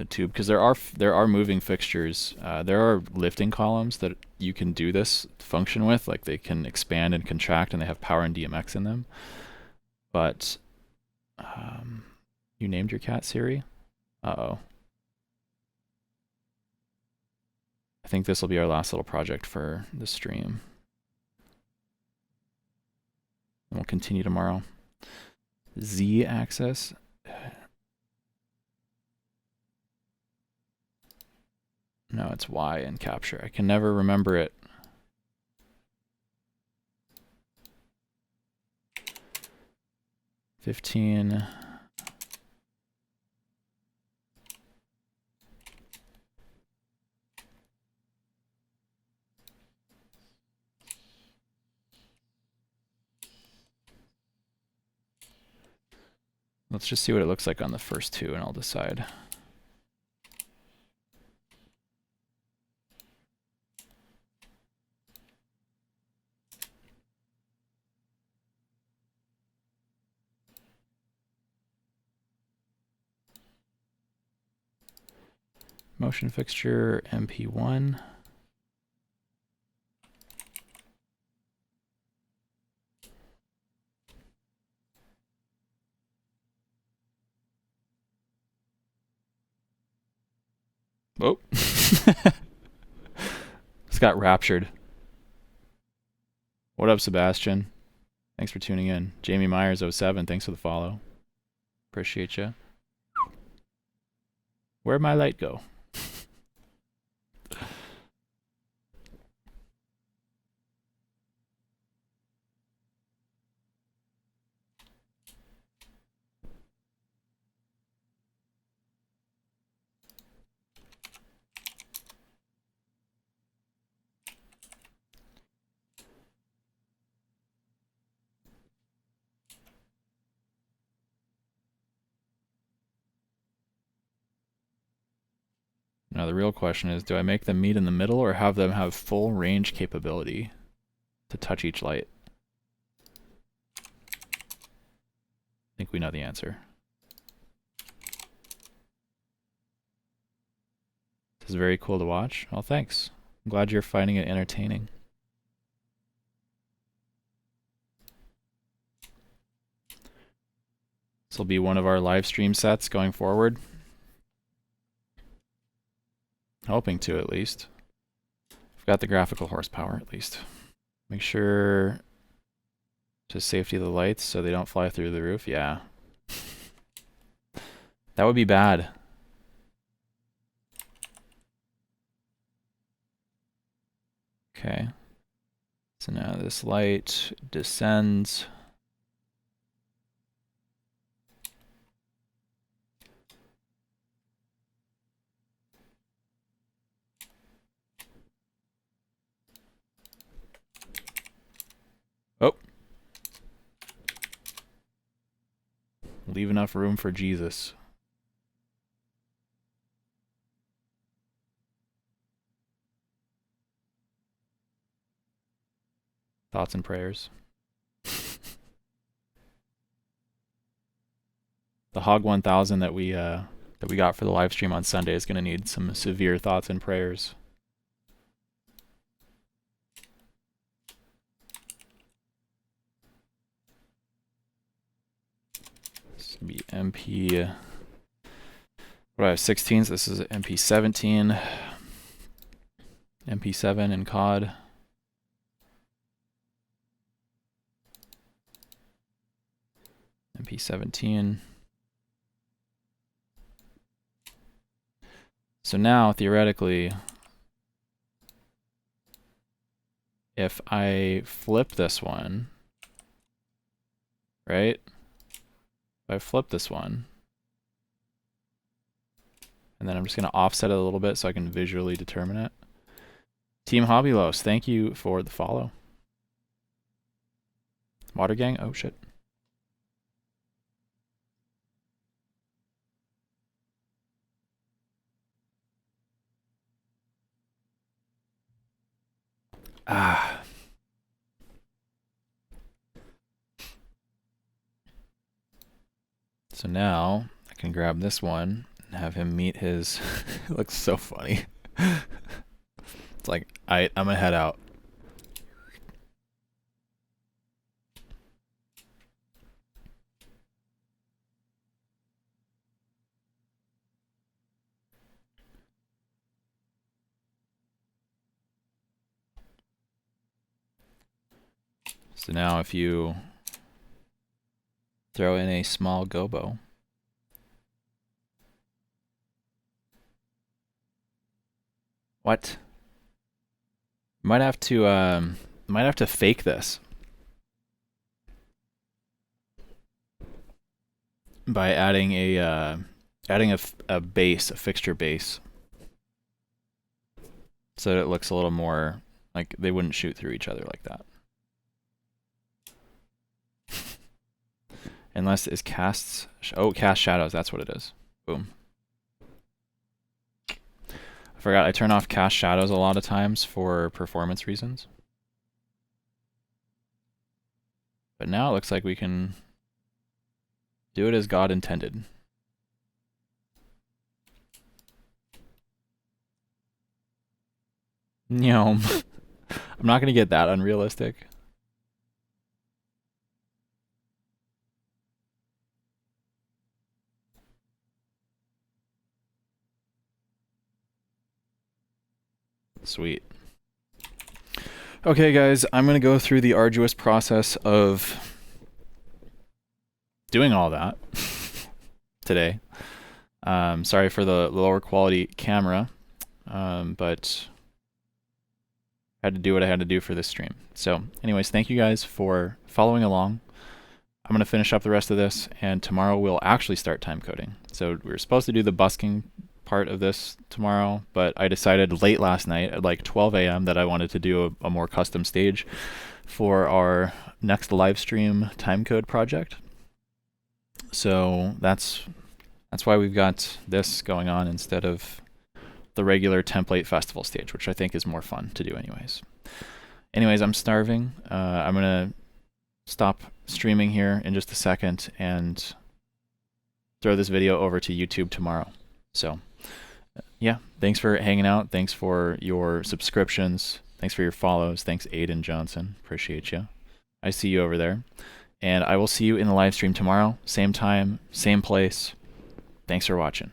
tube, because there are moving fixtures. There are lifting columns that you can do this function with, like they can expand and contract, and they have power and DMX in them. But you named your cat Siri? Uh-oh. I think this will be our last little project for the stream. And we'll continue tomorrow. Z-axis. No, it's Y in capture. I can never remember it. $15. Let's just see what it looks like on the first two, and I'll decide. Motion fixture MP1. Oh. It's got raptured. What up, Sebastian? Thanks for tuning in. Jamie Myers 07, thanks for the follow. Appreciate you. Where'd my light go? Now the real question is, do I make them meet in the middle or have them have full range capability to touch each light? I think we know the answer. This is very cool to watch. Well, thanks. I'm glad you're finding it entertaining. This will be one of our live stream sets going forward. Hoping to, at least. I've got the graphical horsepower, at least. Make sure to safety the lights so they don't fly through the roof. Yeah. That would be bad. Okay. So now this light descends. Oh. Leave enough room for Jesus. Thoughts and prayers. The Hog 1000 that we got for the live stream on Sunday is going to need some severe thoughts and prayers. This will be MP. What do I have? 16s. This is MP17. MP7 in COD. MP17. So now, theoretically, if I flip this one, right? If I flip this one, and then I'm just going to offset it a little bit so I can visually determine it. Team Hobbylos, thank you for the follow. Water Gang? Oh, shit. Ah. So now I can grab this one and have him meet his. It looks so funny. It's like, I'm gonna head out. So now if you throw in a small gobo, What? Might have to fake this by adding a base, a fixture base, so that it looks a little more like they wouldn't shoot through each other like that. Unless it's casts. Oh, cast shadows. That's what it is. Boom. I forgot I turn off cast shadows a lot of times for performance reasons. But now it looks like we can do it as God intended. I'm not going to get that unrealistic. Sweet. Okay, guys, I'm going to go through the arduous process of doing all that today. Sorry for the lower quality camera, but I had to do what I had to do for this stream. So anyways, thank you guys for following along. I'm going to finish up the rest of this, and tomorrow we'll actually start time coding. So we were supposed to do the busking part of this tomorrow, but I decided late last night at like 12 a.m. that I wanted to do a more custom stage for our next live stream timecode project. So that's why we've got this going on instead of the regular template festival stage, which I think is more fun to do anyways. Anyways, I'm starving. I'm gonna stop streaming here in just a second and throw this video over to YouTube tomorrow. So yeah, thanks for hanging out. Thanks for your subscriptions. Thanks for your follows. Thanks, Aiden Johnson. Appreciate you. I see you over there. And I will see you in the live stream tomorrow. Same time, same place. Thanks for watching.